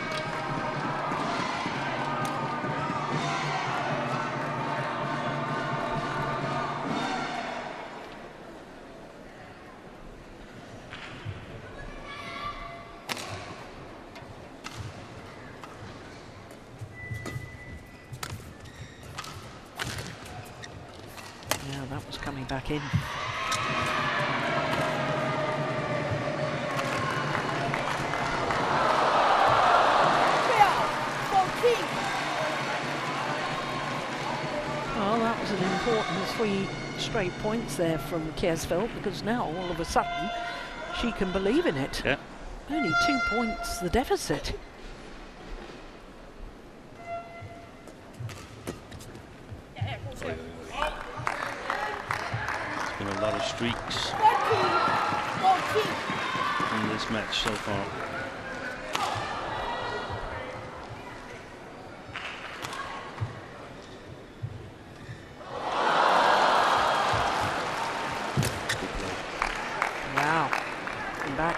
Yeah, that was coming back in. Well, that was an important 3 straight points there from Kjærsfeldt, because now all of a sudden she can believe in it. Yeah. Only 2 points the deficit. There's been a lot of streaks in this match so far.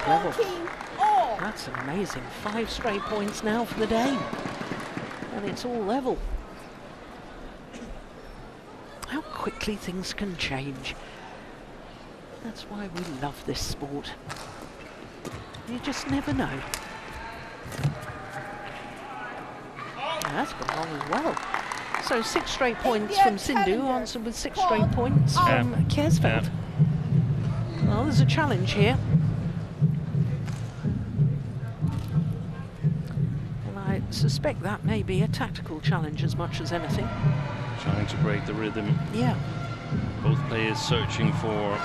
Level. That's amazing. 5 straight points now for the Dane. And it's all level. How quickly things can change. That's why we love this sport. You just never know. That's gone wrong as well. So 6 straight points from Sindhu, answered with 6 straight points from Kjærsfeldt. Well, there's a challenge here. I suspect that may be a tactical challenge as much as anything. Trying to break the rhythm. Yeah. Both players searching for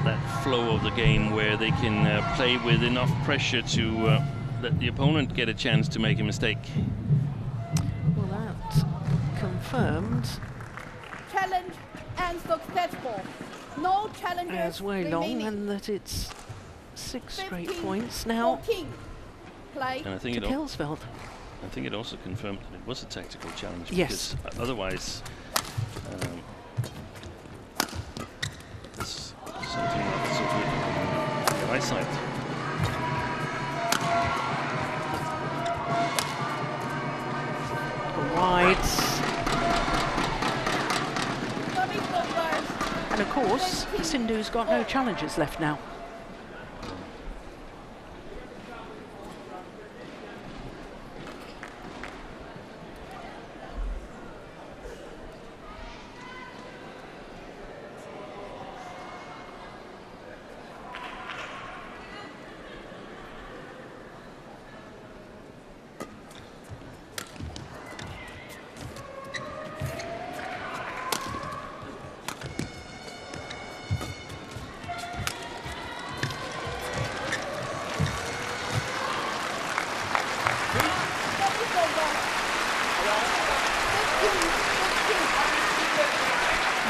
that flow of the game where they can play with enough pressure to let the opponent get a chance to make a mistake. Well, that's confirmed. Challenge and successful. No challenges as Wei Long, remaining. and that it's 6 straight points now. 14. Play. And I think To Kelsveld. I think it also confirmed that it was a tactical challenge. Yes. Because otherwise, there's something that's sort of the eyesight. Right. And of course, Sindhu's got no challenges left now.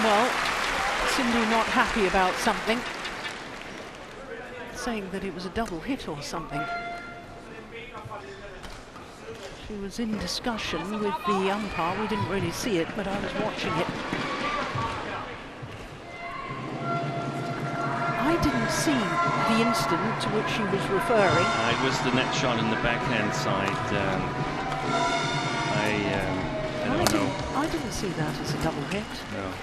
Well, Sindhu not happy about something, saying that it was a double hit or something. She was in discussion with the umpire. We didn't really see it, but I was watching it. I didn't see the incident to which she was referring. It was the net shot in the backhand side. I don't know. I didn't see that as a double hit. No.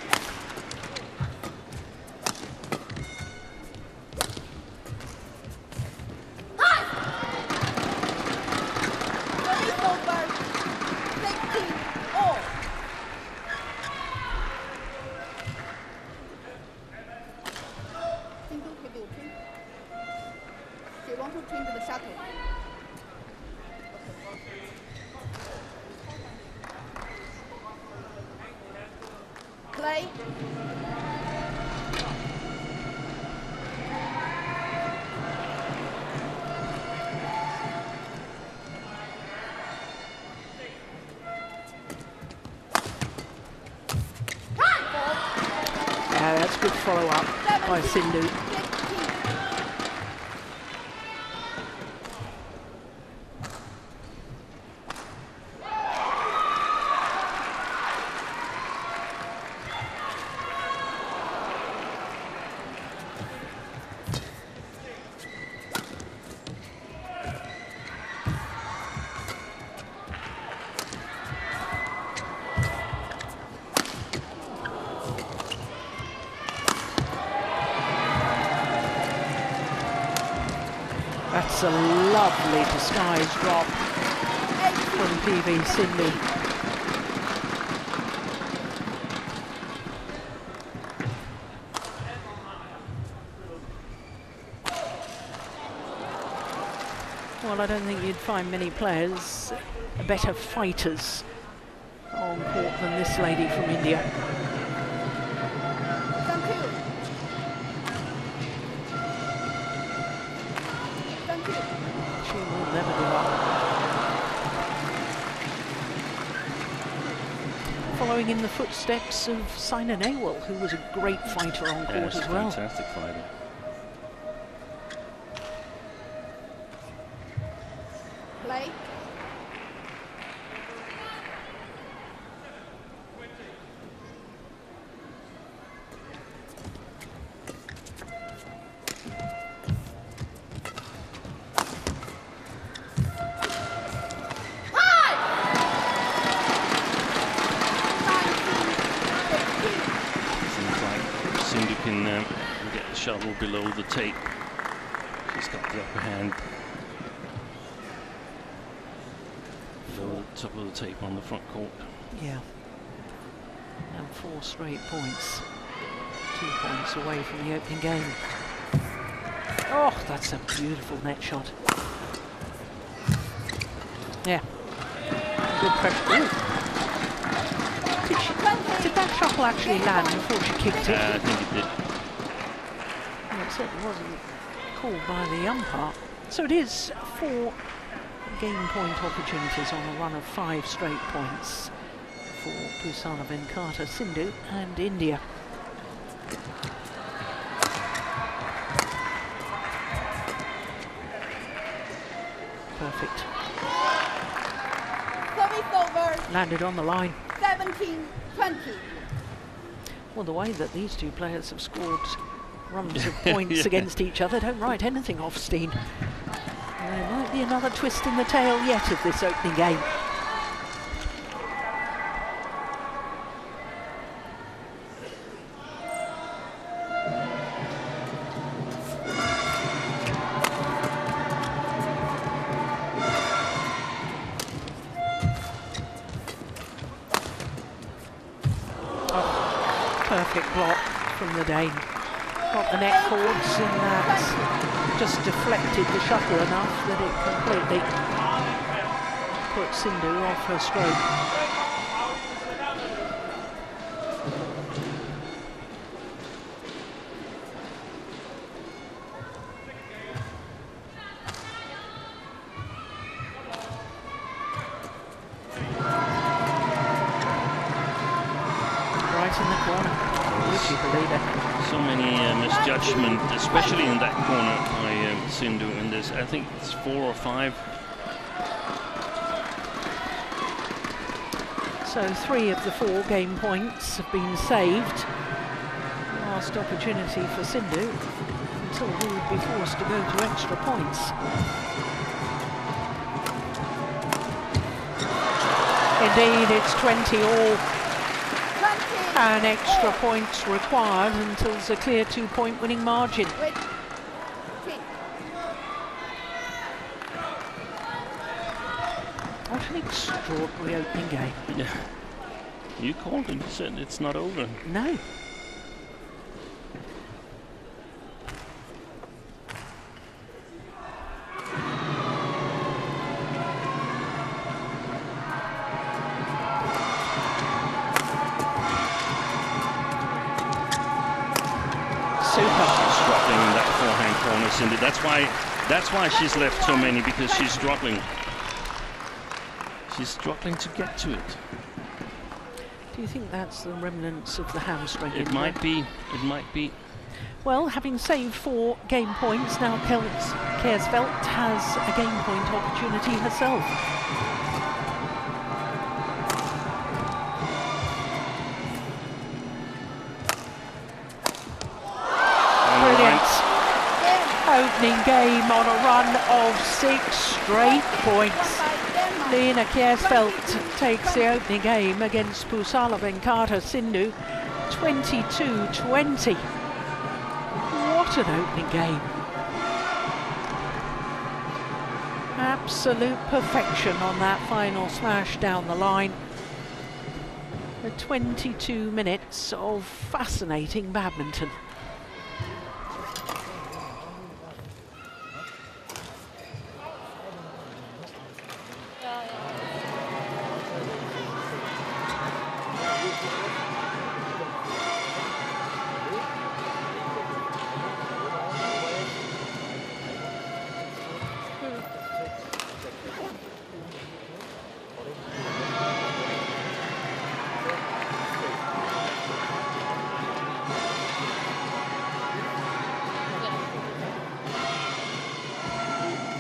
Play. Yeah, that's good follow-up by Sindhu. That's a lovely disguised drop from PV Sindhu. Well, I don't think you'd find many players better fighters on court than this lady from India. She will never give up. Following in the footsteps of Xiamen who was a great fighter on court as well. Fantastic fighter. Play. Get the shuttle below the tape. She's got the upper hand. Below the top of the tape on the front court. Yeah. And 4 straight points. 2 points away from the opening game. Oh, that's a beautiful net shot. Yeah. Good pressure. Ooh. Did that shuttle actually land before she kicked it? I think it did. Well, it certainly wasn't called by the umpire. So it is 4 game point opportunities on a run of 5 straight points for Pusana Venkata Sindhu and India. perfect. Service over. Landed on the line. 17-20. Well, the way that these two players have scored runs of points against each other don't write anything off Steen. There might be another twist in the tail yet of this opening game. Perfect block from the Dane. Got the net cords and that just deflected the shuttle enough that it completely put Sindhu off her stroke. Right in the corner. Would you believe it? So many misjudgment, especially in that corner by Sindhu in this. I think it's 4 or 5. So 3 of the 4 game points have been saved. Last opportunity for Sindhu until we would be forced to go to extra points. Indeed, it's 20 all. And extra points required until it's a clear 2-point winning margin. What an extraordinary opening game. Yeah. You called it, you said it's not over. No. Struggling in that forehand corner, Cindy. That's why she's left so many, because she's struggling. She's struggling to get to it. Do you think that's the remnants of the hamstring? It might be. It might be. Well, having saved 4 game points, now Kjærsfeldt has a game point opportunity herself. Opening game on a run of 6 straight points. Lena Kjærsfeldt takes the opening game against Pusala Venkata Sindhu 22-20. What an opening game. Absolute perfection on that final smash down the line. The 22 minutes of fascinating badminton.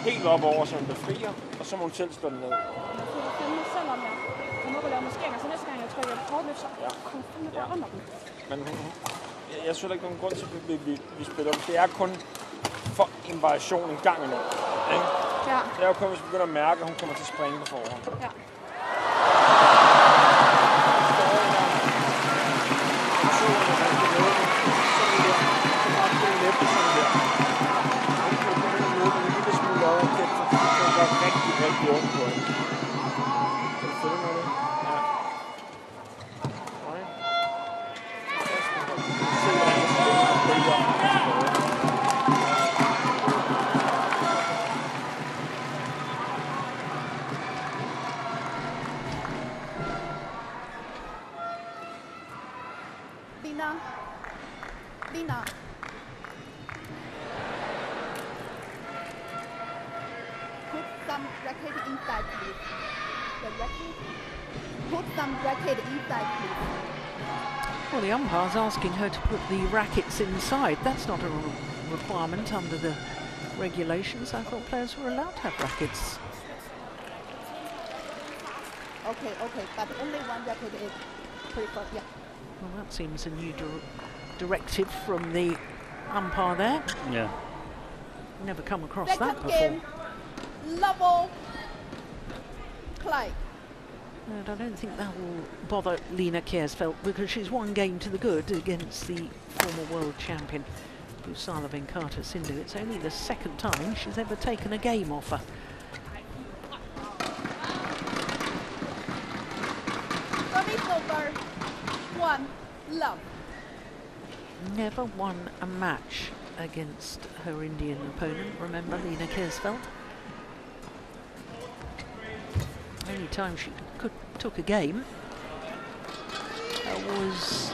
Helt op over, så hun befrier, og så må hun selv slå den ned. Men jeg synes ikke nogen grund til, at vi spiller dem. Det er kun for en variation en gang imellem. Ja. Det er jo kun, hvis vi begynder at mærke, at hun kommer til at springe på forhånd. Ja. Rigtig ondt på hende. Kan du følge med det? Ja. Nej. Se, hvordan det spiller. Lina. Put some racket inside, please. The racket. Put some racket inside, please. Well, the umpire's asking her to put the rackets inside. That's not a requirement under the regulations. I thought players were allowed to have rackets Okay, but only one racket is preferred, yeah. Well, that seems a new directive from the umpire there. Yeah. Never come across Second that before. game, level play. And I don't think that will bother Lena Kiersfeldt because she's one game to the good against the former world champion, Busala Venkata Sindhu. It's only the second time she's ever taken a game off her. Service over, 1-love. Never won a match against her Indian opponent, remember, Lena Kiersfeldt. Only time she took a game was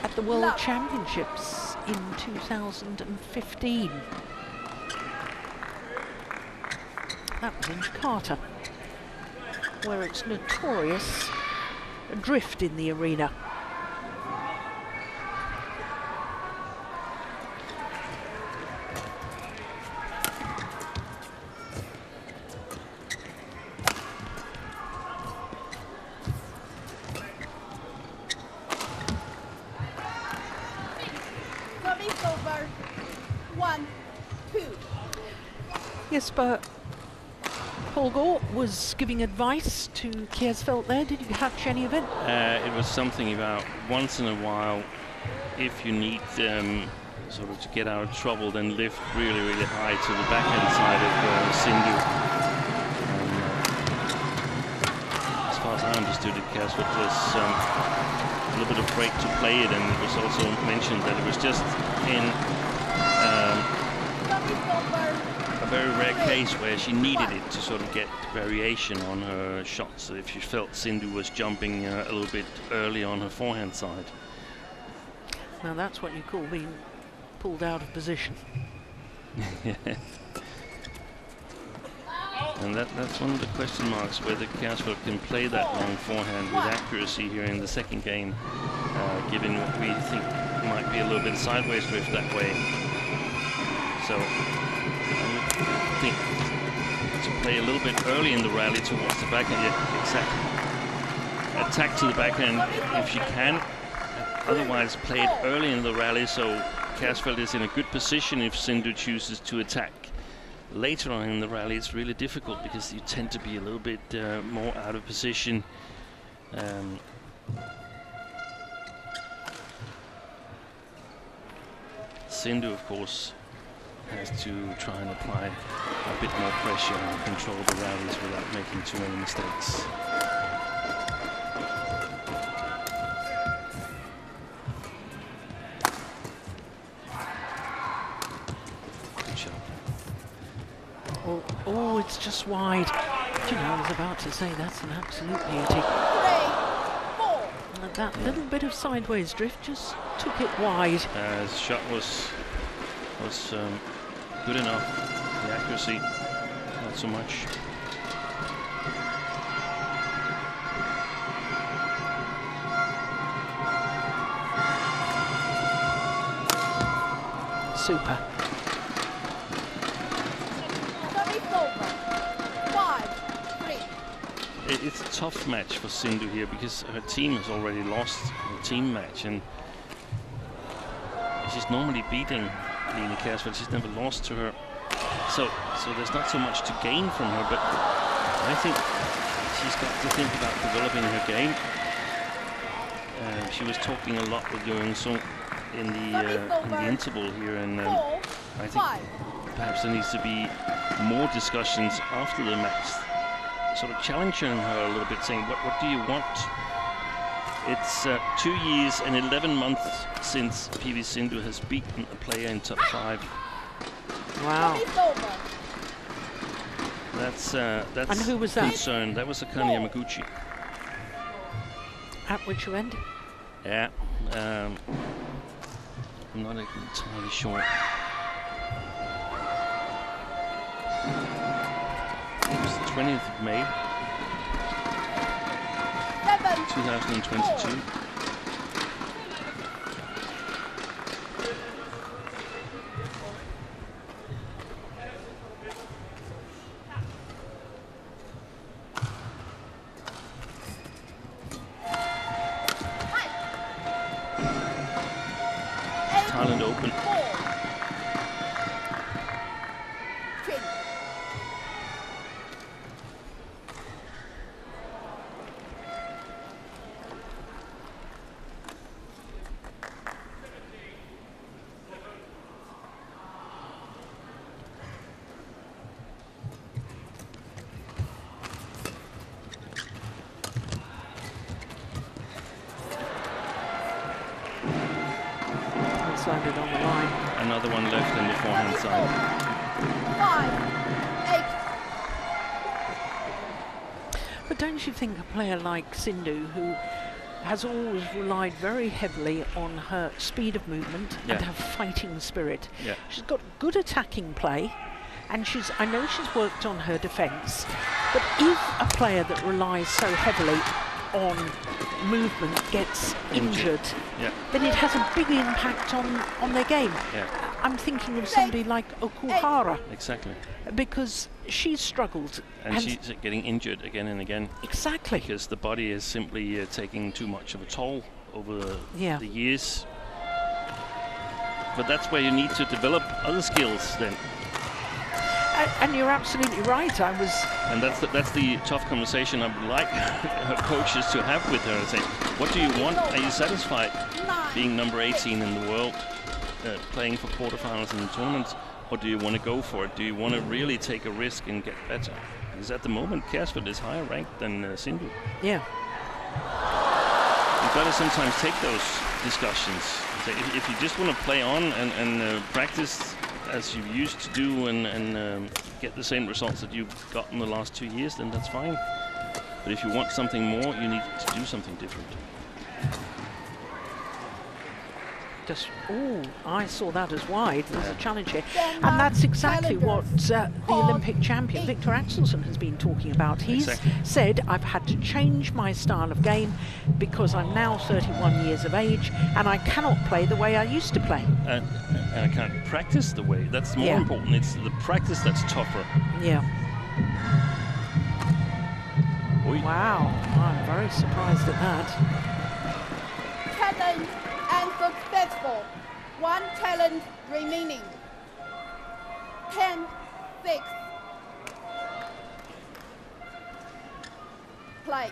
at the World Championships in 2015. That was in Jakarta, where it's notorious drift in the arena. Yes, but Paul Gore was giving advice to Kiersfeldt there. Did you catch any of it? It was something about once in a while, if you need sort of to get out of trouble, then lift really, really high to the backhand side of Sindhu. As far as I understood it, Kiersfeldt was a little bit afraid to play it, and it was also mentioned that it was just in a very rare case where she needed it to sort of get variation on her shots. So if she felt Sindhu was jumping a little bit early on her forehand side. Now that's what you call being pulled out of position. And that's one of the question marks, whether Kiersfeldt can play that long forehand with accuracy here in the second game, given what we think might be a little bit sideways drift that way. So I think to play a little bit early in the rally towards the backhand, yeah, exactly. Attack to the backhand if she can. Otherwise, play it early in the rally, so Kiersfeldt is in a good position if Sindhu chooses to attack. Later on in the rally, it's really difficult because you tend to be a little bit more out of position. Sindhu, of course, has to try and apply a bit more pressure and control the rallies without making too many mistakes. Oh, it's just wide. Do you know, I was about to say that's an absolute beauty. And that little bit of sideways drift just took it wide. The shot was good enough. The accuracy, not so much. Super. It's a tough match for Sindhu here because her team has already lost the team match, and she's normally beating Lena Kiersfeldt. She's never lost to her, so there's not so much to gain from her. But I think she's got to think about developing her game. She was talking a lot with Young Sung in the interval here, and I think perhaps there needs to be more discussions after the match, sort of challenging her a little bit, saying, what do you want? It's 2 years and 11 months since PV Sindhu has beaten a player in top 5. Wow. That's and who was that? Concern. That was Akane Yamaguchi. At which end? Yeah, I'm not entirely sure. It was the 20th of May, 2022. open. Landed on the line. Another one left in the forehand side. 5-8. But don't you think a player like Sindhu, who has always relied very heavily on her speed of movement and her fighting spirit, she's got good attacking play, and I know she's worked on her defence, but if a player that relies so heavily on movement gets injured, then it has a big impact on their game. I'm thinking of somebody like Okuhara. Exactly. Because she's struggled. And she's getting injured again and again. Exactly. Because the body is simply taking too much of a toll over the years. But that's where you need to develop other skills then. And you're absolutely right. And that's the tough conversation I would like her coaches to have with her and say, what do you want? Are you satisfied being number 18 in the world, playing for quarterfinals in the tournaments, or do you want to go for it? Do you want to really take a risk and get better? Because at the moment, Kjærsgaard is higher ranked than Sindhu. Yeah. You've got to sometimes take those discussions. If you just want to play on and practice as you used to do and get the same results that you've got in the last 2 years, then that's fine. But if you want something more, you need to do something different. I saw that as wide. There's a challenge here. And that's exactly what the Olympic champion, Victor Axelsen, has been talking about. He's said, I've had to change my style of game because I'm now 31 years of age and I cannot play the way I used to play. And I can't practice the way. That's more important. It's the practice that's tougher. Yeah. Wow. I'm very surprised at that. Talent and successful. One talent remaining. 10-6. Play.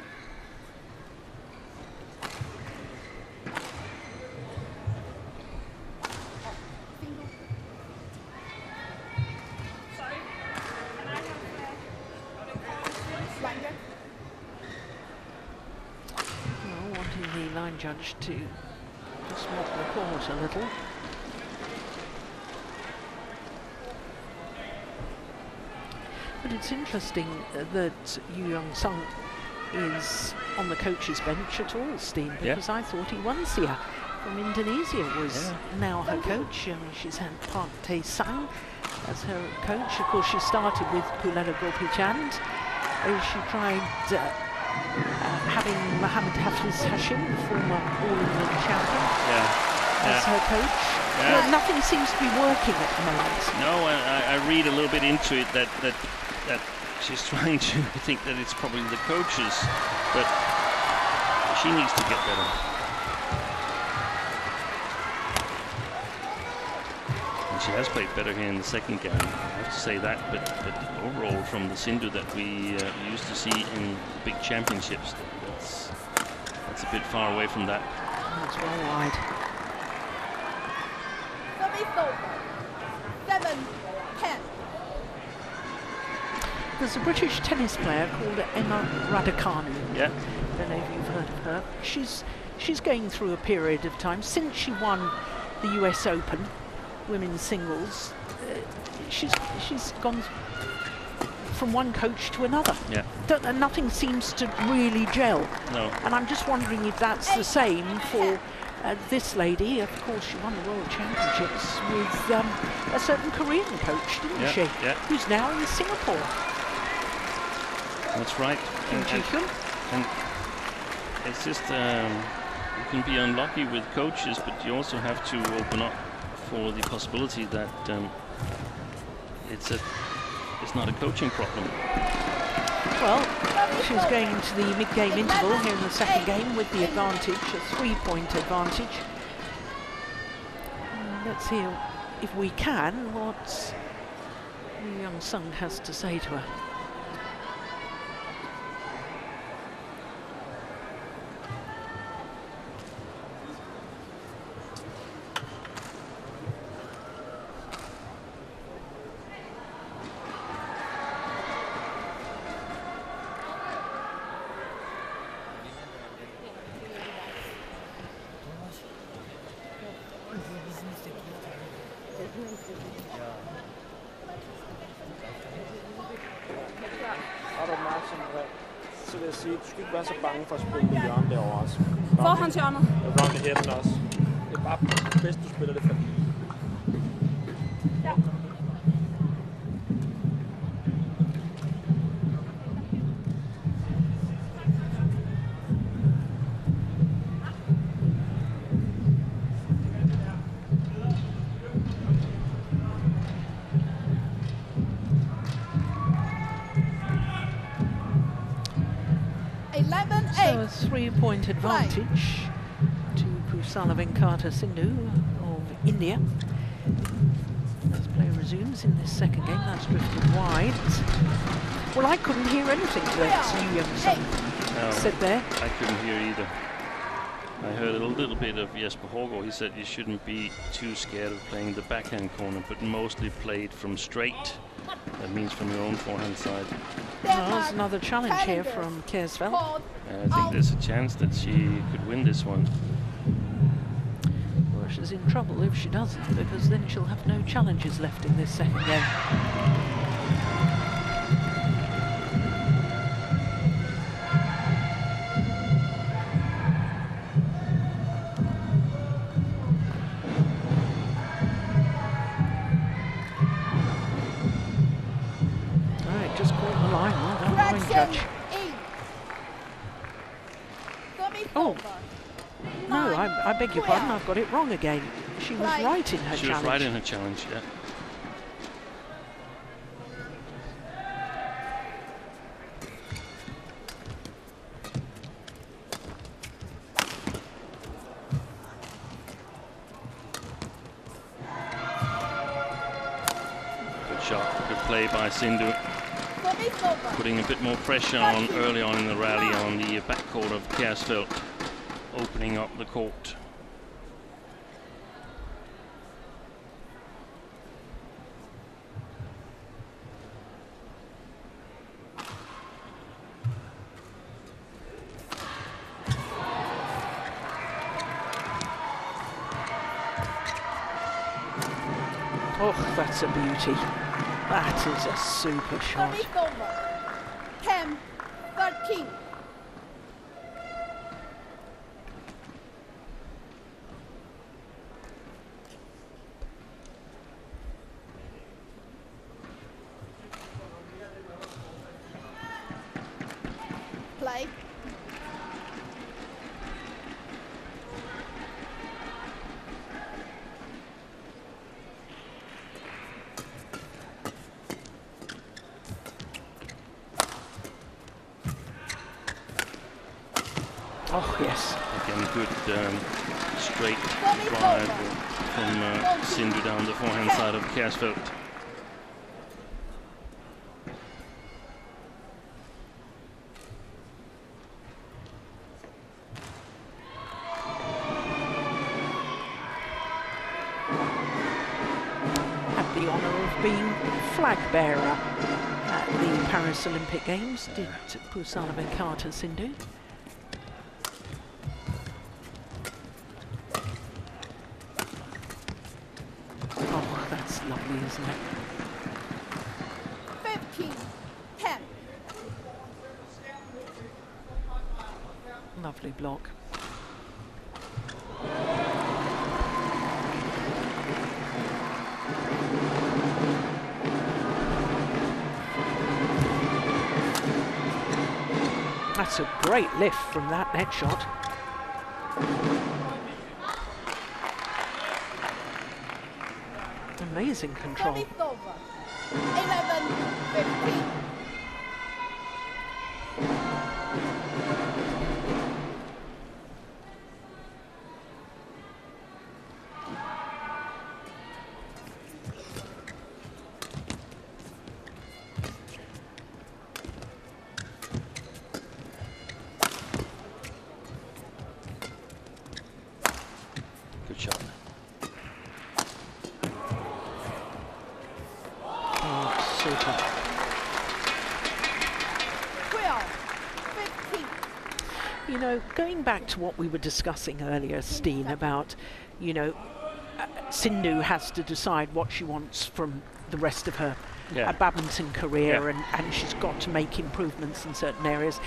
Wanting the line judge to just walk the court a little. But it's interesting that Yu Young-sung is on the coach's bench at all, Steen, because I thought Iwansia from Indonesia was now her coach. She's had Park Tae-sang as her coach. Of course, she started with Pullela Gopichan. She tried having Mohammed Hafiz Hashim, the former All-England champion, as her coach. Well, nothing seems to be working at the moment. No, I read a little bit into it that she's trying to think that it's probably the coaches, but she needs to get better. And she has played better here in the second game, I have to say that, but overall from the Sindhu that we used to see in the big championships, that's a bit far away from that. That's well wide. 7-10. There's a British tennis player called Emma Raducanu. Yeah. I don't know if you've heard of her. She's going through a period of time since she won the US Open women's singles. She's gone from one coach to another. Yeah. Nothing seems to really gel. No. And I'm just wondering if that's the same for this lady. Of course, she won the World Championships with a certain Korean coach, didn't she? Yeah. Who's now in Singapore. That's right. And it's just you can be unlucky with coaches, but you also have to open up for the possibility that it's not a coaching problem. Well, she's going into the mid-game interval here in the second game with the advantage, a 3-point advantage. Let's hear, if we can, what Young Sung has to say to her. Har du opmærksom på det, så vil jeg sige, du skal ikke være så bange for at spille det hjørne derovre også. Forhåndshjørnet. Round the head også. Det er bare bedst, du spiller det for. Ja. So a 3-point advantage to Pusala Venkata Sindhu of India. As play resumes in this second game, that's drifted wide. Well, I couldn't hear anything that Yu Young Sung said there. I couldn't hear either. I heard a little bit of Jesper Hårgaard. He said you shouldn't be too scared of playing the backhand corner, but mostly played from straight. That means from your own forehand side. Well, there's another challenge here from Kersfeldt. I think there's a chance that she could win this one. Well, she's in trouble if she doesn't, because then she'll have no challenges left in this second game. Oh, no, I beg your pardon, I've got it wrong again. She was right in her challenge. She was right in her challenge, yeah. Good shot, good play by Sindhu. Putting a bit more pressure on early on in the rally on the backcourt of Kersfeldt, opening up the court. Oh, that's a beauty. That is a super shot. 10-13. Play. Oh, yes. Again, good straight drive from Sindhu down the forehand side of Kersfeldt. Had the honour of being flag bearer at the Paris Olympic Games, did Pusala Venkata Sindhu. Lovely, isn't it? 15-10. Lovely block. That's a great lift from that net shot. Amazing control. 11-15. shorter. 12-15. You know, going back to what we were discussing earlier, Steen, about, you know, Sindhu has to decide what she wants from the rest of her badminton career, and she's got to make improvements in certain areas.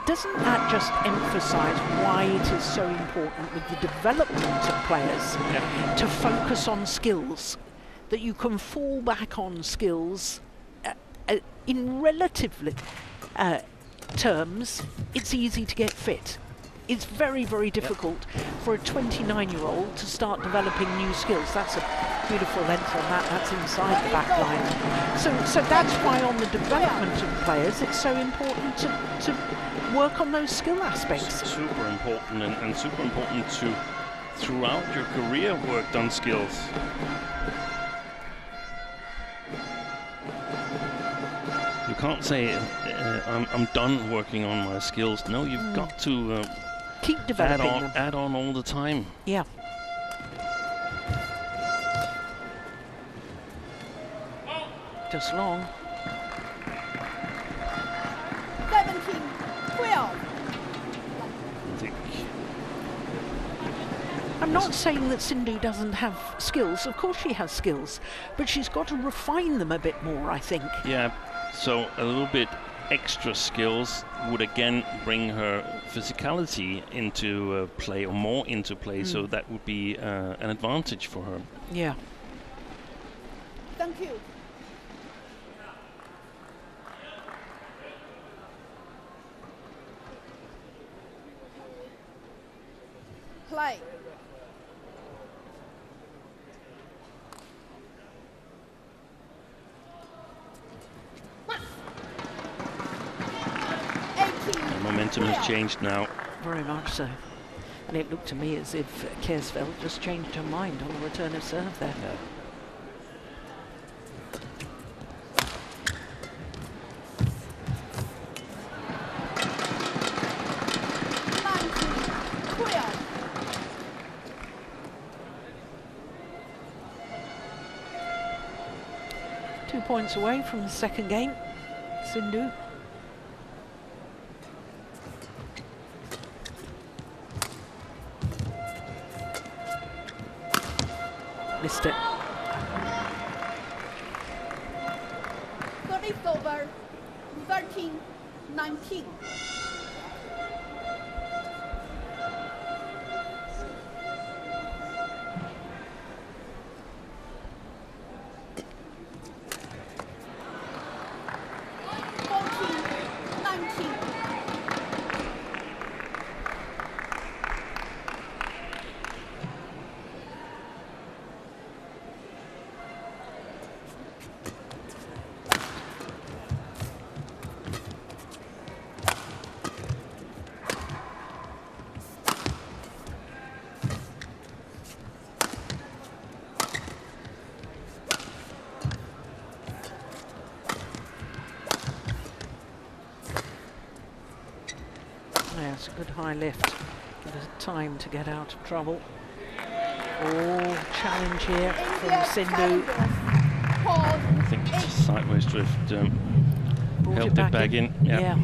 Doesn't that just emphasise why it is so important with the development of players to focus on skills, that you can fall back on skills in relatively terms? It's easy to get fit. It's very, very difficult for a 29-year-old to start developing new skills. That's a beautiful length on that. That's inside the back line. So that's why on the development of players, it's so important to work on those skill aspects. Super important, and super important to, throughout your career, worked on skills. You can't say, I'm done working on my skills. No, you've got to keep developing them. Add on all the time. Yeah. Just long. 17-12. I'm not saying that Sindhu doesn't have skills. Of course she has skills, but she's got to refine them a bit more, I think. Yeah, so a little bit extra skills would again bring her physicality into play, or more into play, so that would be an advantage for her. Yeah. Thank you. Play. The momentum has changed now. Very much so. And it looked to me as if Kersfeld just changed her mind on the return of serve there. Yeah. Points away from the second game, Sindhu. Missed it. Got it over. 13-19. It's a good high lift. Give us time to get out of trouble. Oh, challenge here from Sindhu. I think sideways drift helped it back in. Yeah.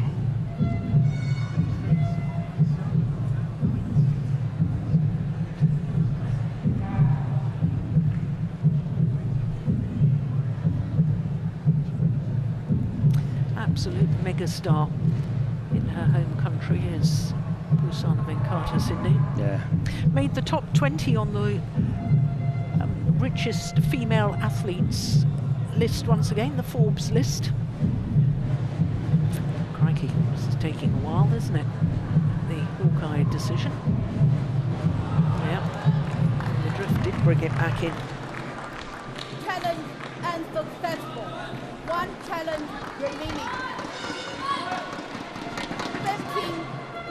Absolute megastar in her home country is Pusana Venkata Sindhu. Yeah. Made the top 20 on the richest female athletes list once again, the Forbes list. Crikey, this is taking a while, isn't it? The Hawkeye decision. Yeah. The drift did bring it back in. Challenge and successful. One challenge remaining.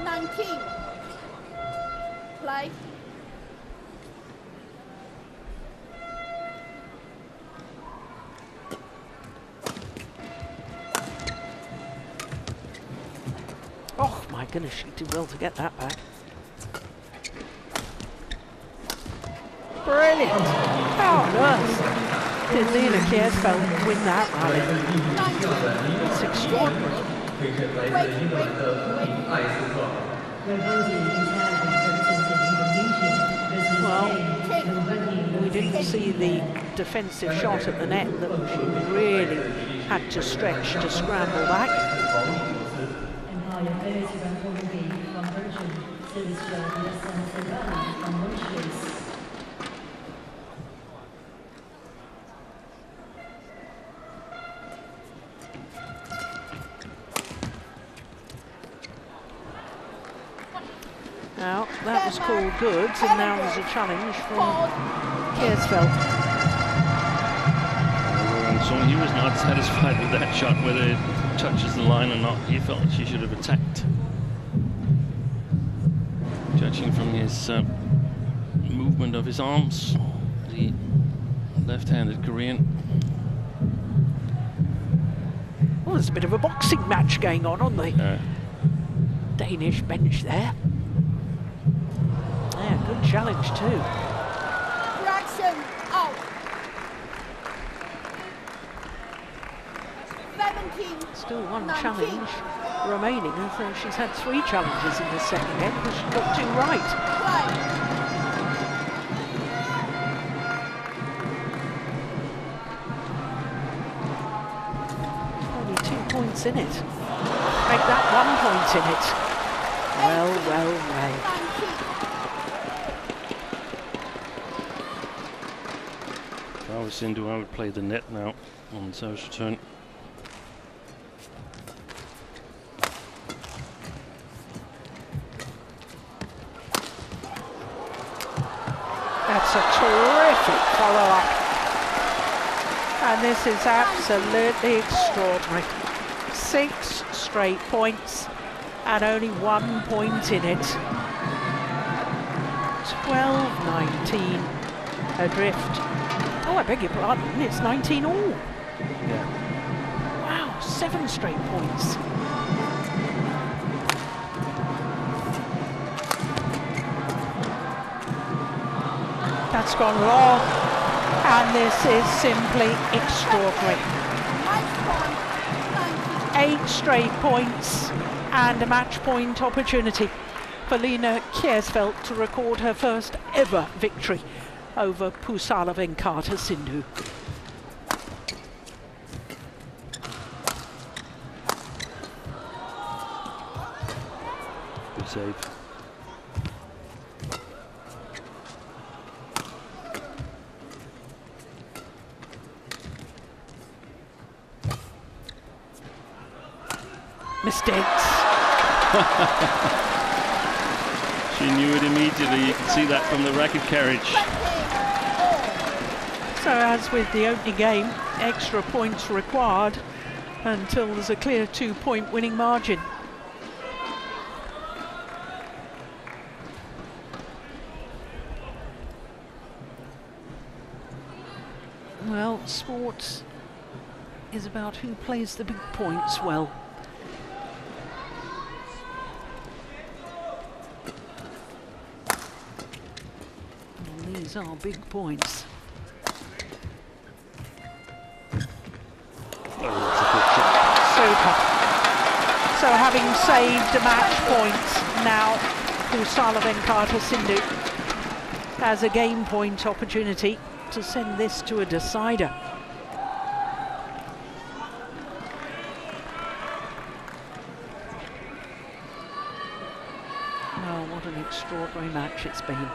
15-19. Play. Oh my goodness, she did well to get that back. Brilliant! How on earth? Did Lena Kiersfeld win that rally? It's extraordinary. Well, we didn't see the defensive shot at the net that she really had to stretch to scramble back. Now, that was called goods, and now there's a challenge from Kiersfeld. So he was not satisfied with that shot, whether it touches the line or not. He felt she should have attacked. Judging from his movement of his arms, the left-handed Korean. Well, there's a bit of a boxing match going on the Danish bench there. Yeah, good challenge too. Reaction out. 17. Still one challenge remaining, and so she's had 3 challenges in the second game because she got 2 right. Only 2 points in it. Make that 1 point in it. Well, well, well. If I was Sindhu, I would play the net now on the service return. That's a terrific follow-up. And this is absolutely extraordinary. 6 straight points and only 1 point in it. 12-19 adrift. Oh, I beg your pardon, it's 19 all. Yeah. Wow, 7 straight points. That's gone long, and this is simply extraordinary. 8 straight points and a match point opportunity for Lena Kiersfeld to record her first ever victory over Pusala Venkata Sindhu. Good save. Mistakes. She knew it immediately. You can see that from the racket carriage. So as with the opening game, extra points required until there's a clear 2-point winning margin. Well, sport is about who plays the big points well. And these are big points. Super. So having saved a match point, now Pusala Venkata Sindhu has a game point opportunity to send this to a decider. Oh, what an extraordinary match it's been.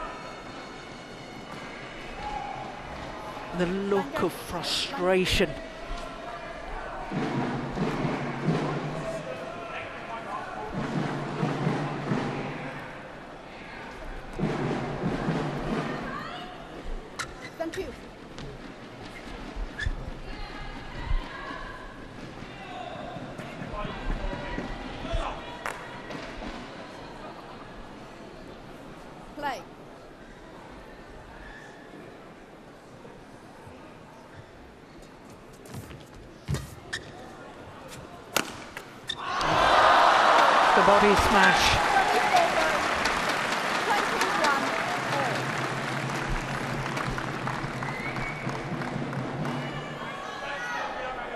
The look of frustration. Thank you. Play. The body smash.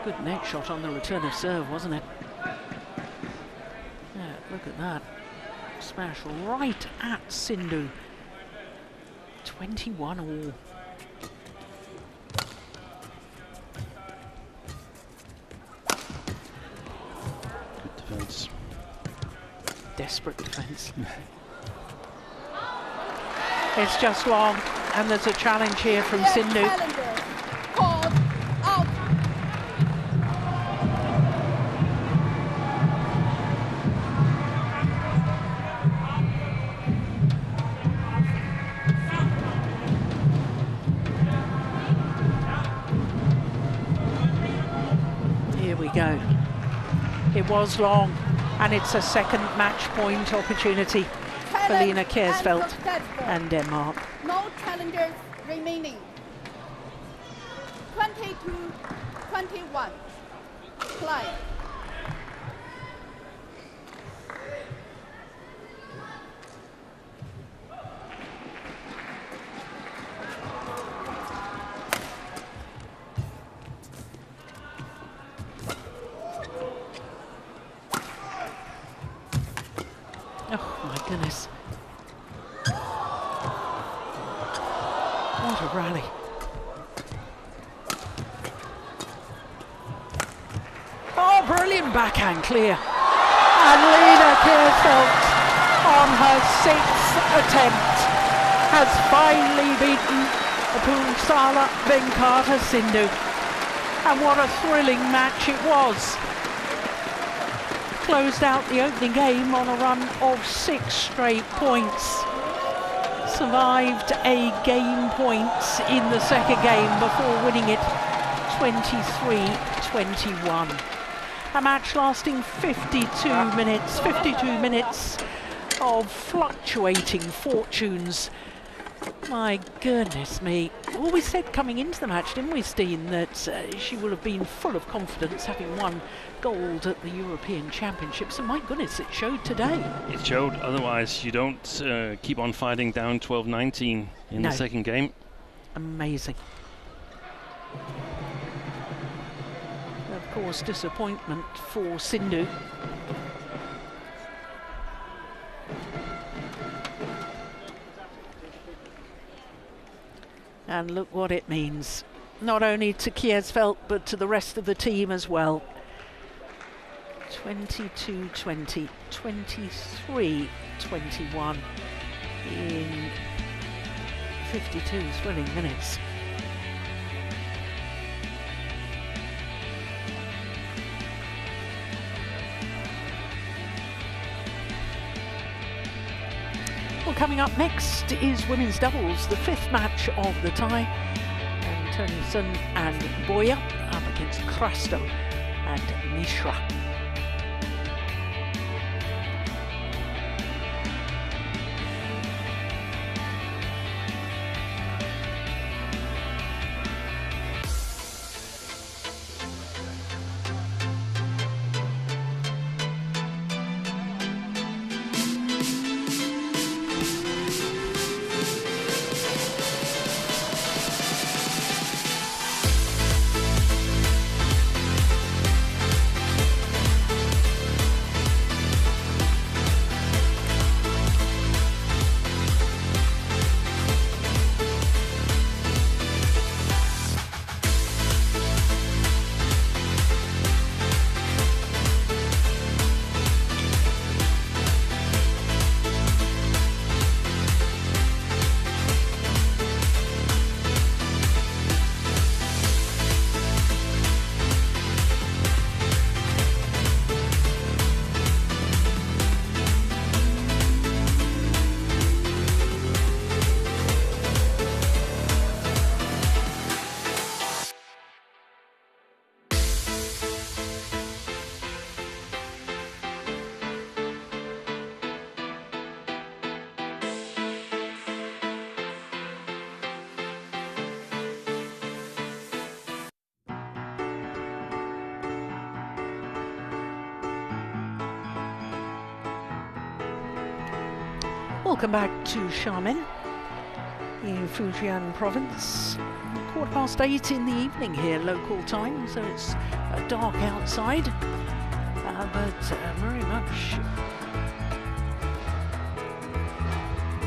Good net shot on the return of serve, wasn't it? Yeah, look at that. Smash right at Sindhu. 21 all. Good defence. Desperate defence. It's just long, and there's a challenge here from Sindhu. Called out. Here we go. It was long, and it's a second match point opportunity for Lena Kjærsfeldt and Denmark. No challengers remaining. 22-21. Play. Oh my goodness. What a rally. Oh, brilliant backhand clear. And Lena Kjærsfeldt, on her 6th attempt, has finally beaten Pulsala Venkata Sindhu. And what a thrilling match it was. Closed out the opening game on a run of 6 straight points. Survived a game point in the second game before winning it 23-21. A match lasting 52 minutes, 52 minutes of fluctuating fortunes. My goodness me. Well, we said coming into the match, didn't we, Steen, that she will have been full of confidence, having won gold at the European Championships, and my goodness, it showed today. It showed, otherwise you don't keep on fighting down 12-19 in the second game. Amazing. Of course, disappointment for Sindhu. And look what it means, not only to Kjærsfeldt, but to the rest of the team as well. 22-20, 23-21 in 52 thrilling minutes. Well, coming up next is women's doubles, the 5th match of the tie. And Tonyson and Boya up against Krasto and Mishra. Welcome back to Xiamen in Fujian province. 8:15 in the evening here, local time, so it's dark outside, but very much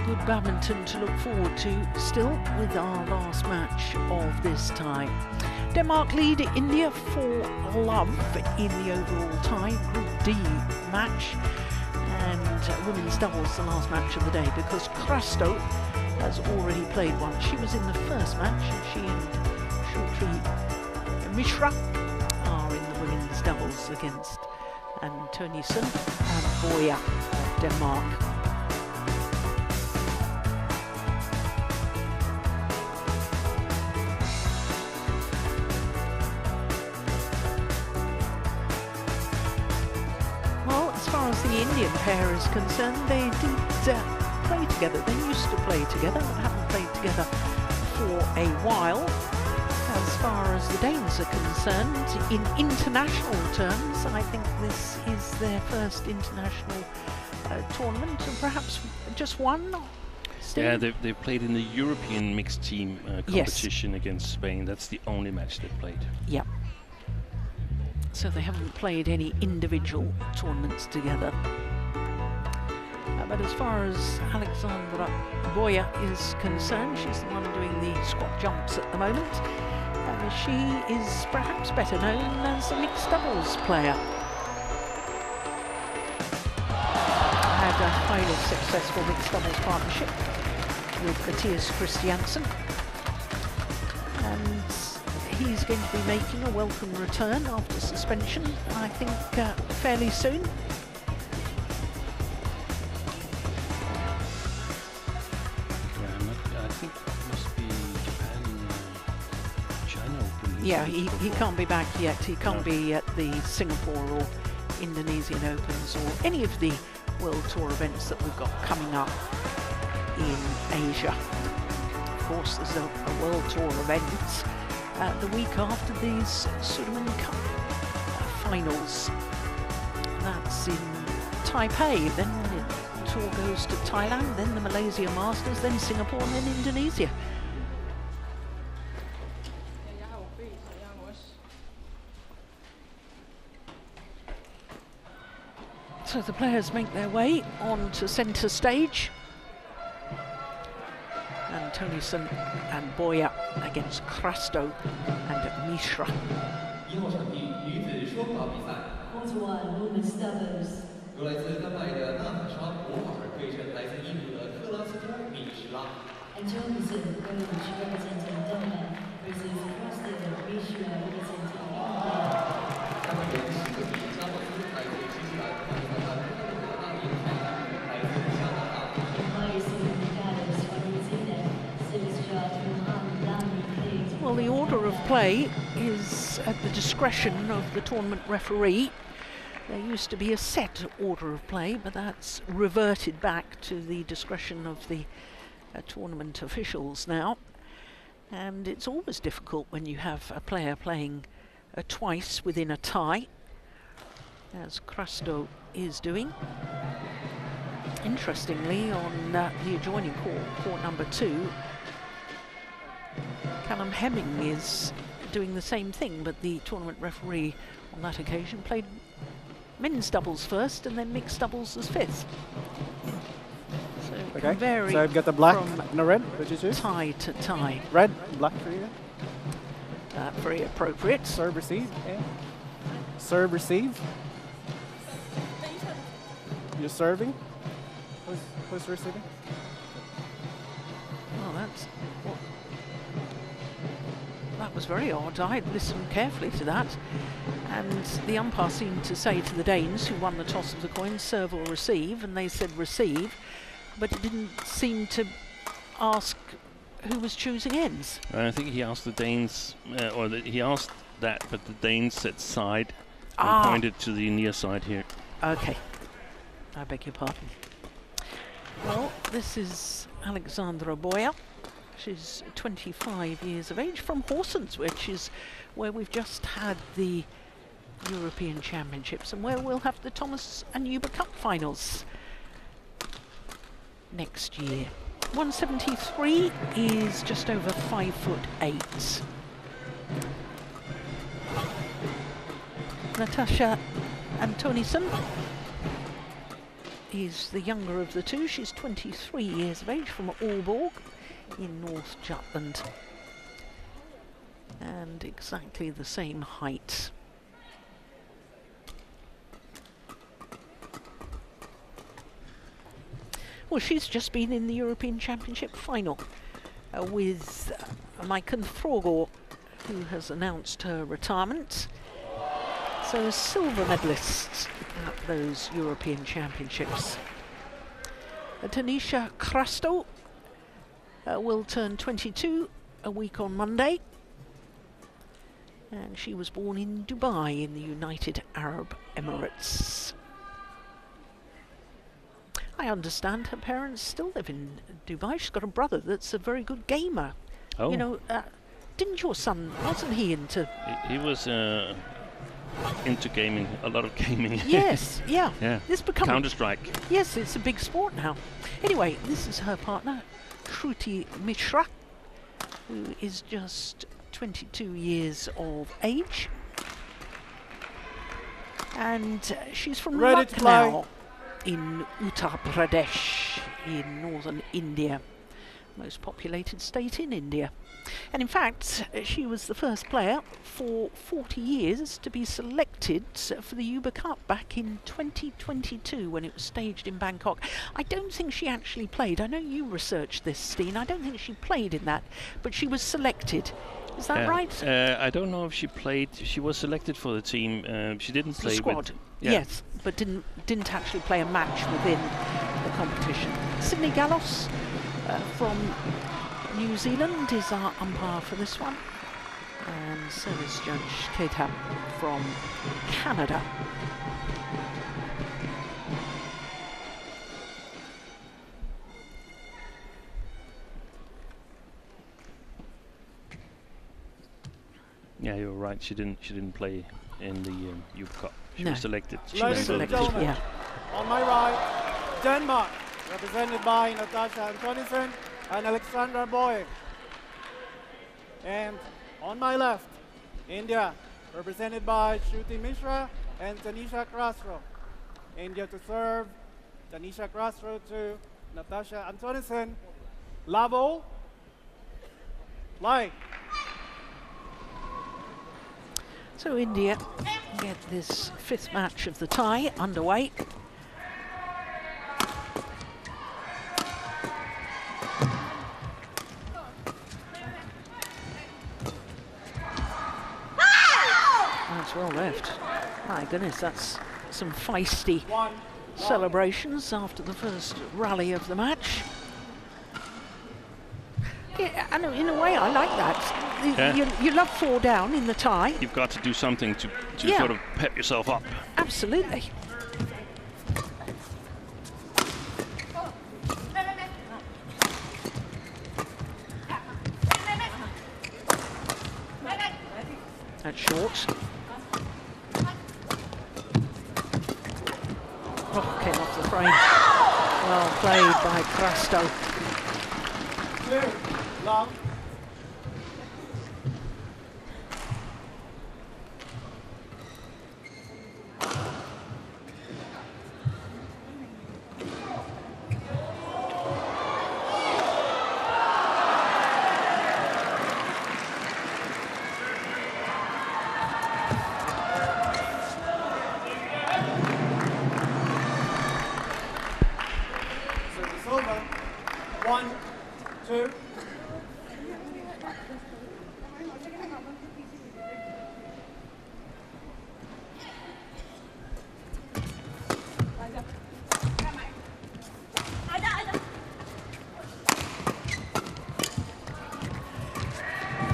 good badminton to look forward to still with our last match of this tie. Denmark lead India 4-love in the overall tie, Group D match, and women's doubles the last match of the day because Krasto has already played one. She was in the first match, and she and Shultri Mishra are in the women's doubles against Antonisen and Boya of Denmark. The Indian pair is concerned, they did play together. They used to play together, but haven't played together for a while. As far as the Danes are concerned, in international terms, I think this is their first international tournament, and perhaps just one. Still. Yeah, they've played in the European mixed team competition against Spain. That's the only match they've played. Yeah. So they haven't played any individual tournaments together. But as far as Alexandra Boya is concerned, she's the one doing the squat jumps at the moment. She is perhaps better known as a mixed doubles player. Had a highly successful mixed doubles partnership with Matthias Christiansen. And he's going to be making a welcome return after suspension, I think, fairly soon. I think it must be Japan, China Open. Yeah, he can't be back yet. He can't be at the Singapore or Indonesian Opens or any of the World Tour events that we've got coming up in Asia. Of course, there's a World Tour event the week after these Sudirman Cup finals. That's in Taipei, then the tour goes to Thailand, then the Malaysia Masters, then Singapore, and then Indonesia. So the players make their way on to centre stage. Antonisen and Boya against Krasto and Mishra. Well, the order of play is at the discretion of the tournament referee. There used to be a set order of play, but that's reverted back to the discretion of the tournament officials now. And it's always difficult when you have a player playing twice within a tie, as Krasto is doing. Interestingly, on the adjoining court number 2, Callum Hemming is doing the same thing, but the tournament referee on that occasion played men's doubles first and then mixed doubles as 5th. So it can vary. So I've got the black and the red. What did you choose? Tie to tie. Red, black for you. Very appropriate. Serve, receive. Yeah. Serve, receive. You're serving. Who's receiving? Oh, that was very odd. I listened carefully to that, and the umpire seemed to say to the Danes, who won the toss of the coin, serve or receive, and they said receive, but it didn't seem to ask who was choosing ends. I think he asked the Danes, he asked that, but the Danes said side and pointed to the near side here. Okay, I beg your pardon. Well, this is Alexandra Boya. She's 25 years of age, from Horsens, which is where we've just had the European Championships and where we'll have the Thomas and Uber Cup finals next year. 173 is just over 5'8". Natasha Antonison is the younger of the two. She's 23 years of age, from Aalborg in North Jutland, and exactly the same height. Well, she's just been in the European Championship final with Maiken Thorgård, who has announced her retirement. So a silver medalist at those European Championships. Tanisha Krasto will turn 22 a week on Monday. And she was born in Dubai in the United Arab Emirates. I understand her parents still live in Dubai. She's got a brother that's a very good gamer. Oh. You know, didn't your son, wasn't he into... He was into gaming, a lot of gaming. Yes, yeah. Yeah. This becoming... Counter-Strike. Yes, it's a big sport now. Anyway, this is her partner, Shruti Mishra, who is just 22 years of age. And she's from Lucknow in Uttar Pradesh in northern India, most populated state in India. And in fact, she was the first player for 40 years to be selected for the Uber Cup back in 2022 when it was staged in Bangkok. I don't think she actually played. I know you researched this, Steen. I don't think she played in that, but she was selected. Is that right? I don't know if she played. She was selected for the team. She didn't play the squad. Yes, but didn't actually play a match within the competition. Sydney Gallos from New Zealand is our umpire for this one, and service judge Keita from Canada. Yeah, you're right. She didn't play in the Youth Cup. She No. was selected. She was selected. Yeah. On my right, Denmark, represented by Natasha Antonison and Alexandra Boyd. And on my left, India, represented by Shruti Mishra and Tanisha Krasro. India to serve, Tanisha Krasro to Natasha Antonison. Lavo, play. So India get this fifth match of the tie underway. That's well left. My goodness, that's some feisty celebrations after the first rally of the match. Yeah, and in a way, I like that. Yeah. You love 4 down in the tie. You've got to do something to Yeah. sort of pep yourself up. Absolutely. That's short. Oh, came off the frame. Well played by Krasto. Clear, long. Over. 1, 2.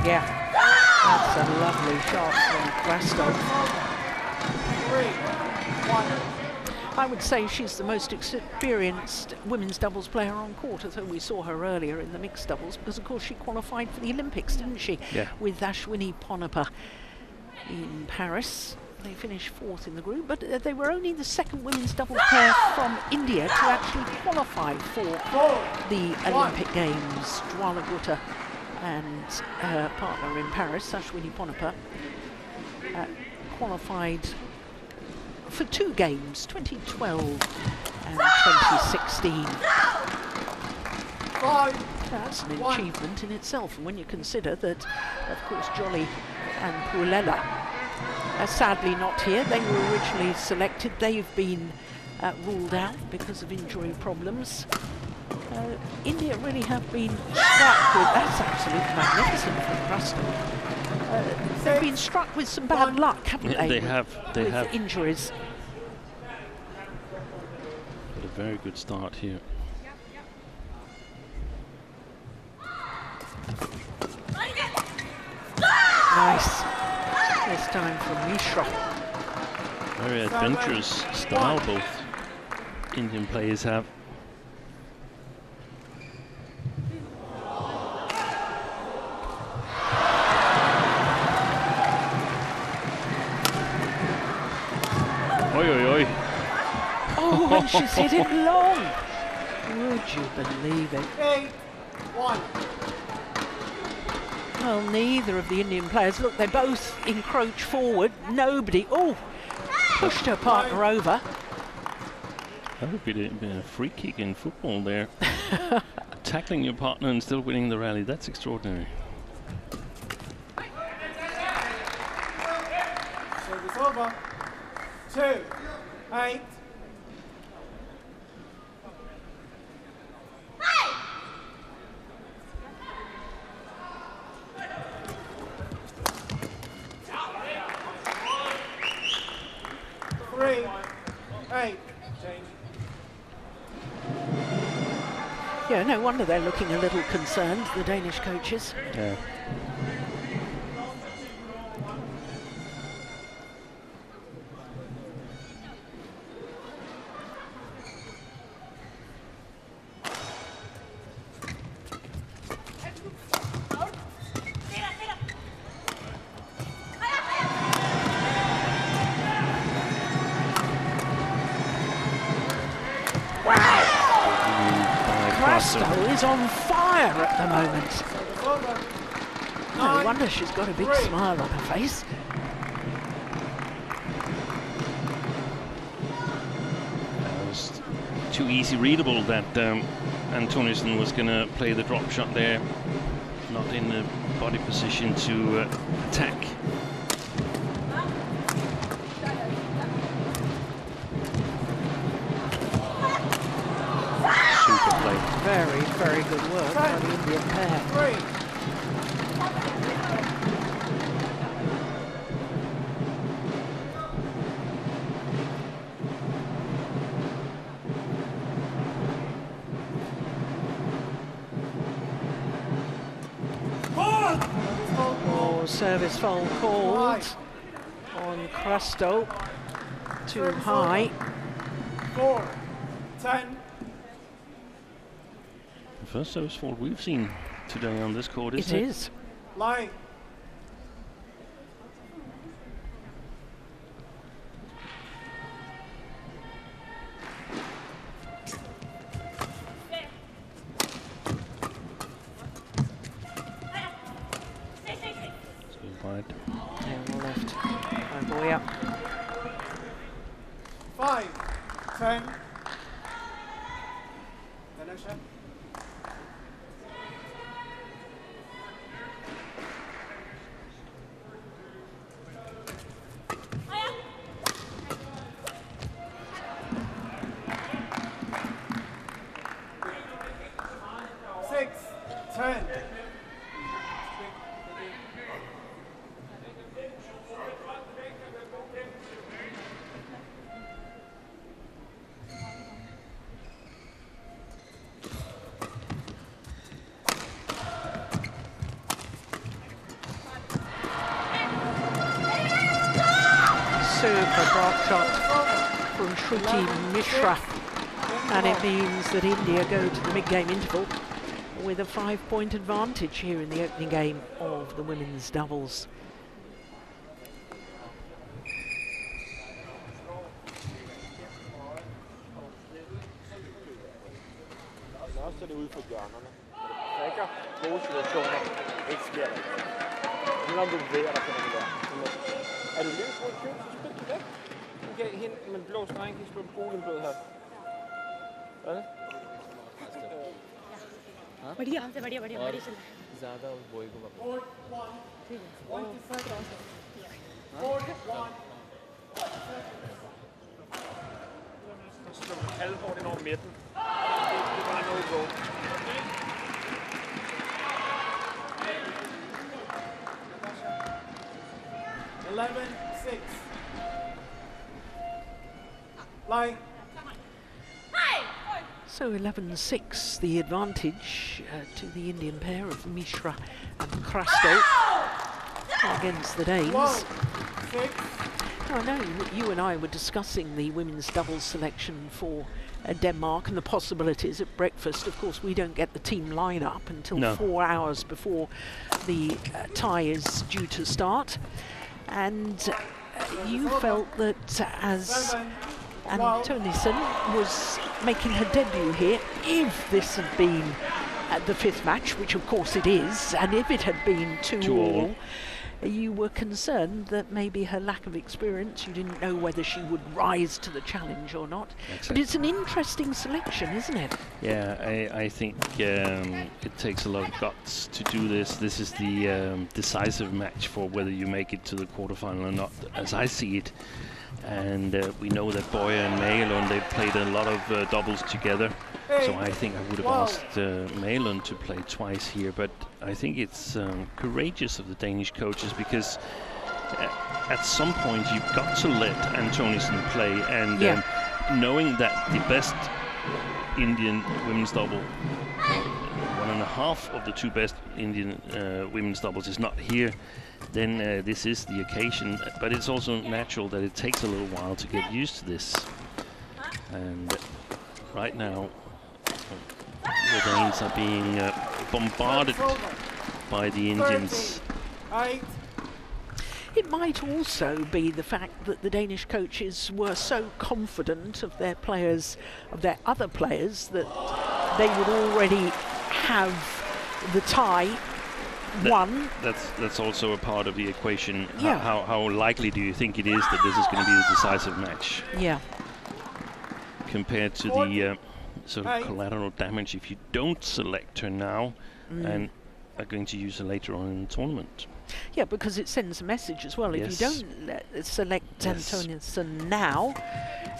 Yeah, that's a lovely shot from Krasto. 3, 1. I would say she's the most experienced women's doubles player on court, although we saw her earlier in the mixed doubles, because of course she qualified for the Olympics, didn't she? Yeah. With Ashwini Ponappa in Paris. They finished 4th in the group, but they were only the second women's doubles pair from India to actually qualify for the Olympic Games. Jwala Gutta and her partner in Paris, Ashwini Ponappa, qualified for 2 games, 2012 and 2016. That's an achievement in itself, and when you consider that, of course, Jolly and Purlela are sadly not here. They were originally selected. They've been ruled out because of injury problems. India really have been struck with, that's absolutely magnificent from Crustal. They've been struck with some bad luck, haven't they? They have injuries. But a very good start here. Nice. This time from Mishra. Very adventurous style both Indian players have. Oi, oi, oi. Oh, and she's hit it long. Would you believe it? 8-1. Well, neither of the Indian players, look, they both encroach forward. Nobody, pushed her partner over. That would be a free kick in football there. Tackling your partner and still winning the rally, that's extraordinary. Service over. 2-8. Yeah, no wonder they're looking a little concerned, the Danish coaches. Yeah. Is on fire at the moment. No wonder she's got a big smile on her face. It was too easy readable that Antonissen was going to play the drop shot there, not in the body position to attack. Very, very good work by the Indian pair. Oh, service foul called on Crusto. Too high. 4-10. First service fault we've seen today on this court, isn't it? It is. Line. It's wide. Yeah, left. Oh boy, up. 5-10. Ganesha. Super drop shot from Shruti Mishra, and it means that India go to the mid-game interval with a 5-point advantage here in the opening game of the women's doubles. så er det ude for hjørnerne. Når det prikker gode situationer, ikke sker der ikke. Selvom du bevæger dig, kan det være. Er du lidt på køb, så spil det væk. Okay, hende med en blå streng, kan spille gul en blød her. Hvad er det? बढ़िया हमसे बढ़िया बढ़िया बढ़िया चल ज़्यादा उस boy को ठीक Så slår du alvor ind over midten. Det er bare noget gå. Line. So 11-6, the advantage to the Indian pair of Mishra and Krasto against the Danes. Now, I know that you and I were discussing the women's doubles selection for Denmark and the possibilities at breakfast. Of course, we don't get the team line-up until 4 hours before the tie is due to start. And you felt that as Antonissen was making her debut here, if this had been the 5th match, which of course it is, and if it had been 2-2, you were concerned that maybe her lack of experience, you didn't know whether she would rise to the challenge or not. Exactly. But it's an interesting selection, isn't it? Yeah, I think it takes a lot of guts to do this. This is the decisive match for whether you make it to the quarterfinal or not, as I see it. And we know that Boya and Magelund, they've played a lot of doubles together. So I think I would have asked Magelund to play twice here. But I think it's courageous of the Danish coaches, because at some point you've got to let Antonissen play. And knowing that the best Indian women's double, 1.5 of the 2 best Indian women's doubles is not here, then this is the occasion. But it's also natural that it takes a little while to get used to this. And right now, the Danes are being bombarded by the Indians. It might also be the fact that the Danish coaches were so confident of their players, of their other players, that they would already have the tie won. That's also a part of the equation. Yeah. How likely do you think it is that this is going to be the decisive match? Yeah. Compared to the sort of collateral damage if you don't select her now and are going to use her later on in the tournament. Yeah, because it sends a message as well. If you don't select Antonissen now,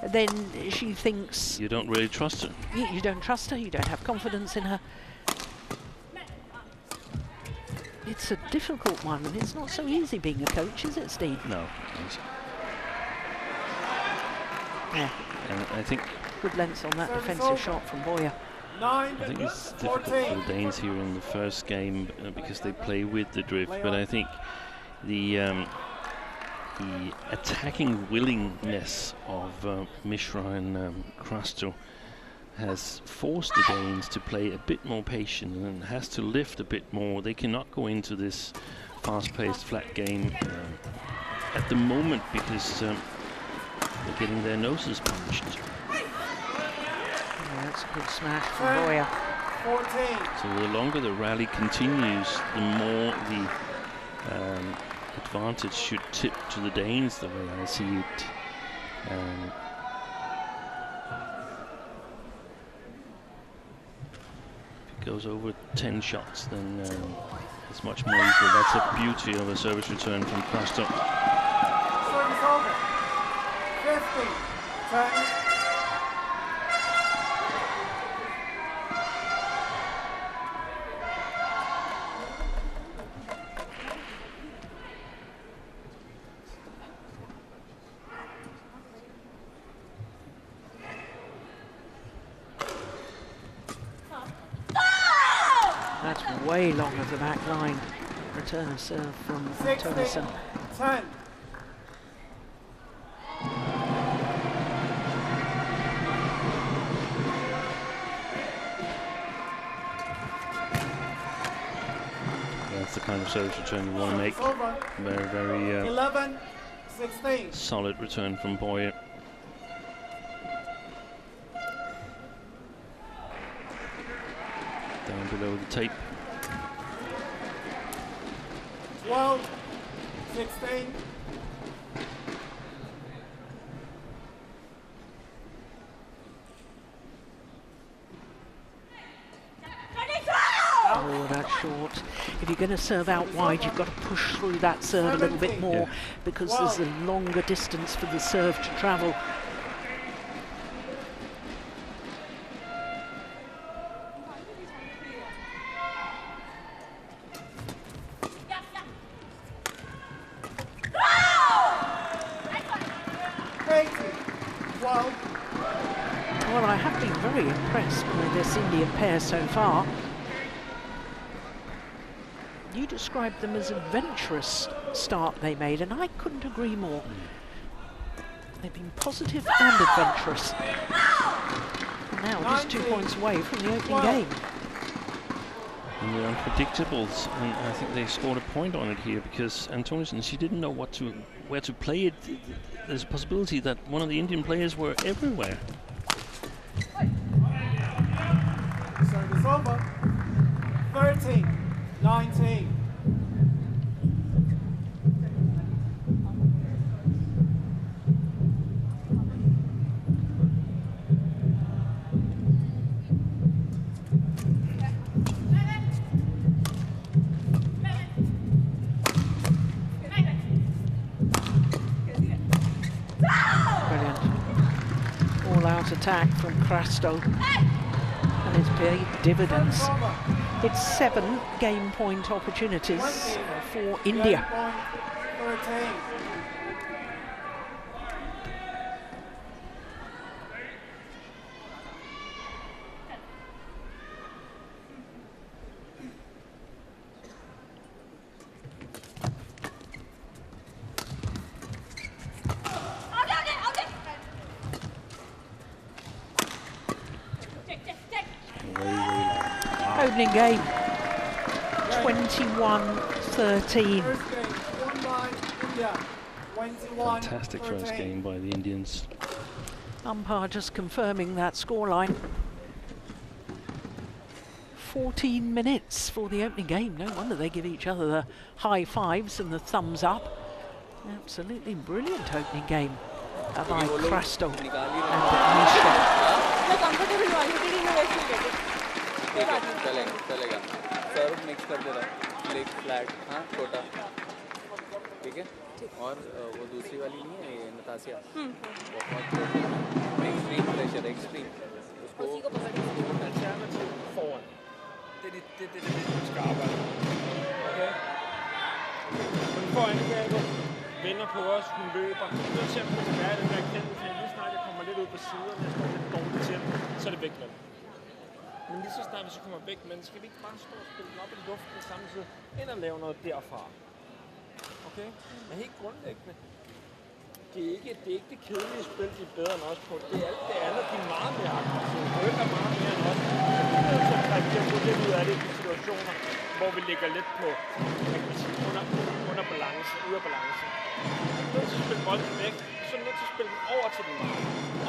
then she thinks... You don't really trust her. You don't trust her, you don't have confidence in her. It's a difficult one, and it's not so easy being a coach, is it, Steve? No. Yeah. And I think... Good length on that defensive shot from Boya. I think it's difficult for the Danes here in the first game because they play with the drift, but I think the attacking willingness of Mishra and Krasto has forced the Danes to play a bit more patient and has to lift a bit more. They cannot go into this fast-paced flat game at the moment because they're getting their noses punched. That's a good smash from Boya. So the longer the rally continues, the more the advantage should tip to the Danes, the way I see it. If it goes over 10 shots, then it's much more equal. That's a beauty of a service return from Krasto. Service over. 50, 10. Way long of the back line. Return of serve from Antonissen. 10. That's the kind of service return you want to make. Very, very 11, 16. Solid return from Boya. below the tape. 12, 16. Oh, that's short. If you're going to serve out wide, you've got to push through that serve a little bit more because there's a longer distance for the serve to travel. Well, I have been very impressed by this Indian pair so far. You described them as a adventurous start they made, and I couldn't agree more. They've been positive and adventurous. And now just 2 points away from the opening game. And they're unpredictable, and I think they scored a point on it here because Antonisen, she didn't know where to play it. There's a possibility that one of the Indian players were everywhere. Service over. 13, 19. Attack from Crasto, and it's paid dividends. It's 7 game point opportunities for India. Opening game, 21-13. Fantastic first game by the Indians. Umpire just confirming that scoreline. 14 minutes for the opening game. No wonder they give each other the high fives and the thumbs up. Absolutely brilliant opening game by Crasto and Mishra. चलेगा सर्व mix कर दे रहा leg flat हाँ छोटा ठीक है और वो दूसरी वाली नहीं है ये नतासिया बहुत एक्सट्रीम प्रेशर एक्सट्रीम उसको foran det skal arbejde okay hun får angrebet vender på os hun løber nødt til at få tilbage den der kendelse lige snart jeg kommer lidt ud på siderne jeg står lidt dårligt til så er det væk med men lige så snart vi så kommer væk, men skal vi ikke bare stå og spille den op i luften samtidig, end at lave noget derfra? Okay? Men helt grundlæggende, det er ikke det kedelige spil, de er bedre end os på. Det er alt det andet, de er meget mere aggressive. Rykker meget mere end os. Så vi er nødt til at trække lidt ud af det i de situationer, hvor vi ligger lidt på under balance, ude af balance. Vi er nødt til at spille bolden væk, så er vi nødt til at spille den over til den mark.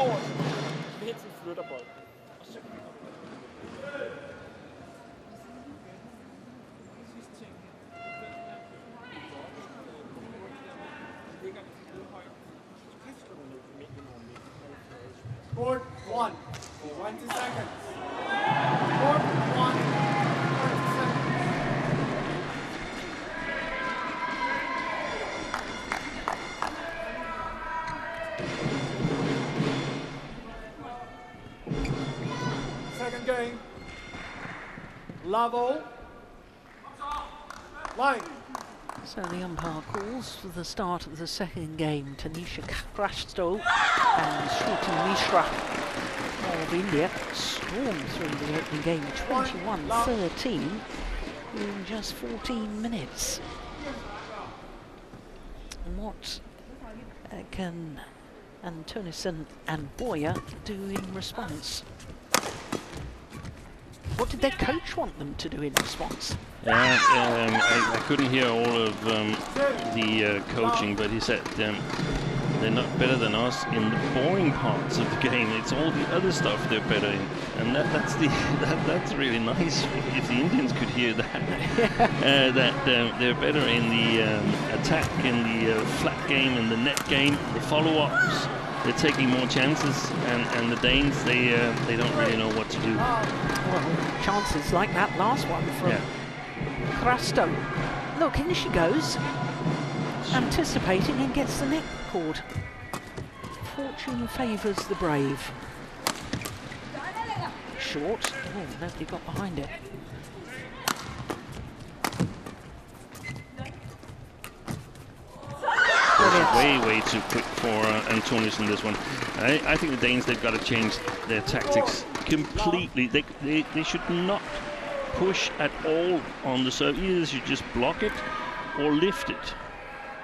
Over til den mark. Så vi hele tiden flytter bolden. Og så kan vi Court 1, 20 seconds. Court 1, 20 seconds. Second game. Level. Line. So the umpire calls for the start of the second game. Tanisha Crasto and Shruti Mishra of India stormed through the opening game 21-13 in just 14 minutes. What can Antonisen and Boyer do in response? What did their coach want them to do in response? I couldn't hear all of the coaching, but he said they're not better than us in the boring parts of the game. It's all the other stuff they're better in, and that's really nice. If the Indians could hear that, they're better in the attack, in the flat game, in the net game, the follow-ups. They're taking more chances, and the Danes, they don't really know what to do. Well, chances like that last one from Krasto. Look, in she goes, anticipating, and gets the neck cord. Fortune favours the brave. Short. Oh, nobody got behind it. Way too quick for Antonius in this one. I think the Danes, they've got to change their tactics completely. They should not push at all on the serve. Either they should just block it or lift it,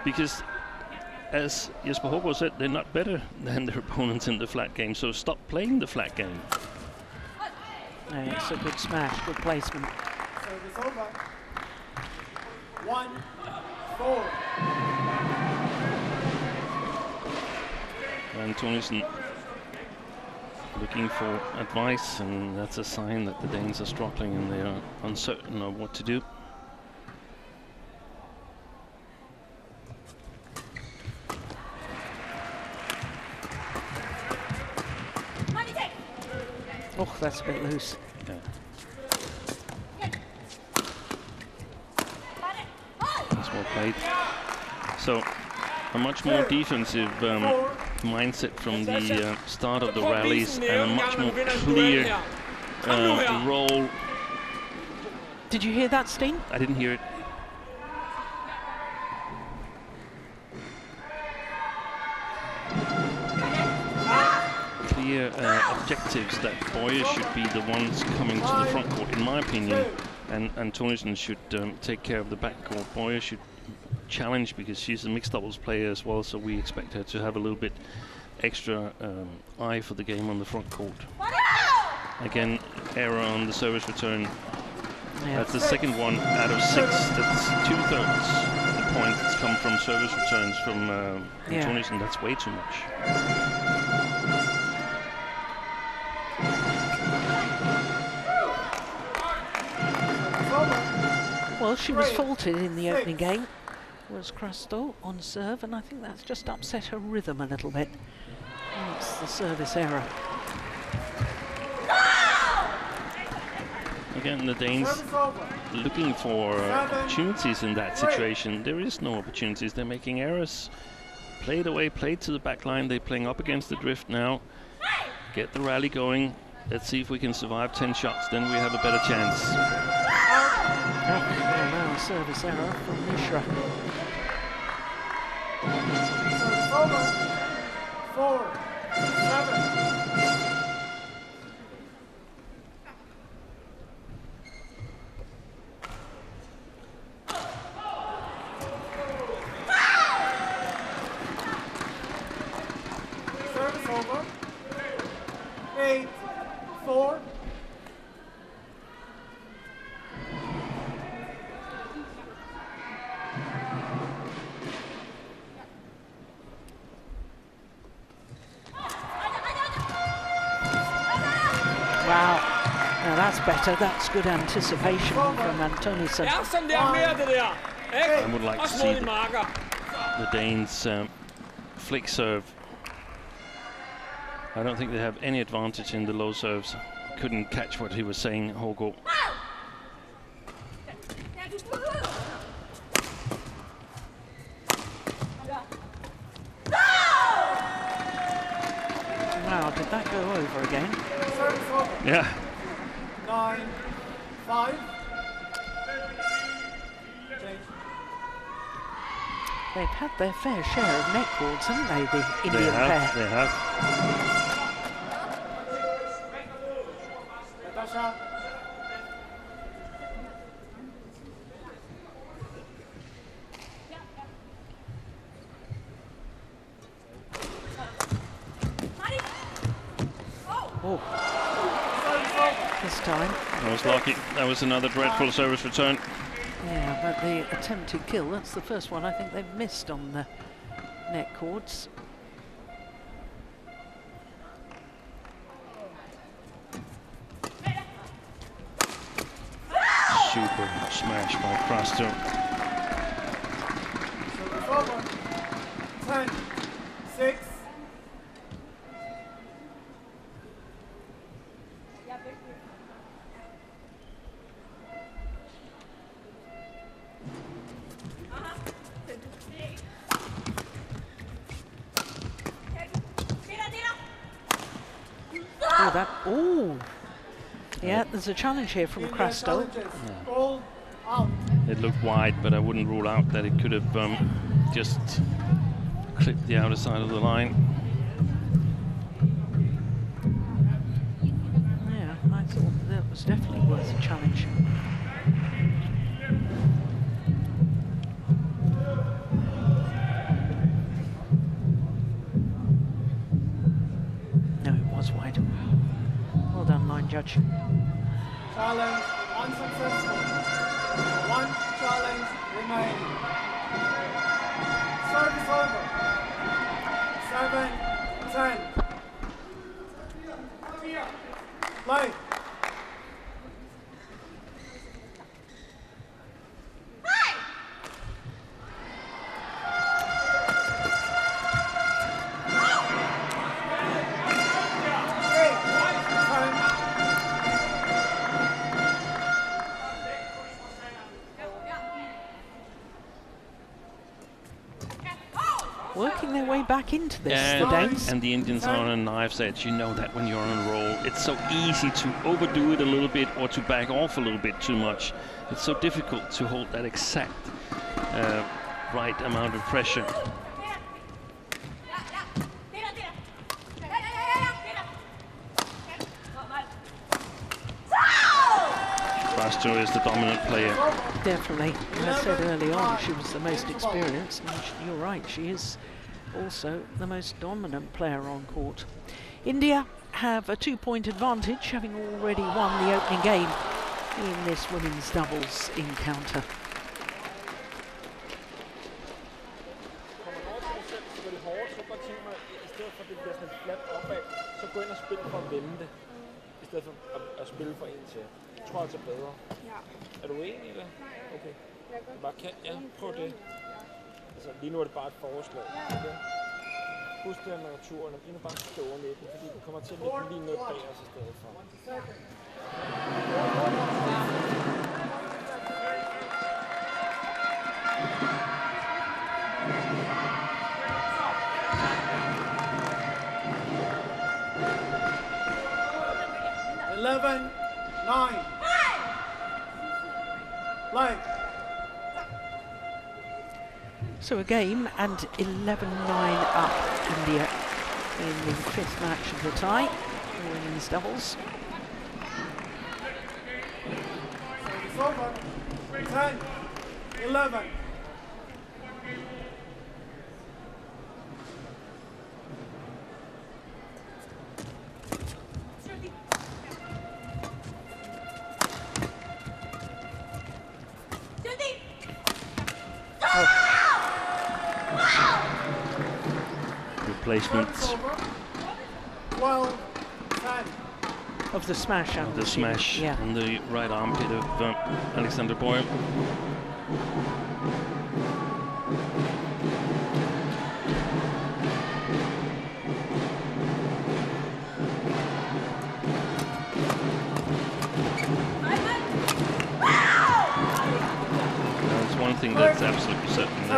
because as Jesper Hågaard said, they're not better than their opponents in the flat game, so stop playing the flat game. It's a good smash, good placement. Service over. 1-4. Antonius looking for advice, and that's a sign that the Danes are struggling and they are uncertain of what to do. Oh, that's a bit loose. Yeah. That's well played. So a much more defensive mindset from the start of the rallies, and a much more clear role. Did you hear that, Steen? I didn't hear it. Clear objectives that Boyer should be the ones coming to the front court, in my opinion, and Antonius should take care of the back court. Boyer should challenge, because she's a mixed doubles player as well, so we expect her to have a little bit extra eye for the game on the front court. Again, error on the service return. Yeah. That's the second one out of 6. That's 2/3 of the points that's come from service returns from Antonius, and that's way too much. Well, she was faulted in the opening game. Was Krasto on serve, and I think that's just upset her rhythm a little bit. And it's the service error. Again, the Danes looking for opportunities in that situation. There is no opportunities. They're making errors. Played away, played to the back line. They're playing up against the drift now. Get the rally going. Let's see if we can survive 10 shots. Then we have a better chance. Now a service error from Mishra. 4-7. Service over. 8-4. Wow, now that's better. That's good anticipation from Antonius. I would like to see the Danes flick serve. I don't think they have any advantage in the low serves. Couldn't catch what he was saying, Hågaard. Wow, did that go over again? Yeah. 9-5. They've had their fair share of net cords, haven't they, the Indian pair? They have. Natasha. Oh. This time. That was lucky. That was another dreadful service return. Yeah, but the attempted kill, that's the first one I think they've missed on the net cords. Super smash by Crasto. So it's over. 10, 6. Oh, that. Oh. Yeah, there's a challenge here from Crasto. It looked wide, but I wouldn't rule out that it could have just clipped the outer side of the line. Yeah, I thought that was definitely worth a challenge. No, it was wide. Well done, line judge. Challenge unsuccessful. One challenge remaining. Service over. 7, 10. Play. Working their way back into this, the Danes. And the Indians are on a knife's edge. You know that when you're on a roll. It's so easy to overdo it a little bit or to back off a little bit too much. It's so difficult to hold that exact right amount of pressure. Crasto is the dominant player. Definitely. As I said early on, she was the most experienced, and you're right, she is also the most dominant player on court. India have a 2-point advantage, having already won the opening game in this women's doubles encounter. Jeg tror altså bedre. Ja. Er du enig i det? Okay. Bare kan, ja, prøv det. Altså, lige nu er det bare et forslag. Okay? Husk det her med naturen, lige nu bare stående i den, fordi den kommer til at ligge lige ned bag os i stedet for. Eleven, 9. Play. So a game and 11-9 up India in the 5th match of the tie in women's doubles. It's over. 10, 11. Replacement of the smash, of the smash on the right armpit of Alexander Boyle. That's one thing that's absolutely certain.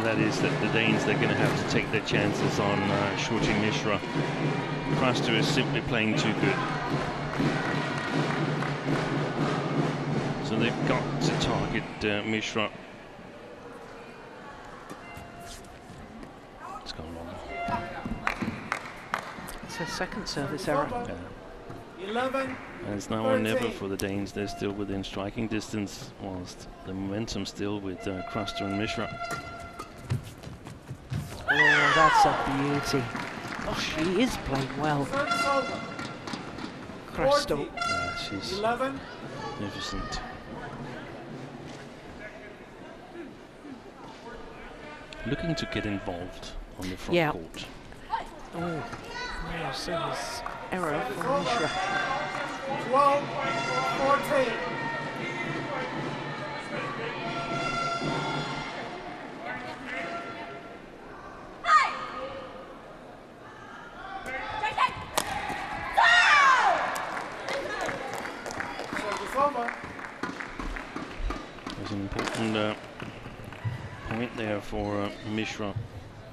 That is that the Danes, they're going to have to take their chances on Shruti Mishra. Crasto is simply playing too good. So they've got to target Mishra. It's gone wrong. It's a second service error. Yeah. 11. And it's now or never for the Danes. They're still within striking distance, whilst the momentum still with Crasto and Mishra. Oh, that's a beauty. Oh, she is playing well. Crasto. Yeah, she's magnificent. Looking to get involved on the front court. Oh, serious error from Mishra. 12, 14. There's an important point there for Mishra,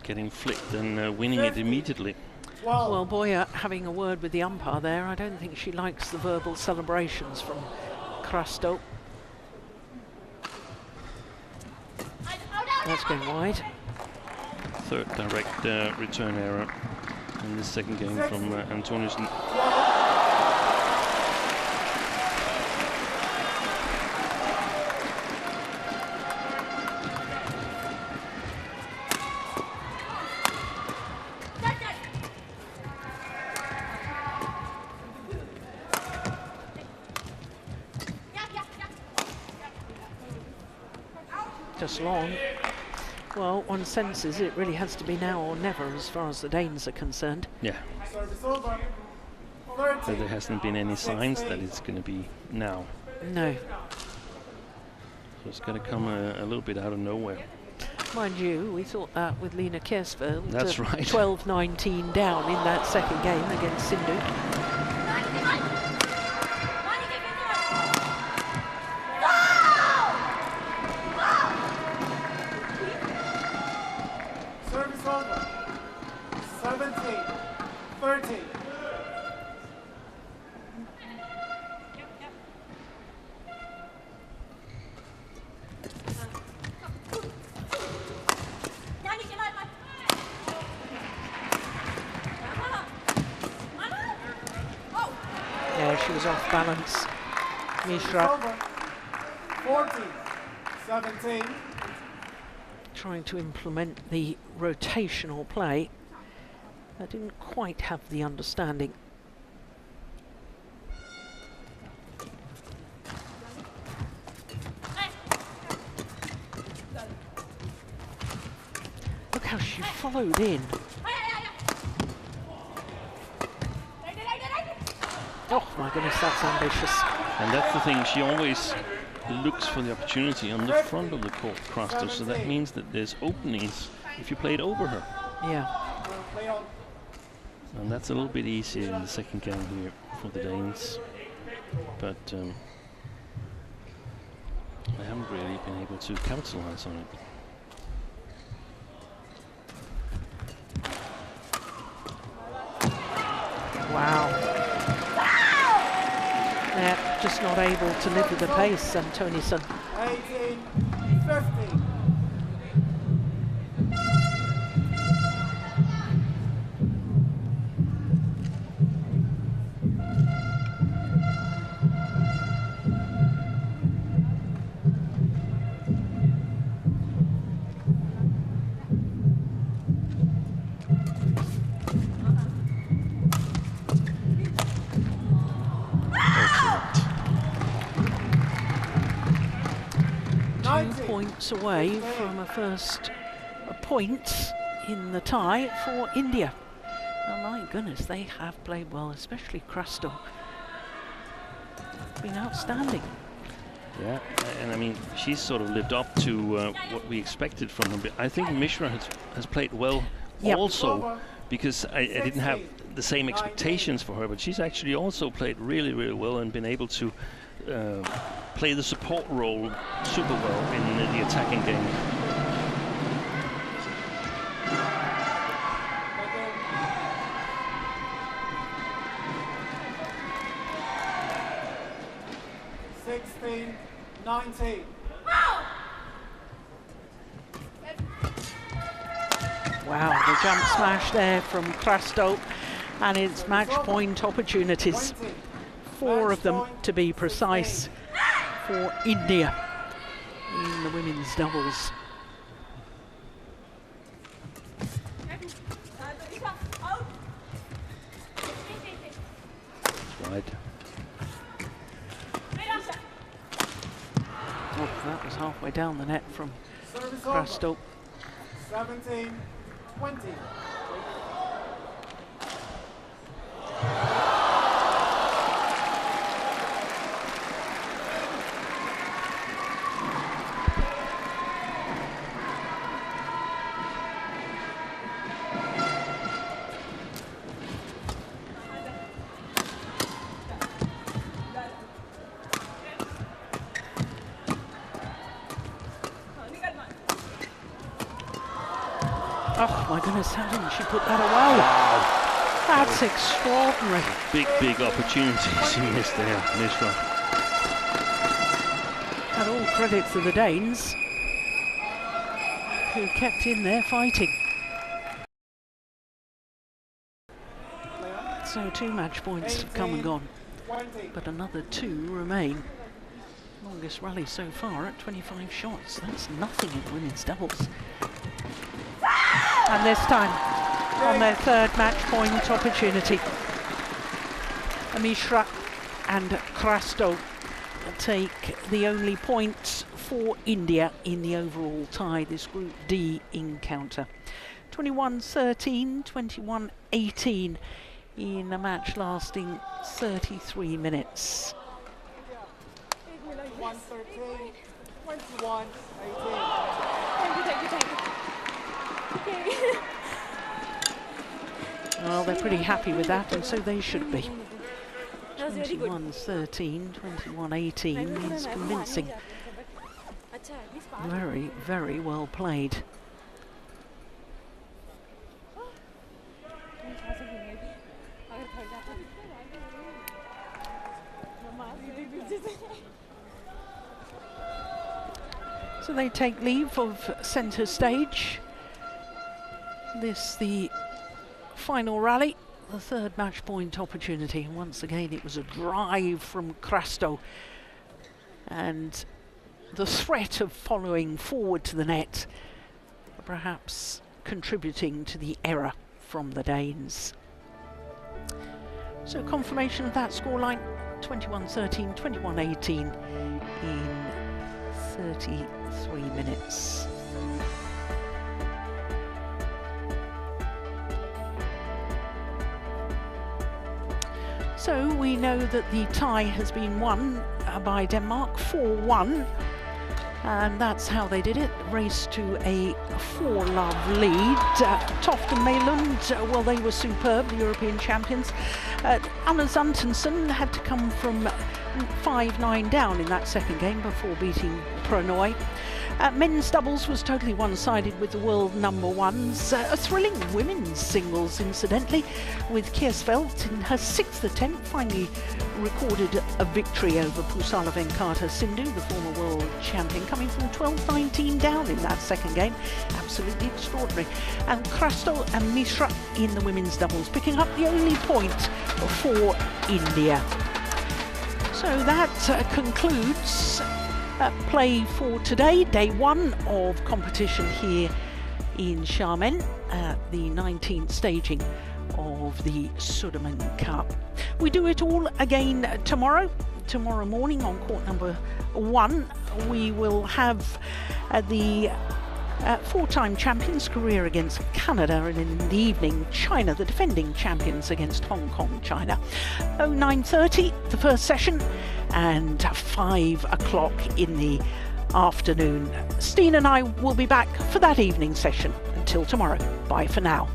getting flicked and winning it immediately. Well, Boya having a word with the umpire there. I don't think she likes the verbal celebrations from Krasto. That's going wide. Third direct return error in the second game from Antonissen. Just long. Well, one senses it really has to be now or never as far as the Danes are concerned. Yeah. But there hasn't been any signs that it's going to be now. No. So it's going to come a little bit out of nowhere. Mind you, we thought that with Lena Kiersveld. That's right. 12-19 down in that second game against Sindhu. Service over. 17-13. Yeah, she was off balance. Mishra 14-17. trying to implement the rotational play. I didn't quite have the understanding. Look how she followed in. Oh my goodness, that's ambitious. And that's the thing, she always looks for the opportunity on the front of the court, Krasto, so that means that there's openings if you play it over her. Yeah. And that's a little bit easier in the second game here for the Danes. But they haven't really been able to capitalize on it. Wow. Yeah, just not able to live with the pace, Antonissen. 18-15. Points away from a first point in the tie for India. Oh my goodness, they have played well, especially Krasto. Been outstanding. Yeah, and I mean, she's sort of lived up to what we expected from her. I think Mishra has played well also, because I didn't have the same expectations for her, but she's actually also played really, really well and been able to play the support role super well in the attacking game. Wow, the jump smash there from Krasto, and it's match point opportunities. 4 of them, to be precise, for India in the women's doubles. Right. Oh, that was halfway down the net from Krasto. 17-20. goodness, how didn't she put that away? Wow. That's extraordinary. Big opportunities he missed there, Mishra. And all credit to the Danes, who kept in there fighting. So 2 match points have come and gone, but another 2 remain. Longest rally so far at 25 shots. That's nothing in women's doubles. And this time, on their 3rd match point opportunity, Mishra and Krasto take the only points for India in the overall tie, this Group D encounter. 21-13, 21-18 in a match lasting 33 minutes. 113, 21, 18. Thank you. Well, they're pretty happy with that, and so they should be. That was very good. 21-13, 21-18 is convincing. Very, very well played. So they take leave of centre stage. This the final rally, the 3rd match point opportunity. And once again it was a drive from Krasto, and the threat of following forward to the net, perhaps contributing to the error from the Danes. So confirmation of that scoreline, 21-13, 21-18 in 33 minutes. So we know that the tie has been won by Denmark 4-1, and that's how they did it. Race to a 4-love lead. Toft and Malund, well, they were superb, the European champions. Anders Antonsen had to come from 5-9 down in that 2nd game before beating Pronoy. Men's doubles was totally one-sided with the world #1s. A thrilling women's singles, incidentally, with Kiersfeldt in her 6th attempt finally recorded a victory over Pusala Venkata Sindhu, the former world champion, coming from 12-19 down in that 2nd game. Absolutely extraordinary. And Krasto and Mishra in the women's doubles, picking up the only point for India. So that concludes play for today, day 1 of competition here in Xiamen at the 19th staging of the Sudirman Cup. We do it all again tomorrow morning on court number 1. We will have the 4-time champions, Korea against Canada, and in the evening China, the defending champions, against Hong Kong, China. 9:30 the first session, and 5 o'clock in the afternoon. Steen and I will be back for that evening session. Until tomorrow, bye for now.